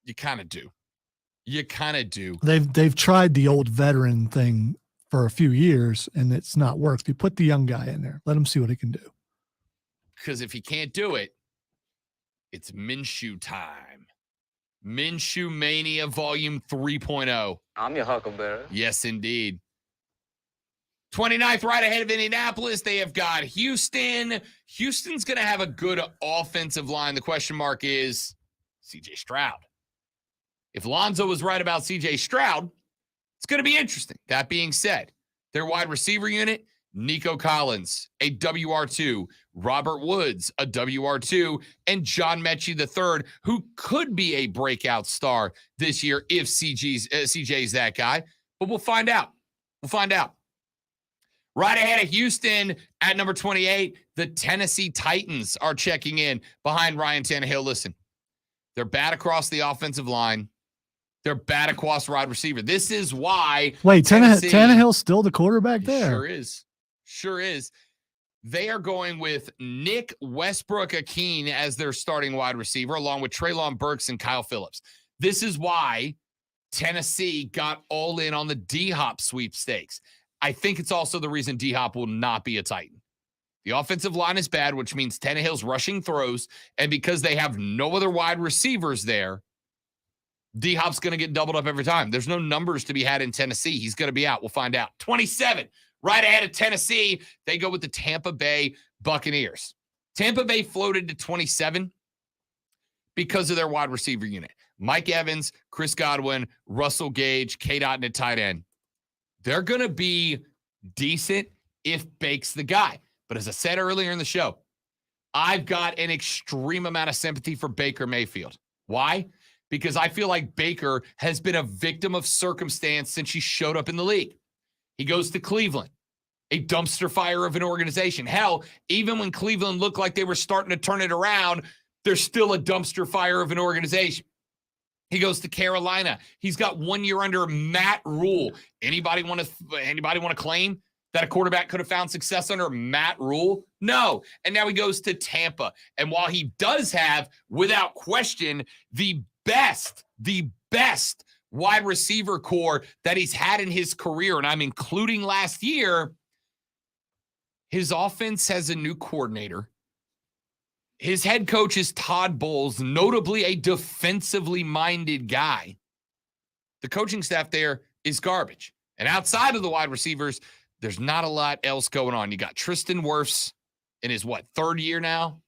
You kind of do. You kind of do. They've tried the old veteran thing for a few years, and it's not worked. You put the young guy in there. Let him see what he can do. Because if he can't do it, it's Minshew time. Minshew Mania Volume 3.0. I'm your huckleberry. Yes, indeed. 29th, right ahead of Indianapolis, they have got Houston. Houston's going to have a good offensive line. The question mark is C.J. Stroud. If Lonzo was right about C.J. Stroud, it's going to be interesting. That being said, their wide receiver unit, Nico Collins, a WR2, Robert Woods, a WR2, and John Mechie III, who could be a breakout star this year if CJ's that guy. But we'll find out. We'll find out. Right ahead of Houston at number 28, the Tennessee Titans are checking in behind Ryan Tannehill. Listen, they're bad across the offensive line. They're bad across wide receiver. This is why. Wait, Tannehill's still the quarterback there? Sure is. Sure is. They are going with Nick Westbrook-Akeen as their starting wide receiver, along with Treylon Burks and Kyle Phillips. This is why Tennessee got all in on the D-Hop sweepstakes. I think it's also the reason D-Hop will not be a Titan. The offensive line is bad, which means Tannehill's rushing throws, and because they have no other wide receivers there, D-Hop's going to get doubled up every time. There's no numbers to be had in Tennessee. He's going to be out. We'll find out. 27, right ahead of Tennessee, they go with the Tampa Bay Buccaneers. Tampa Bay floated to 27 because of their wide receiver unit. Mike Evans, Chris Godwin, Russell Gage, K-Dot at tight end. They're going to be decent if Bake's the guy. But as I said earlier in the show, I've got an extreme amount of sympathy for Baker Mayfield. Why? Because I feel like Baker has been a victim of circumstance since he showed up in the league. He goes to Cleveland, a dumpster fire of an organization. Hell, even when Cleveland looked like they were starting to turn it around, they're still a dumpster fire of an organization. He goes to Carolina. He's got 1 year under Matt Rule. Anybody want to claim that a quarterback could have found success under Matt Rule? No. And now he goes to Tampa. And while he does have, without question, the best wide receiver core that he's had in his career, and I'm including last year, his offense has a new coordinator. His head coach is Todd Bowles, notably a defensively minded guy. The coaching staff there is garbage. And outside of the wide receivers, there's not a lot else going on. You got Tristan Wirfs in his, third year now,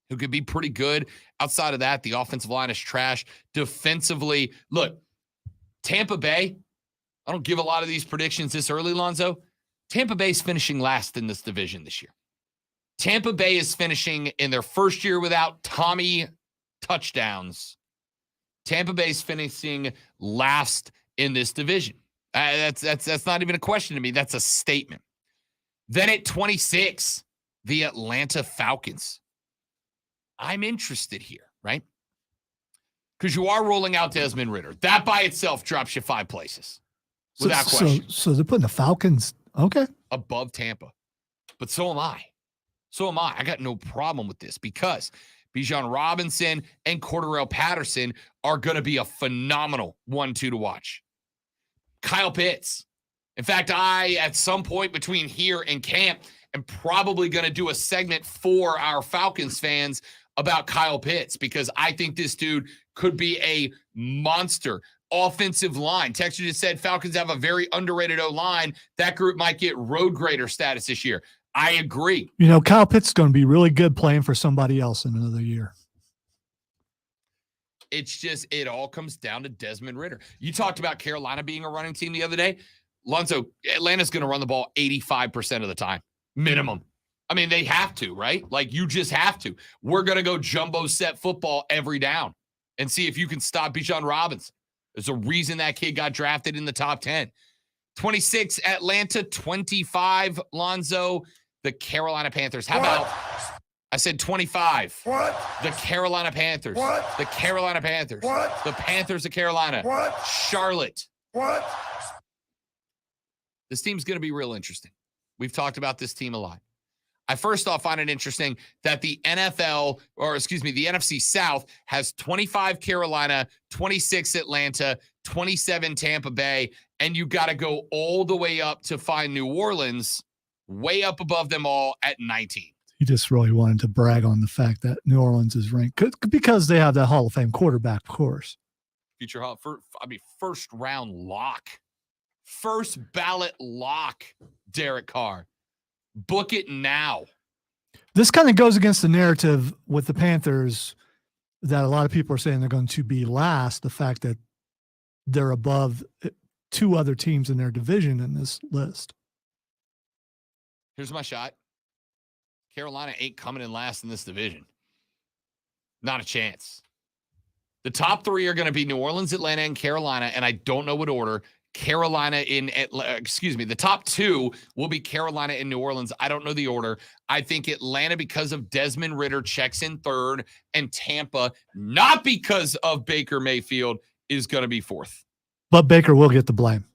who could be pretty good. Outside of that, the offensive line is trash. Defensively, look, Tampa Bay, I don't give a lot of these predictions this early, Lonzo. Tampa Bay's finishing last in this division this year. Tampa Bay is finishing in their first year without Tommy touchdowns. Tampa Bay's finishing last in this division. That's not even a question to me. That's a statement. Then at 26, the Atlanta Falcons. I'm interested here, right? Because you are rolling out Desmond Ridder. That by itself drops you 5 places without question. So they're putting the Falcons, okay, above Tampa. But so am I. I got no problem with this because Bijan Robinson and Cordarrelle Patterson are going to be a phenomenal 1-2 to watch. Kyle Pitts. In fact, I, at some point between here and camp, am probably going to do a segment for our Falcons fans about Kyle Pitts because I think this dude could be a monster. Offensive line. Texter just said Falcons have a very underrated O-line. That group might get road grader status this year. I agree. You know, Kyle Pitts is going to be really good playing for somebody else in another year. It's just, it all comes down to Desmond Ridder. You talked about Carolina being a running team the other day. Lonzo, Atlanta's going to run the ball 85% of the time, minimum. I mean, they have to, right? Like, you just have to. We're going to go jumbo set football every down and see if you can stop Bijan Robinson. There's a reason that kid got drafted in the top 10. 26, Atlanta. 25, Lonzo, the Carolina Panthers. How about, I said 25. What? The Carolina Panthers. What? The Carolina Panthers. What? The Panthers of Carolina. What? Charlotte. What? This team's going to be real interesting. We've talked about this team a lot. I first off find it interesting that the NFC South has 25 Carolina, 26 Atlanta, 27 Tampa Bay, and you got to go all the way up to find New Orleans, way up above them all at 19. You just really wanted to brag on the fact that New Orleans is ranked because they have that Hall of Fame quarterback, of course. First round lock first ballot lock, Derek Carr. Book it now. This kind of goes against the narrative with the Panthers that a lot of people are saying they're going to be last. The fact that they're above two other teams in their division in this list. Here's my shot. Carolina ain't coming in last in this division. Not a chance. The top three are going to be New Orleans, Atlanta, and Carolina, and I don't know what order. The top two will be Carolina and New Orleans. I don't know the order. I think Atlanta, because of Desmond Ridder, checks in third, and Tampa, not because of Baker Mayfield, is going to be fourth. But Baker will get the blame.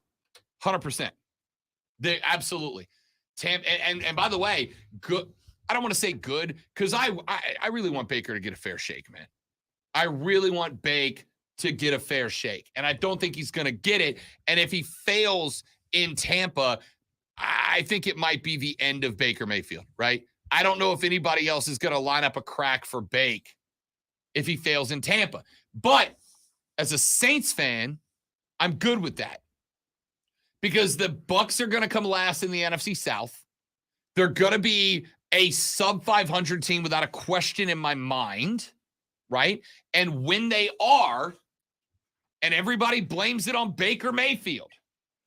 100%. They absolutely. And by the way, good. I don't want to say good because I really want Baker to get a fair shake, man. I really want Bake to get a fair shake, and I don't think he's going to get it. And if he fails in Tampa, I think it might be the end of Baker Mayfield, right? I don't know if anybody else is going to line up a crack for Bake if he fails in Tampa. But as a Saints fan, I'm good with that because the Bucs are going to come last in the NFC South. They're going to be a sub-500 team without a question in my mind, right? And when they are, and everybody blames it on Baker Mayfield,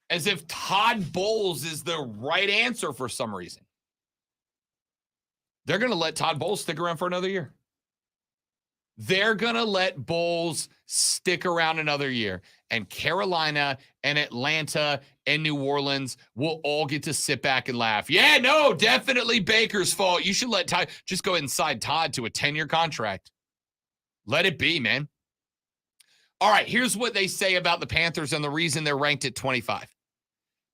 as if Todd Bowles is the right answer for some reason. They're going to let Todd Bowles stick around for another year. They're going to let Bowles stick around another year. And Carolina and Atlanta and New Orleans will all get to sit back and laugh. Yeah, no, definitely Baker's fault. You should let Todd just go inside Todd to a 10-year contract. Let it be, man. All right, here's what they say about the Panthers and the reason they're ranked at 25.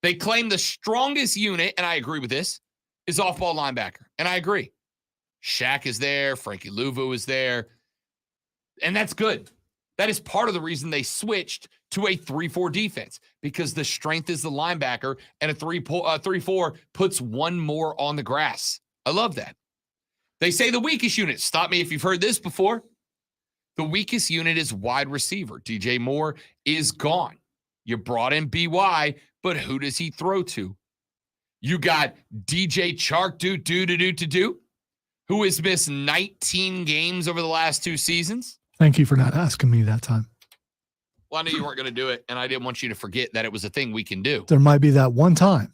They claim the strongest unit, and I agree with this, is off-ball linebacker. And I agree. Shaq is there. Frankie Louvu is there. And that's good. That is part of the reason they switched to a 3-4 defense, because the strength is the linebacker, and a 3-4 puts one more on the grass. I love that. They say the weakest unit. Stop me if you've heard this before. The weakest unit is wide receiver. DJ Moore is gone. You brought in BY, but who does he throw to? You got DJ Chark, who has missed 19 games over the last 2 seasons. Thank you for not asking me that time. Well, I knew you weren't going to do it, and I didn't want you to forget that it was a thing we can do. There might be that one time.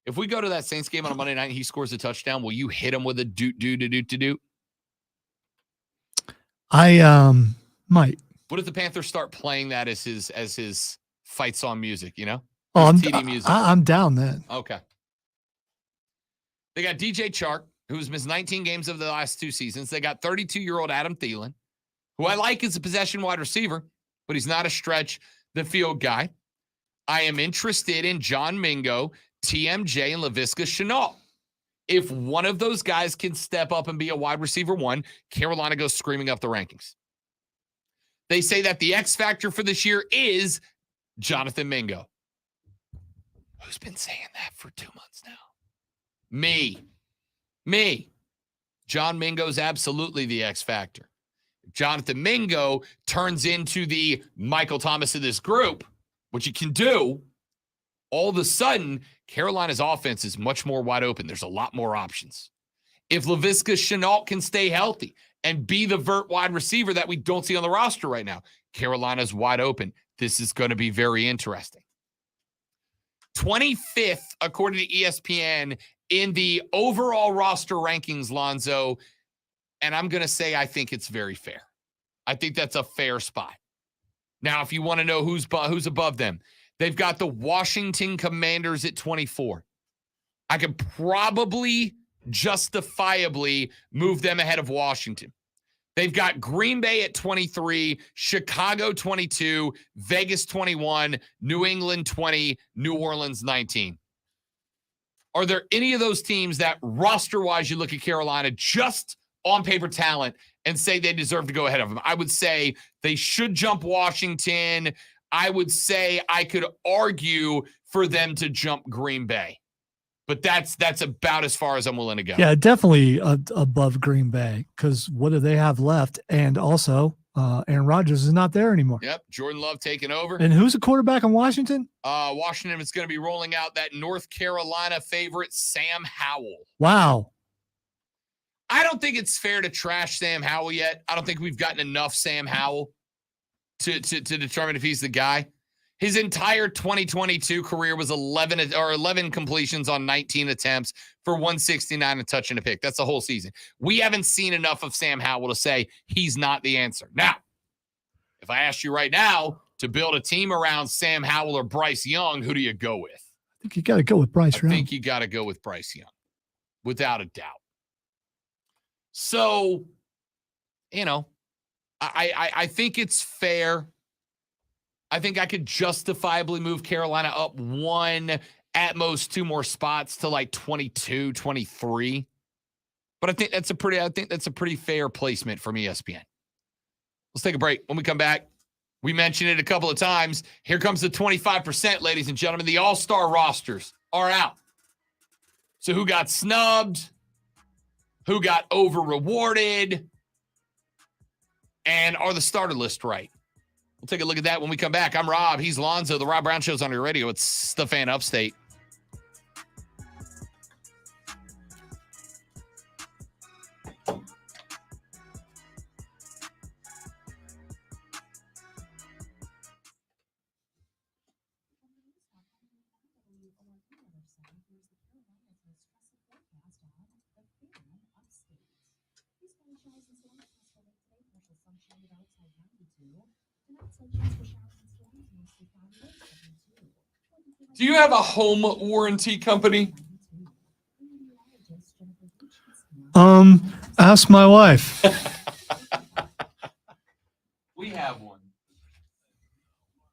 If we go to that Saints game on a Monday night and he scores a touchdown, will you hit him with a do? I might. What if the Panthers start playing that as his fight song music, you know? Oh, TD music. I'm down then. Okay. They got DJ Chark, who's missed 19 games of the last 2 seasons. They got 32-year-old Adam Thielen, who I like as a possession wide receiver, but he's not a stretch the field guy. I am interested in John Mingo, TMJ, and Laviska Shenault. If one of those guys can step up and be a wide receiver 1, Carolina goes screaming up the rankings. They say that the X factor for this year is Jonathan Mingo. Who's been saying that for 2 months now? Me. John Mingo's absolutely the X factor. If Jonathan Mingo turns into the Michael Thomas of this group, which he can do, all of a sudden, Carolina's offense is much more wide open. There's a lot more options. If Laviska Shenault can stay healthy and be the vert wide receiver that we don't see on the roster right now, Carolina's wide open. This is going to be very interesting. 25th, according to ESPN, in the overall roster rankings, Lonzo, and I'm going to say I think it's very fair. I think that's a fair spot. Now, if you want to know who's above them, they've got the Washington Commanders at 24. I could probably justifiably move them ahead of Washington. They've got Green Bay at 23, Chicago 22, Vegas 21, New England 20, New Orleans 19. Are there any of those teams that roster-wise you look at Carolina just on paper talent and say they deserve to go ahead of them? I would say they should jump Washington. I would say I could argue for them to jump Green Bay. But that's about as far as I'm willing to go. Yeah, definitely above Green Bay, because what do they have left? And also, Aaron Rodgers is not there anymore. Yep, Jordan Love taking over. And who's the quarterback in Washington? Washington is going to be rolling out that North Carolina favorite, Sam Howell. Wow. I don't think it's fair to trash Sam Howell yet. I don't think we've gotten enough Sam Howell to determine if he's the guy. His entire 2022 career was 11 completions on 19 attempts for 169, a touch and a pick. That's the whole season. We haven't seen enough of Sam Howell to say he's not the answer. Now, if I asked you right now to build a team around Sam Howell or Bryce Young, who do you go with? I think you got to go with Bryce Young. I think you got to go with Bryce Young, without a doubt. So, I think it's fair. I think I could justifiably move Carolina up one, at most two more spots to like 22, 23. But I think that's a pretty fair placement from ESPN. Let's take a break. When we come back, we mentioned it a couple of times. Here comes the 25%, ladies and gentlemen. The all-star rosters are out. So who got snubbed? Who got over-rewarded? And are the starter list right? We'll take a look at that when we come back. I'm Rob. He's Lonzo. The Rob Brown Show's on your radio. It's the Fan Upstate. Do you have a home warranty company? Ask my wife. We have one.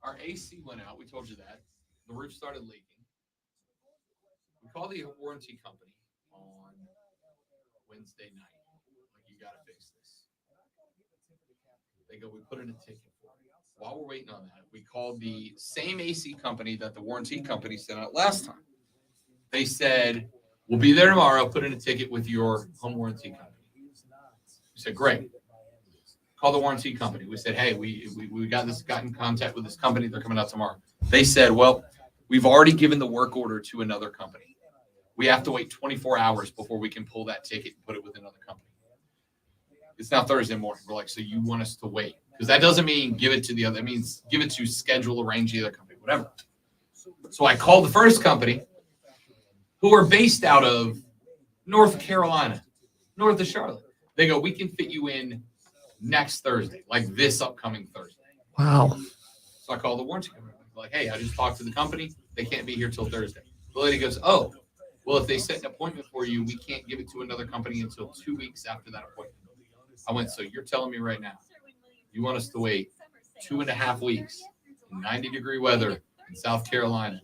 Our AC went out. We told you that. The roof started leaking. We called the warranty company on Wednesday night. Like, you got to fix this. They go, we put in a ticket for it. While we're waiting on that, we called the same AC company that the warranty company sent out last time. They said, we'll be there tomorrow. Put in a ticket with your home warranty company. We said, great. Call the warranty company. We said, hey, we got in contact with this company. They're coming out tomorrow. They said, well, we've already given the work order to another company. We have to wait 24 hours before we can pull that ticket and put it with another company. It's now Thursday morning. We're like, so you want us to wait? Because that doesn't mean give it to the other. It means give it to schedule, arrange the other company, whatever. So I called the first company, who are based out of North Carolina, north of Charlotte. They go, we can fit you in next Thursday, like this upcoming Thursday. Wow. So I called the warranty company. Like, hey, I just talked to the company. They can't be here till Thursday. The lady goes, oh, well, if they set an appointment for you, we can't give it to another company until 2 weeks after that appointment. I went, so you're telling me right now, you want us to wait 2.5 weeks in 90-degree weather in South Carolina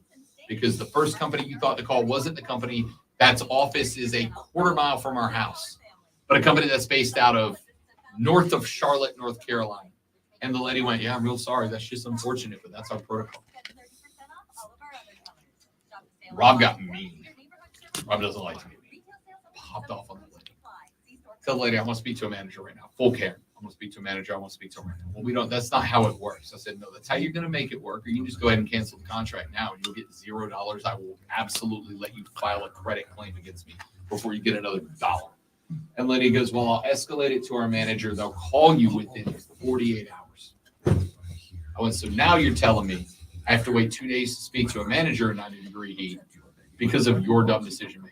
because the first company you thought to call wasn't the company that's office is a quarter mile from our house, but a company that's based out of north of Charlotte, North Carolina. And the lady went, yeah, I'm real sorry. That's just unfortunate, but that's our protocol. Rob got mean. Rob doesn't like to get mean. Popped off on the lady. Tell the lady, I want to speak to a manager right now. Full care. I want to speak to a manager. I want to speak to her right now. Well, we don't. That's not how it works. I said, no, that's how you're going to make it work. Or you can just go ahead and cancel the contract now and you'll get $0. I will absolutely let you file a credit claim against me before you get another $1. And lady goes, well, I'll escalate it to our manager. They'll call you within 48 hours. I went, so now you're telling me I have to wait 2 days to speak to a manager in 90-degree heat because of your dumb decision making.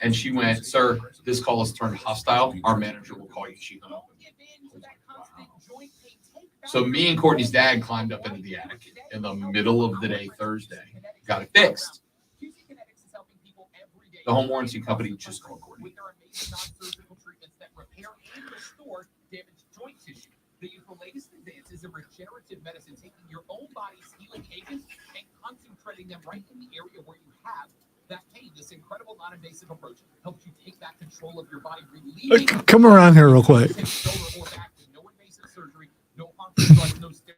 And she went, sir, this call has turned hostile. Our manager will call you. She hung up. So me and Courtney's dad climbed up into the attic in the middle of the day Thursday, got it fixed. The home warranty company just called Courtney. They use the latest advances in regenerative medicine, taking your own body's healing agents and concentrating them right in the area where you have that pain. This incredible non-invasive approach helps you take back control of your body, relieving. Come around here real quick. No invasive surgery, no harmful drugs, no steroids.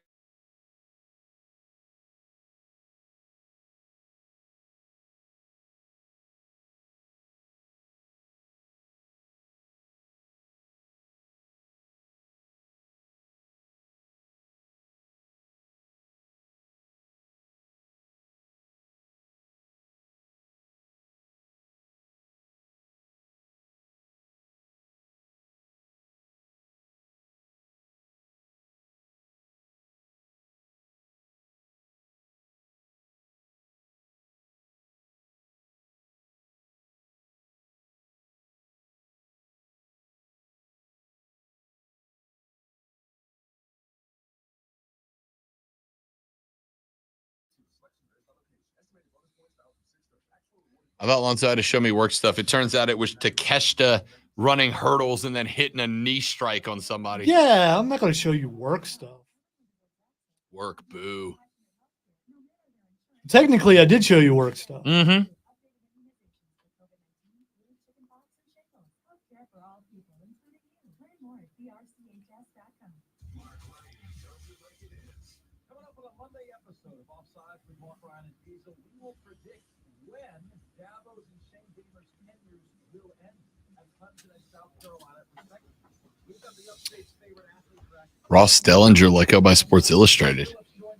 I thought Lonzo had to show me work stuff. It turns out it was Takeshita running hurdles and then hitting a knee strike on somebody. Yeah, I'm not going to show you work stuff. Work, boo. Technically, I did show you work stuff. Mm-hmm. Coming up on a Monday episode of Offsides with Mark Ryan and Diesel, we will predict when Dabo's and Shane Beamer's tenures will end at Clemson and South Carolina, respectively. We've got the upstate's favorite athlete track. Ross Dellinger, let go by Sports Illustrated.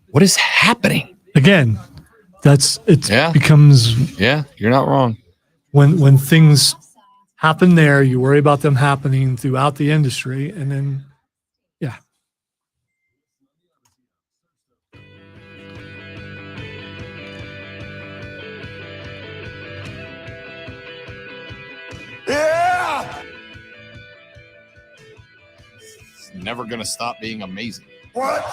What is happening? Again, Yeah. becomes Yeah, you're not wrong. when things happen there, you worry about them happening throughout the industry, and then Yeah. It's never going to stop being amazing. What?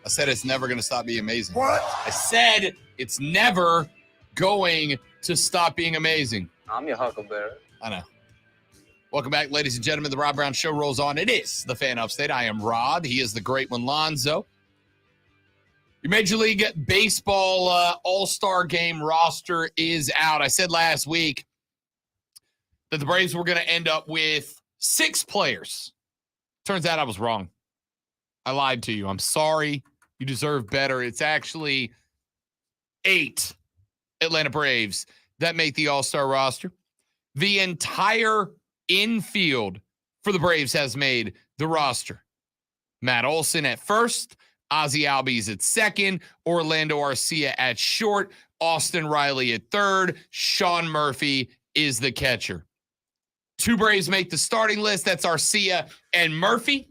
I said it's never going to stop being amazing. What? I said it's never going to stop being amazing. I'm your Huckleberry. I know. Welcome back, ladies and gentlemen. The Rob Brown Show rolls on. It is the Fan Upstate. I am Rod. He is the great one, Lonzo. Your Major League Baseball All-Star Game roster is out. I said last week that the Braves were going to end up with 6 players. Turns out I was wrong. I lied to you. I'm sorry. You deserve better. It's actually 8 Atlanta Braves that make the All-Star roster. The entire infield for the Braves has made the roster. Matt Olson at first, Ozzie Albies at second, Orlando Arcia at short, Austin Riley at third, Sean Murphy is the catcher. 2 Braves make the starting list. That's Arcia and Murphy.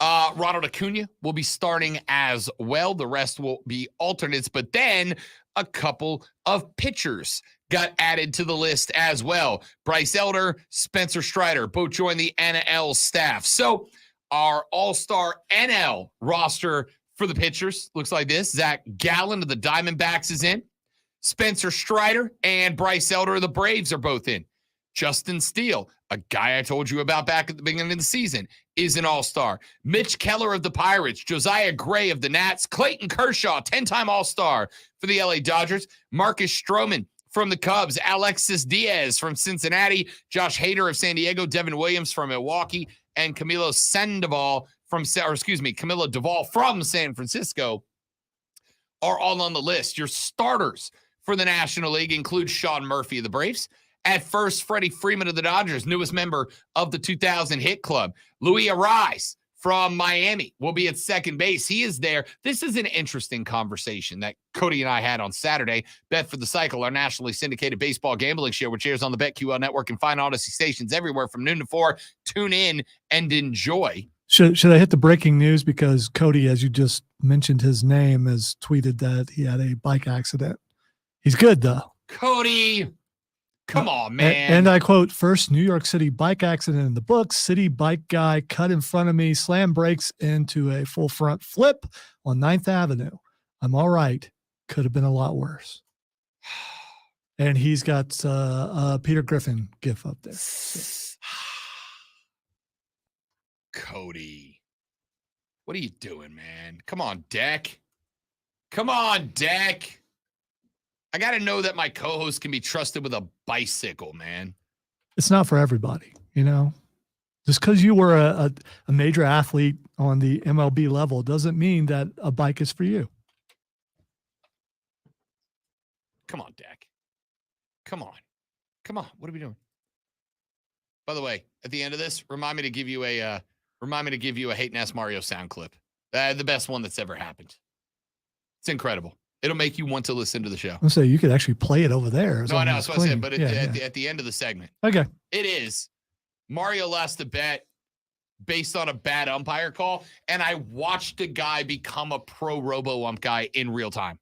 Ronald Acuna will be starting as well. The rest will be alternates, but then a couple of pitchers got added to the list as well. Bryce Elder, Spencer Strider, both joined the NL staff. So our all-star NL roster for the pitchers looks like this. Zach Gallen of the Diamondbacks is in. Spencer Strider and Bryce Elder of the Braves are both in. Justin Steele, a guy I told you about back at the beginning of the season, is an all-star. Mitch Keller of the Pirates, Josiah Gray of the Nats, Clayton Kershaw, 10-time all-star for the LA Dodgers, Marcus Stroman from the Cubs, Alexis Diaz from Cincinnati, Josh Hader of San Diego, Devin Williams from Milwaukee, and Camilo Duvall from San Francisco are all on the list. Your starters for the National League include Sean Murphy of the Braves. At first, Freddie Freeman of the Dodgers, newest member of the 2000 Hit Club. Luis Ariz from Miami will be at second base. He is there. This is an interesting conversation that Cody and I had on Saturday. Bet for the Cycle, our nationally syndicated baseball gambling show, which airs on the BetQL network and fine Odyssey stations everywhere from noon to 4. Tune in and enjoy. Should I hit the breaking news? Because Cody, as you just mentioned his name, has tweeted that he had a bike accident. He's good, though. Cody, come on, man. And I quote, first New York City bike accident in the books. City bike guy cut in front of me, slam brakes into a full front flip on 9th Avenue. I'm all right. Could have been a lot worse. And he's got Peter Griffin gif up there. Cody, what are you doing, man? Come on, Deck. Come on, Deck. I got to know that my co-host can be trusted with a bicycle, man. It's not for everybody, you know. Just because you were a major athlete on the MLB level doesn't mean that a bike is for you. Come on, Dak. Come on. Come on. What are we doing? By the way, at the end of this, remind me to give you a Hate and Ask Mario sound clip. The best one that's ever happened. It's incredible. It'll make you want to listen to the show. I'll say you could actually play it over there. No, I know. That's what I said. But at the end of the segment. Okay. It is. Mario lost a bet based on a bad umpire call, and I watched a guy become a pro robo-ump guy in real time.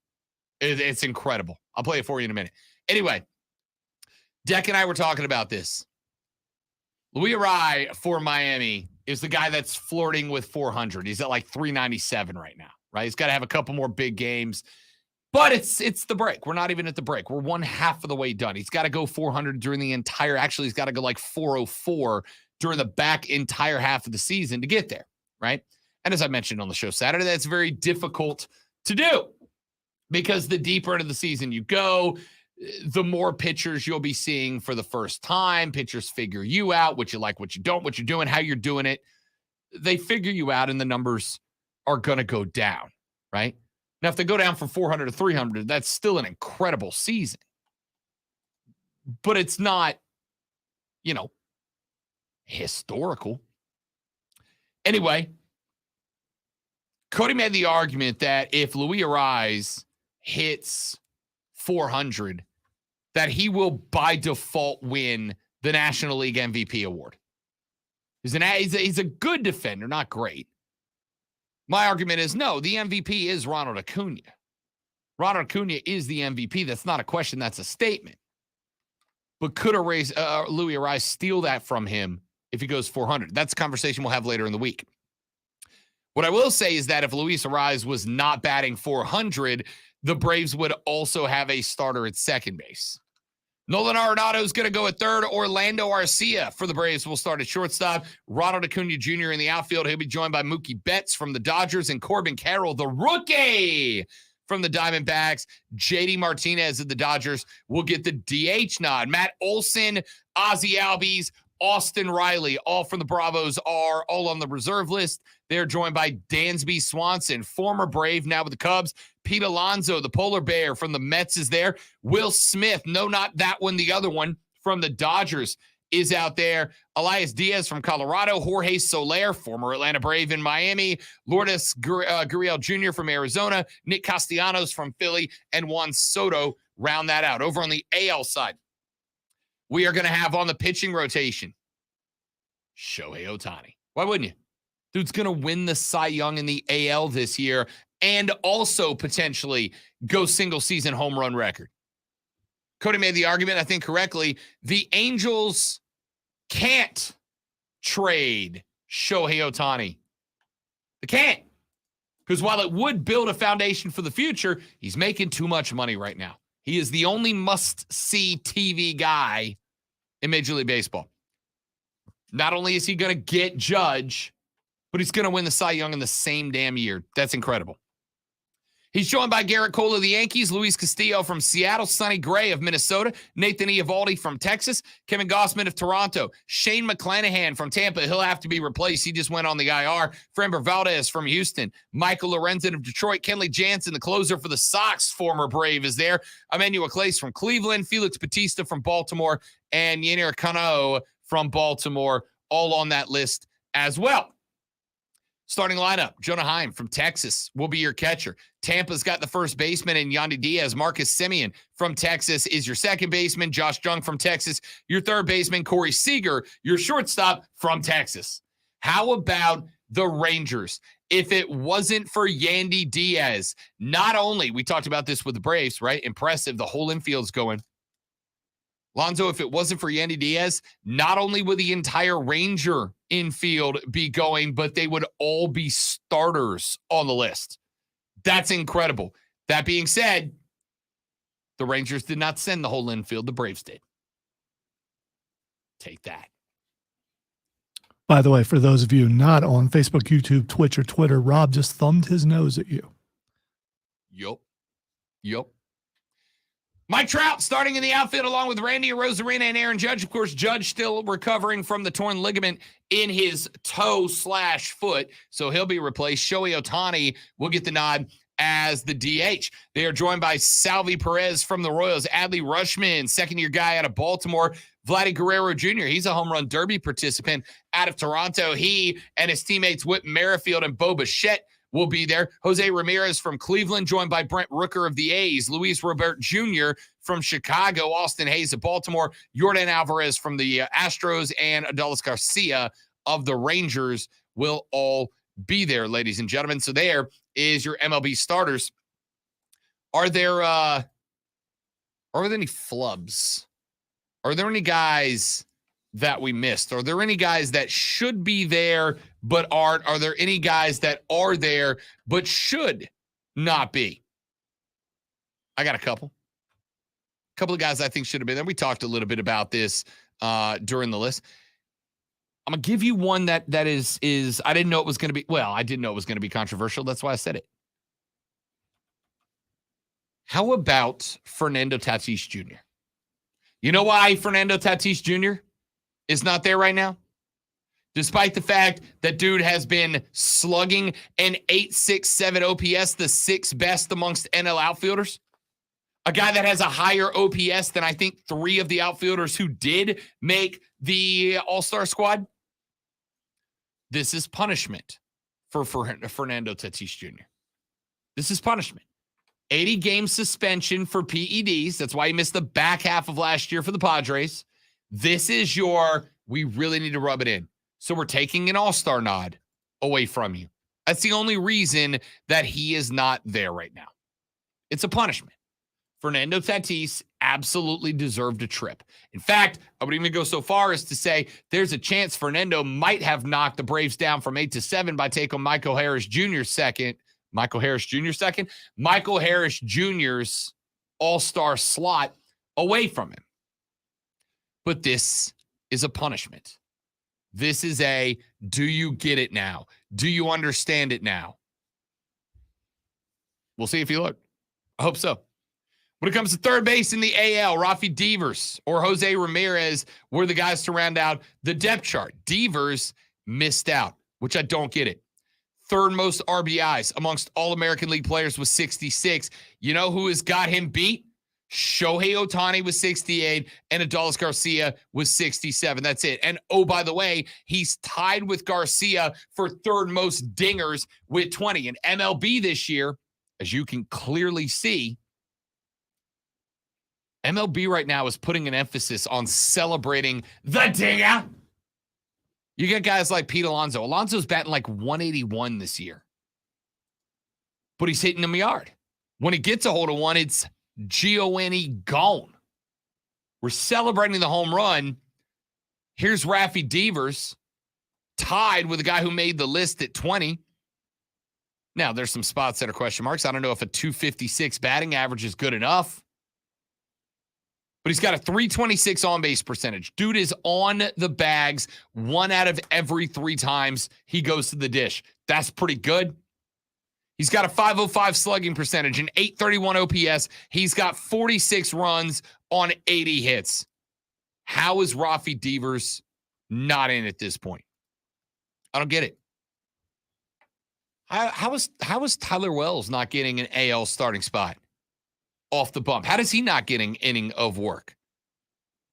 It's incredible. I'll play it for you in a minute. Anyway, Deck and I were talking about this. Luis Ariz for Miami is the guy that's flirting with 400. He's at like 397 right now, right? He's got to have a couple more big games. But it's the break. We're not even at the break. We're one half of the way done. He's got to go 400 during the entire. Actually, he's got to go like 404 during the back entire half of the season to get there, right? And as I mentioned on the show Saturday, that's very difficult to do because the deeper into the season you go, the more pitchers you'll be seeing for the first time. Pitchers figure you out, what you like, what you don't, what you're doing, how you're doing it. They figure you out, and the numbers are going to go down, right? Now, if they go down from 400 to 300, that's still an incredible season. But it's not, historical. Anyway, Cody made the argument that if Luis Arraez hits 400, that he will by default win the National League MVP award. He's a good defender, not great. My argument is no, the MVP is Ronald Acuna. Ronald Acuna is the MVP. That's not a question. That's a statement. But could Luis Arraez steal that from him if he goes 400? That's a conversation we'll have later in the week. What I will say is that if Luis Arraez was not batting 400, the Braves would also have a starter at second base. Nolan Arenado is going to go at third. Orlando Arcia for the Braves will start at shortstop. Ronald Acuna Jr. in the outfield. He'll be joined by Mookie Betts from the Dodgers and Corbin Carroll, the rookie from the Diamondbacks. JD Martinez of the Dodgers will get the DH nod. Matt Olson, Ozzie Albies, Austin Riley, all from the Bravos, are all on the reserve list. They're joined by Dansby Swanson, former Brave, now with the Cubs. Pete Alonso, the polar bear from the Mets, is there. Will Smith, no, not that one, the other one, from the Dodgers is out there. Elias Diaz from Colorado. Jorge Soler, former Atlanta Brave in Miami. Lourdes Gurriel Jr. from Arizona. Nick Castellanos from Philly. And Juan Soto round that out. Over on the AL side, we are going to have on the pitching rotation Shohei Ohtani. Why wouldn't you? Dude's going to win the Cy Young in the AL this year and also potentially go single-season home run record. Cody made the argument, I think correctly, the Angels can't trade Shohei Ohtani. They can't. Because while it would build a foundation for the future, he's making too much money right now. He is the only must-see TV guy in Major League Baseball. Not only is he going to get Judge, but he's going to win the Cy Young in the same damn year. That's incredible. He's joined by Garrett Cole of the Yankees, Luis Castillo from Seattle, Sonny Gray of Minnesota, Nathan Eovaldi from Texas, Kevin Gausman of Toronto, Shane McClanahan from Tampa. He'll have to be replaced. He just went on the IR. Framber Valdez from Houston, Michael Lorenzen of Detroit, Kenley Jansen, the closer for the Sox, former Brave, is there. Emmanuel Clase from Cleveland, Felix Bautista from Baltimore, and Yennier Cano from Baltimore, all on that list as well. Starting lineup, Jonah Heim from Texas will be your catcher. Tampa's got the first baseman in Yandy Diaz. Marcus Semien from Texas is your second baseman. Josh Jung from Texas, your third baseman. Corey Seager, your shortstop from Texas. How about the Rangers? If it wasn't for Yandy Diaz, not only, we talked about this with the Braves, right? Impressive. The whole infield's going. Lonzo, if it wasn't for Yandy Diaz, not only would the entire Ranger infield be going, but they would all be starters on the list. That's incredible. That being said, the Rangers did not send the whole infield. The Braves did. Take that. By the way, for those of you not on Facebook, YouTube, Twitch, or Twitter, Rob just thumbed his nose at you. Yup. Mike Trout starting in the outfield along with Randy Arozarena and Aaron Judge. Of course, Judge still recovering from the torn ligament in his toe/foot, so he'll be replaced. Shohei Ohtani will get the nod as the DH. They are joined by Salvi Perez from the Royals, Adley Rutschman, second-year guy out of Baltimore, Vladdy Guerrero Jr., he's a home run derby participant out of Toronto. He and his teammates Whit Merrifield and Bo Bichette will be there. Jose Ramirez from Cleveland, joined by Brent Rooker of the A's, Luis Robert Jr. from Chicago, Austin Hayes of Baltimore, Yordan Alvarez from the Astros, and Adolis Garcia of the Rangers will all be there, ladies and gentlemen. So there is your MLB starters. Are there any flubs? Are there any guys that we missed? Are there any guys that should be there but aren't? Are there any guys that are there but should not be? I got a couple. A couple of guys I think should have been there. We talked a little bit about this during the list. I'm going to give you one that is I didn't know it was going to be, well, I didn't know it was going to be controversial. That's why I said it. How about Fernando Tatis Jr.? You know why Fernando Tatis Jr. is not there right now? Despite the fact that dude has been slugging an 8.67 OPS, the sixth best amongst NL outfielders. A guy that has a higher OPS than I think three of the outfielders who did make the All-Star squad. This is punishment for Fernando Tatis Jr. This is punishment. 80-game suspension for PEDs. That's why he missed the back half of last year for the Padres. This is we really need to rub it in. So we're taking an all-star nod away from you. That's the only reason that he is not there right now. It's a punishment. Fernando Tatis absolutely deserved a trip. In fact, I would even go so far as to say there's a chance Fernando might have knocked the Braves down from 8-7 by taking Michael Harris Jr.'s second. Michael Harris Jr.'s all-star slot away from him. But this is a punishment. This is do you get it now? Do you understand it now? We'll see if you look. I hope so. When it comes to third base in the AL, Rafi Devers or Jose Ramirez were the guys to round out the depth chart. Devers missed out, which I don't get it. Third most RBIs amongst all American League players was 66. You know who has got him beat? Shohei Ohtani was 68 and Adolis Garcia was 67. That's it. And oh, by the way, he's tied with Garcia for third most dingers with 20. And MLB this year, as you can clearly see, MLB right now is putting an emphasis on celebrating the dinger. You get guys like Pete Alonso. Alonso's batting like 181 this year. But he's hitting them yard. When he gets a hold of one, it's Giovanni gone. We're celebrating the home run. Here's Rafi Devers, tied with a guy who made the list at 20. Now, there's some spots that are question marks. I don't know if a 256 batting average is good enough. But he's got a 326 on-base percentage. Dude is on the bags 1 out of every 3 times he goes to the dish. That's pretty good. He's got a 505 slugging percentage, an 831 OPS. He's got 46 runs on 80 hits. How is Rafi Devers not in at this point? I don't get it. How is Tyler Wells not getting an AL starting spot off the bump? How does he not getting inning of work?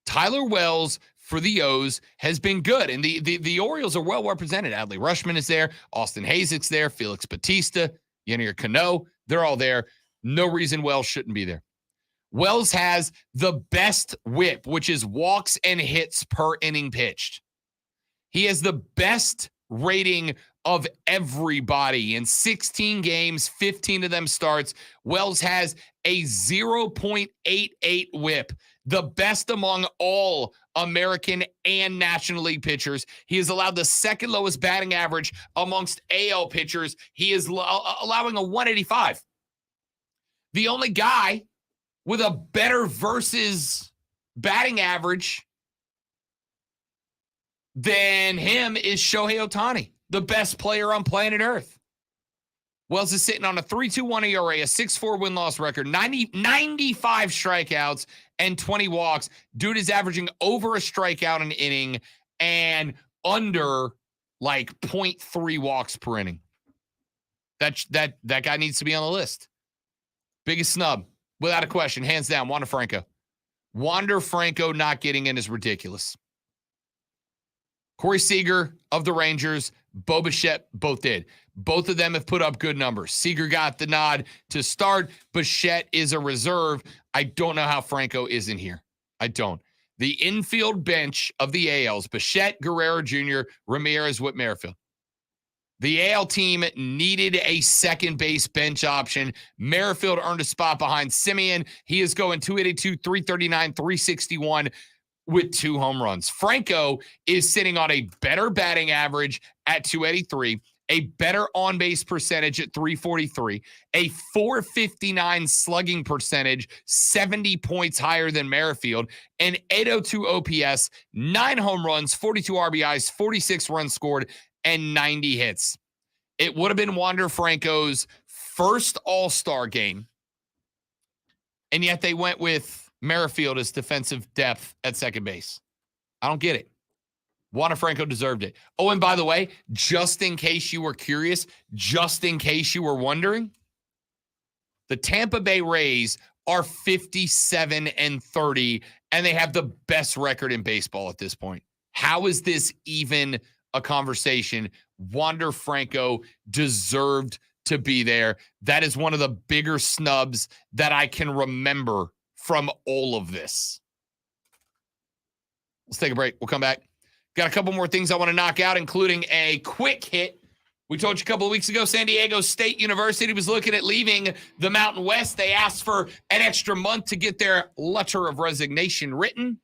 Tyler Wells for the O's has been good, and the Orioles are well represented. Adley Rutschman is there. Austin Hayek's there. Felix Bautista, Yennier Cano, they're all there. No reason Wells shouldn't be there. Wells has the best whip, which is walks and hits per inning pitched. He has the best rating of everybody. In 16 games, 15 of them starts, Wells has a 0.88 whip, the best among all American and National League pitchers. He has allowed the second lowest batting average amongst AL pitchers. He is allowing a 185. The only guy with a better versus batting average than him is Shohei Ohtani, the best player on planet Earth. Wells is sitting on a 3.21 ERA, a 6.4 win-loss record, 95 strikeouts, and 20 walks. Dude is averaging over a strikeout an inning and under like 0.3 walks per inning. That guy needs to be on the list. Biggest snub, without a question, hands down, Wander Franco. Wander Franco not getting in is ridiculous. Corey Seager of the Rangers, Bo Bichette both did. Both of them have put up good numbers. Seager got the nod to start. Bichette is a reserve. I don't know how Franco is in here. I don't. The infield bench of the ALs, Bichette, Guerrero Jr., Ramirez, Whit Merrifield. The AL team needed a second base bench option. Merrifield earned a spot behind Semien. He is going 282, 339, 361 with 2 home runs. Franco is sitting on a better batting average at 283, a better on-base percentage at 343, a 459 slugging percentage, 70 points higher than Merrifield, an 802 OPS, 9 home runs, 42 RBIs, 46 runs scored, and 90 hits. It would have been Wander Franco's first All-Star game, and yet they went with Merrifield as defensive depth at second base. I don't get it. Wander Franco deserved it. Oh, and by the way, just in case you were curious, just in case you were wondering, the Tampa Bay Rays are 57-30, and they have the best record in baseball at this point. How is this even a conversation? Wander Franco deserved to be there. That is one of the bigger snubs that I can remember from all of this. Let's take a break. We'll come back. Got a couple more things I want to knock out, including a quick hit. We told you a couple of weeks ago, San Diego State University was looking at leaving the Mountain West. They asked for an extra month to get their letter of resignation written.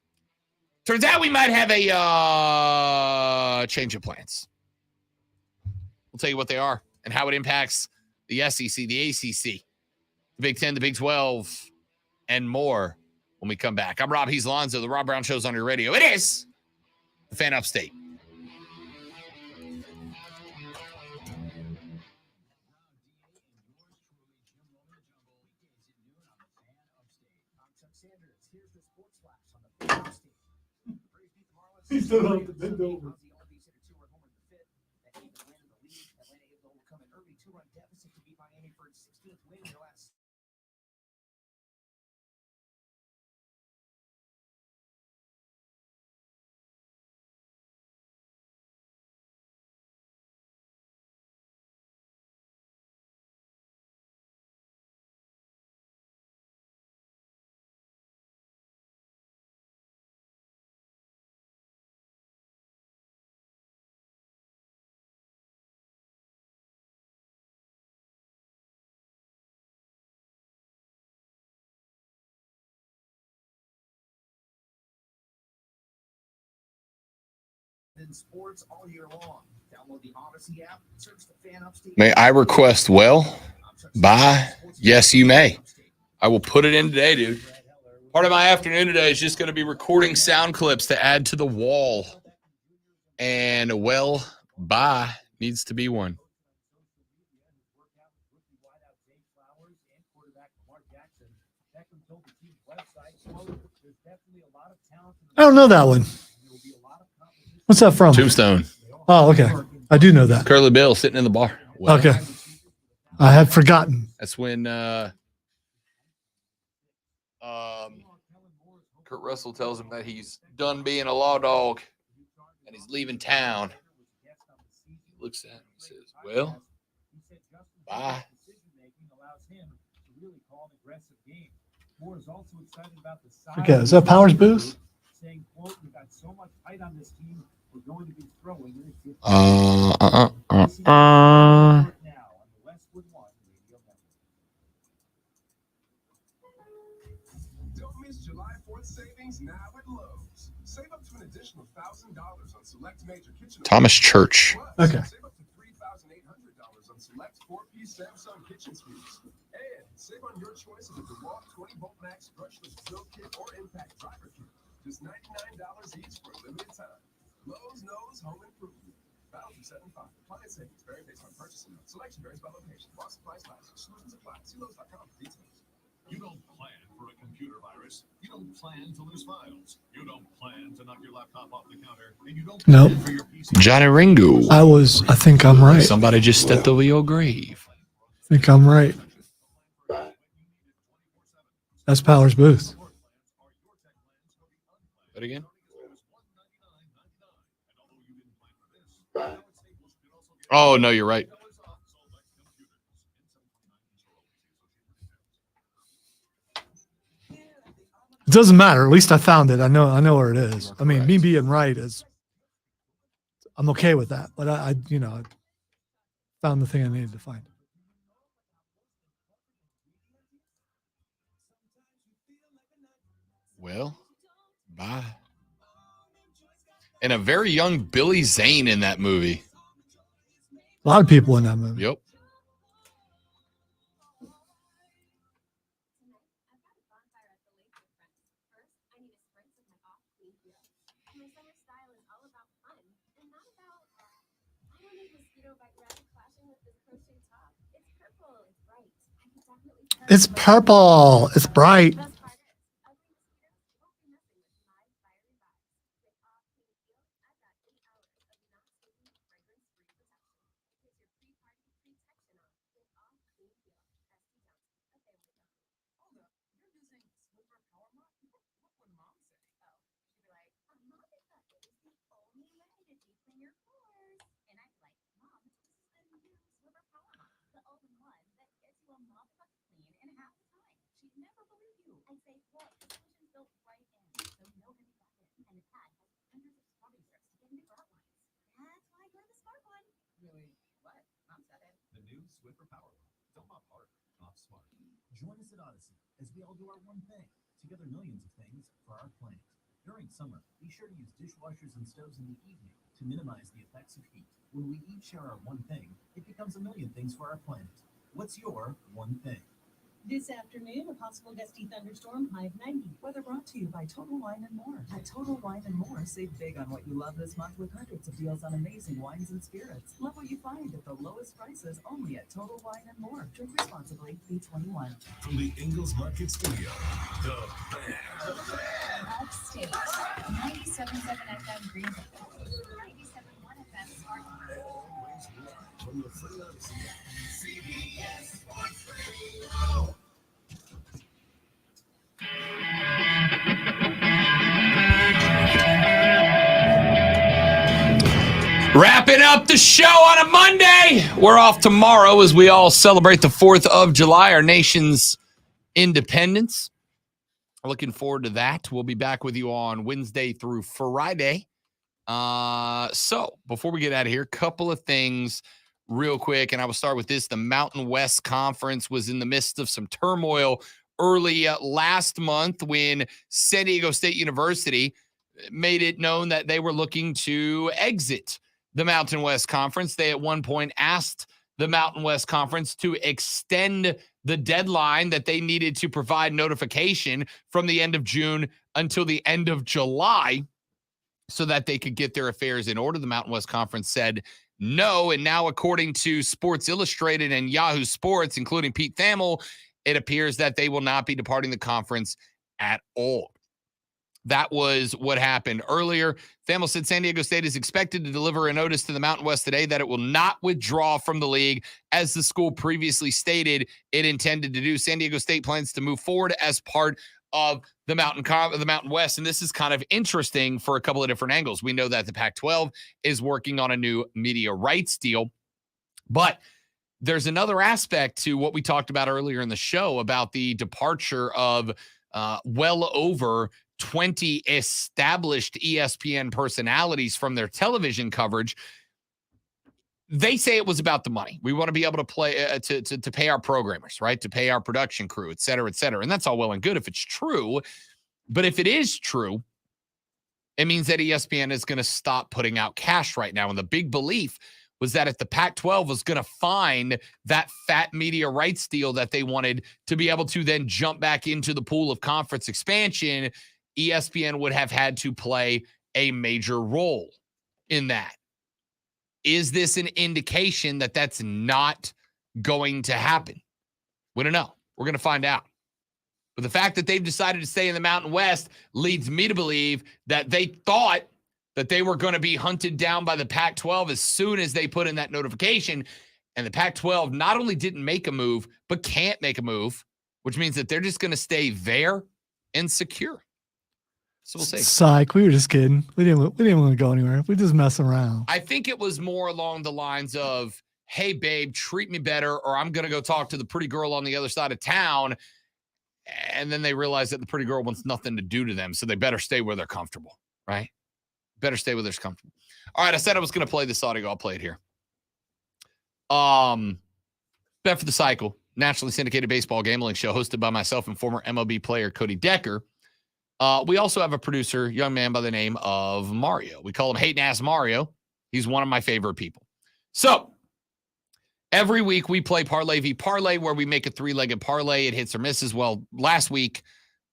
Turns out we might have a change of plans. We'll tell you what they are and how it impacts the SEC, the ACC, the Big Ten, the Big 12, and more when we come back. I'm Rob. He's Alonzo. The Rob Brown Show's on your radio. It is the Fan Upstate. He stood up and bent over. In sports all year long. Download the Odyssey app, search the Fan Upstate. May I request bye? Yes, you may. I will put it in today, dude. Part of my afternoon today is just going to be recording sound clips to add to the wall. And bye needs to be one. I don't know that one. What's that from? Tombstone. Oh, okay. I do know that. Curly Bill sitting in the bar. Okay. I had forgotten. That's when Kurt Russell tells him that he's done being a law dog and he's leaving town. He looks at him and says, bye. Okay, is that Powers Booth? Saying, quote, we got so much height on this team, we're going to be throwing it. Don't miss July 4th savings now at Lowe's. Save up to an additional $1,000 on select major kitchen. Thomas Church. Okay. Save up to $3,800 on select 4-piece Samsung kitchen suites. And save on your choice of the DeWalt 20-volt max brushless drill kit or impact driver kit. Just $99 each for a limited time. Lowe's knows home improvement. Balance of 75. Appliance savings vary based on purchasing. Selection varies by location. While supplies last. Exclusions apply. See Lowe's.com for details. You don't plan for a computer virus. You don't plan to lose files. You don't plan to knock your laptop off the counter. And you don't plan for your PC. Johnny Ringo. I think I'm right. Somebody just stepped over your grave. I think I'm right. That's Powers Booth. But again? Oh, no, you're right. It doesn't matter. At least I found it. I know where it is. I mean, me being right is, I'm okay with that. But I found the thing I needed to find. Bye. And a very young Billy Zane in that movie. A lot of people in that movie. Yep. It's purple. It's bright. The new Swiffer Power. Don't mop hard, mop smart. Join us at Odyssey as we all do our one thing. Together millions of things for our planet. During summer, be sure to use dishwashers and stoves in the evening to minimize the effects of heat. When we each share our one thing, it becomes a million things for our planet. What's your one thing? This afternoon, a possible gusty thunderstorm, high of 90. Weather brought to you by Total Wine & More. At Total Wine & More, save big on what you love this month with hundreds of deals on amazing wines and spirits. Love what you find at the lowest prices only at Total Wine & More. Drink responsibly. Be 21. From the Ingalls Market Studio, the Fan. Upstate, 97.7 FM Greenville, 97.1 FM Spartanburg. Always live from the Free Odyssey CBS Sports Radio. Wrapping up the show on a Monday. We're off tomorrow as we all celebrate the 4th of July, our nation's independence. Looking forward to that. We'll be back with you on Wednesday through Friday. So before we get out of here, couple of things real quick, and I will start with this. The Mountain West Conference was in the midst of some turmoil early last month when San Diego State University made it known that they were looking to exit the Mountain West Conference. They at one point asked the Mountain West Conference to extend the deadline that they needed to provide notification from the end of June until the end of July so that they could get their affairs in order. The Mountain West Conference said no, and now according to Sports Illustrated and Yahoo Sports, including Pete Thamel, it appears that they will not be departing the conference at all. That was what happened earlier. Thamel said San Diego State is expected to deliver a notice to the Mountain West today that it will not withdraw from the league, as the school previously stated it intended to do. San Diego State plans to move forward as part of the Mountain West, and this is kind of interesting for a couple of different angles. We know that the Pac-12 is working on a new media rights deal, but there's another aspect to what we talked about earlier in the show about the departure of well over 20 established ESPN personalities from their television coverage. They say it was about the money. We want to be able to play to pay our programmers, right? To pay our production crew, et cetera, et cetera. And that's all well and good if it's true. But if it is true, it means that ESPN is going to stop putting out cash right now. And the big belief was that if the Pac-12 was going to find that fat media rights deal that they wanted to be able to then jump back into the pool of conference expansion, ESPN would have had to play a major role in that. Is this an indication that that's not going to happen? We don't know. We're going to find out. But the fact that they've decided to stay in the Mountain West leads me to believe that they thought that they were going to be hunted down by the Pac-12 as soon as they put in that notification. And the Pac-12 not only didn't make a move, but can't make a move, which means that they're just going to stay there and secure. So we'll see. Psych. We were just kidding. We didn't want to go anywhere. We're just messing around. I think it was more along the lines of, hey, babe, treat me better, or I'm going to go talk to the pretty girl on the other side of town. And then they realize that the pretty girl wants nothing to do to them, so they better stay where they're comfortable, right? Better stay where they're comfortable. All right, I said I was going to play this audio. I'll play it here. Bet for the Cycle, nationally syndicated baseball gambling show hosted by myself and former MLB player Cody Decker. We also have a producer, young man by the name of Mario. We call him Hating Ass Mario. He's one of my favorite people. So Every week we play Parlay v Parlay where we make a 3-legged parlay. It hits or misses. Well, last week,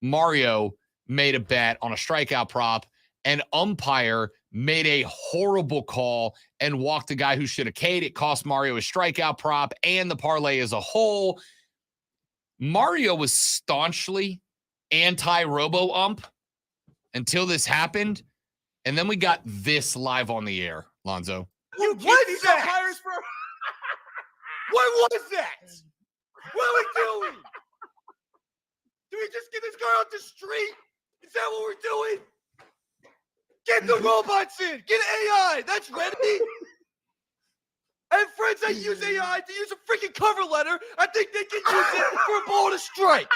Mario made a bet on a strikeout prop, and umpire made a horrible call and walked the guy who should have K'd. It cost Mario a strikeout prop and the parlay as a whole. Mario was staunchly anti-robo-ump until this happened, and then we got this live on the air, Lonzo. What's that? What was that? What are we doing? Do we just get this girl off the street? Is that what we're doing? Get the robots in. Get AI. That's ready. I have friends that use AI to use a freaking cover letter. I think they can use it for a ball to strike.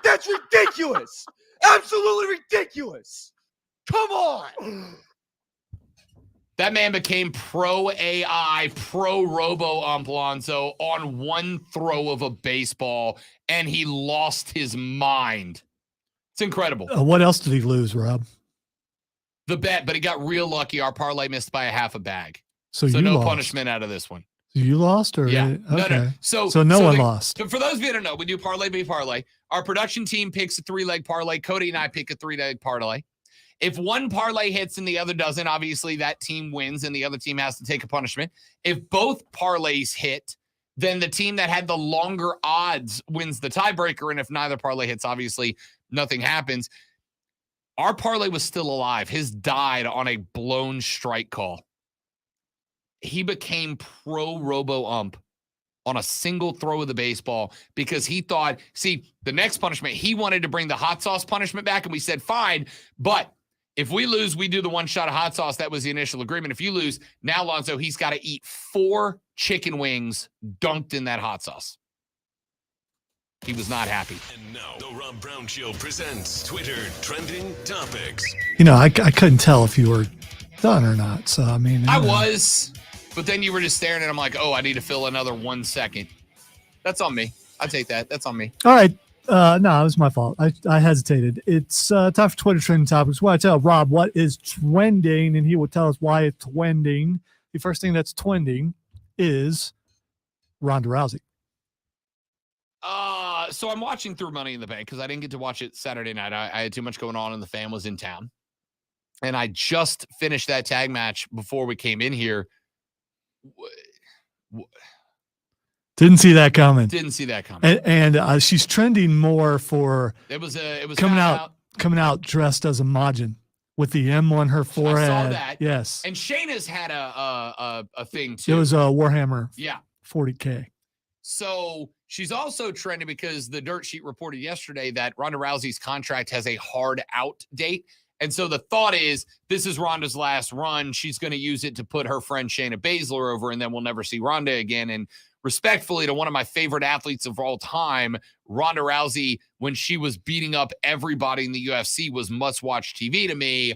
That's ridiculous. Absolutely ridiculous. Come on. That man became pro AI, pro robo ump, Lonzo, on one throw of a baseball, and he lost his mind. It's incredible. What else did he lose, Rob? The bet, but he got real lucky. Our parlay missed by a half a bag. So So you no lost. punishment out of this one. You lost, or Yeah. okay. No. So no one lost. For those of you that don't know, we do parlay be parlay. Our production team picks a 3-leg parlay. Cody and I pick a 3-leg parlay. If one parlay hits and the other doesn't, obviously that team wins and the other team has to take a punishment. If both parlays hit, then the team that had the longer odds wins the tiebreaker. And if neither parlay hits, obviously nothing happens. Our parlay was still alive. His died on a blown strike call. He became pro robo ump on a single throw of the baseball because he thought, see, the next punishment, he wanted to bring the hot sauce punishment back. And we said, fine, but if we lose, we do the one shot of hot sauce. That was the initial agreement. If you lose, now, Lonzo, he's got to eat 4 chicken wings dunked in that hot sauce. He was not happy. And now, the Rob Brown Show presents Twitter Trending Topics. You know, I couldn't tell if you were done or not. So, I mean. I was, but then you were just staring at him like, oh, I need to fill another 1 second. That's on me. I take that. That's on me. All right. No, it was my fault. I hesitated. It's time for Twitter trending topics. Why I tell Rob what is trending, and he will tell us why it's trending. The first thing that's trending is Ronda Rousey. So I'm watching through Money in the Bank because I didn't get to watch it Saturday night. I had too much going on and the fam was in town. And I just finished that tag match before we came in here. Didn't see that coming. Didn't see that coming. And she's trending more for It was coming out dressed as a Majin with the M on her forehead. I saw that. Yes. And Shayna's had a thing too. It was a Warhammer. Yeah. 40K. So she's also trending because the Dirt Sheet reported yesterday that Ronda Rousey's contract has a hard out date. And so the thought is this is Ronda's last run. She's going to use it to put her friend Shayna Baszler over, and then we'll never see Ronda again. And respectfully to one of my favorite athletes of all time, Ronda Rousey, when she was beating up everybody in the UFC, was must-watch TV to me.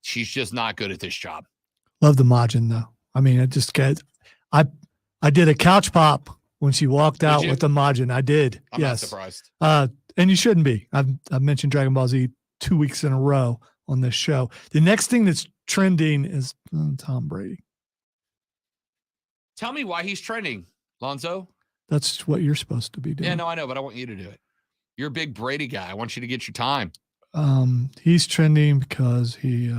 She's just not good at this job. Love the Majin, though. I mean, I did a couch pop when she walked out with the Majin. I did. I'm yes. not surprised. And you shouldn't be. I've mentioned Dragon Ball Z 2 weeks in a row on this show. The next thing that's trending is Tom Brady. Tell me why he's trending, Lonzo. That's what you're supposed to be doing. Yeah, no, I know, but I want you to do it. You're a big Brady guy. I want you to get your time. He's trending because he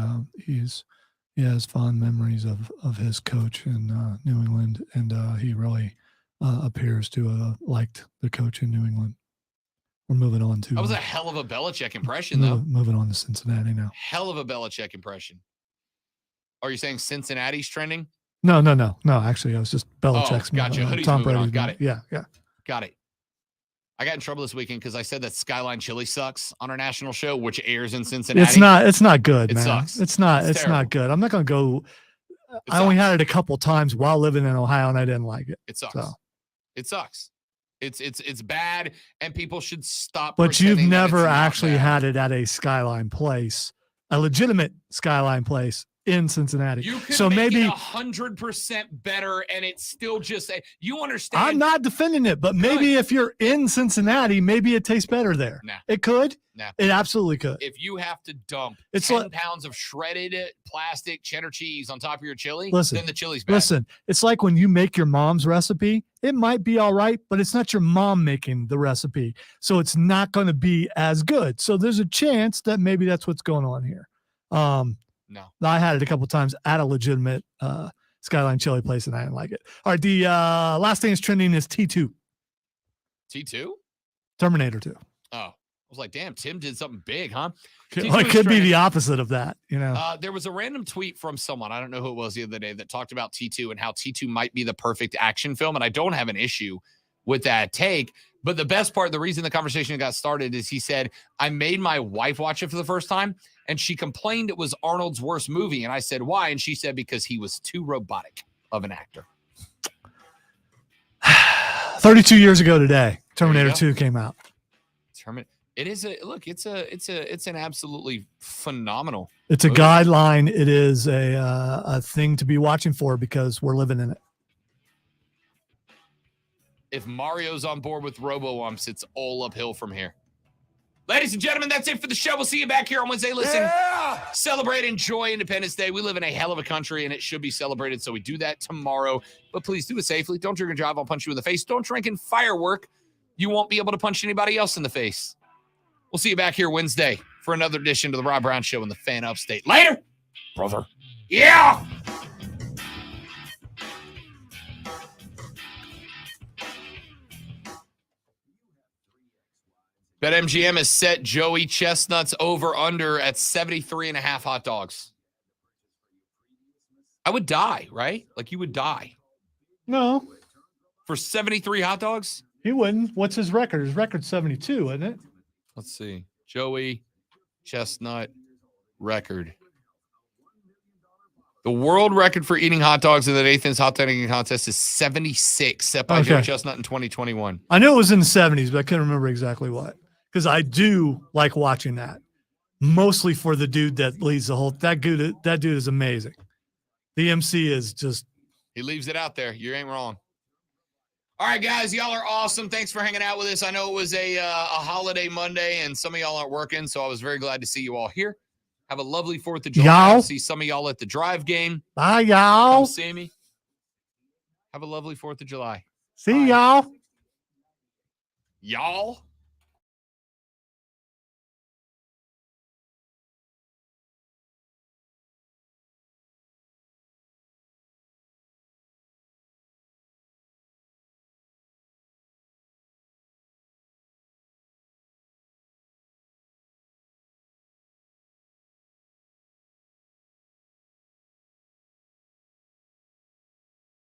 has fond memories of his coach in New England, and he really appears to have liked the coach in New England. We're moving on to. That was a hell of a Belichick impression, though. Moving on to Cincinnati now. Hell of a Belichick impression. Are you saying Cincinnati's trending? No. Actually, I was just Belichick's. Oh, gotcha. Hoodie's Tom moving Brady. on. Got it. Yeah. Got it. I got in trouble this weekend because I said that Skyline Chili sucks on our national show, which airs in Cincinnati. It's not good, It man. sucks. It's not It's not good. I'm not going to go. It I only sucks. had it a couple times while living in Ohio, and I didn't like it. It sucks. So. It sucks. It's bad, and people should stop. But you've pretending that never it's not actually bad. had it at a Skyline place, a legitimate Skyline place in Cincinnati. You could So make maybe it 100% better, and it's still just you understand. I'm not defending it, but maybe if you're in Cincinnati, maybe it tastes better there. Nah. It could. Nah. It absolutely could. If you have to dump It's 10 like- pounds of shredded plastic cheddar cheese on top of your chili, Listen, then the chili's bad. Listen, it's like when you make your mom's recipe, it might be all right, but it's not your mom making the recipe. So it's not going to be as good. So there's a chance that maybe that's what's going on here. No. I had it a couple times at a legitimate Skyline chili place, and I didn't like it. All right, the last thing that's trending is T2. T2? Terminator 2. Oh, I was like, damn, Tim did something big, huh? Well, it could be the opposite of that, you know. There was a random tweet from someone, I don't know who it was the other day, that talked about T2 and how T2 might be the perfect action film. And I don't have an issue with that take. But the best part, the reason the conversation got started is he said, I made my wife watch it for the first time, and she complained it was Arnold's worst movie. And I said, why? And she said, because he was too robotic of an actor. 32 years ago today, Terminator 2 came out. It is it's an absolutely phenomenal. It's a movie. guideline. It is a thing to be watching for because we're living in it. If Mario's on board with Robo-Umps, it's all uphill from here. Ladies and gentlemen, that's it for the show. We'll see you back here on Wednesday. Listen, celebrate, enjoy Independence Day. We live in a hell of a country, and it should be celebrated, so we do that tomorrow. But please do it safely. Don't drink and drive. I'll punch you in the face. Don't drink and firework. You won't be able to punch anybody else in the face. We'll see you back here Wednesday for another edition to the Rob Brown Show in the Fan Upstate. Later, brother. Yeah! BetMGM has set Joey Chestnut's over-under at 73.5 hot dogs. I would die, right? Like you would die. No. For 73 hot dogs? He wouldn't. What's his record? His record's 72, isn't it? Let's see. Joey Chestnut record. The world record for eating hot dogs in the Nathan's Hot Dog Eating Contest is 76, set by Joey Chestnut in 2021. I knew it was in the 70s, but I couldn't remember exactly what. Because I do like watching that. Mostly for the dude that leads the whole that dude is amazing. The MC is just he leaves it out there. You ain't wrong. All right, guys, y'all are awesome. Thanks for hanging out with us. I know it was a holiday Monday, and some of y'all aren't working, so I was very glad to see you all here. Have a lovely 4th of July. Y'all. I'll see some of y'all at the drive game. Bye, y'all. Come see me. Have a lovely 4th of July. See y'all. Y'all.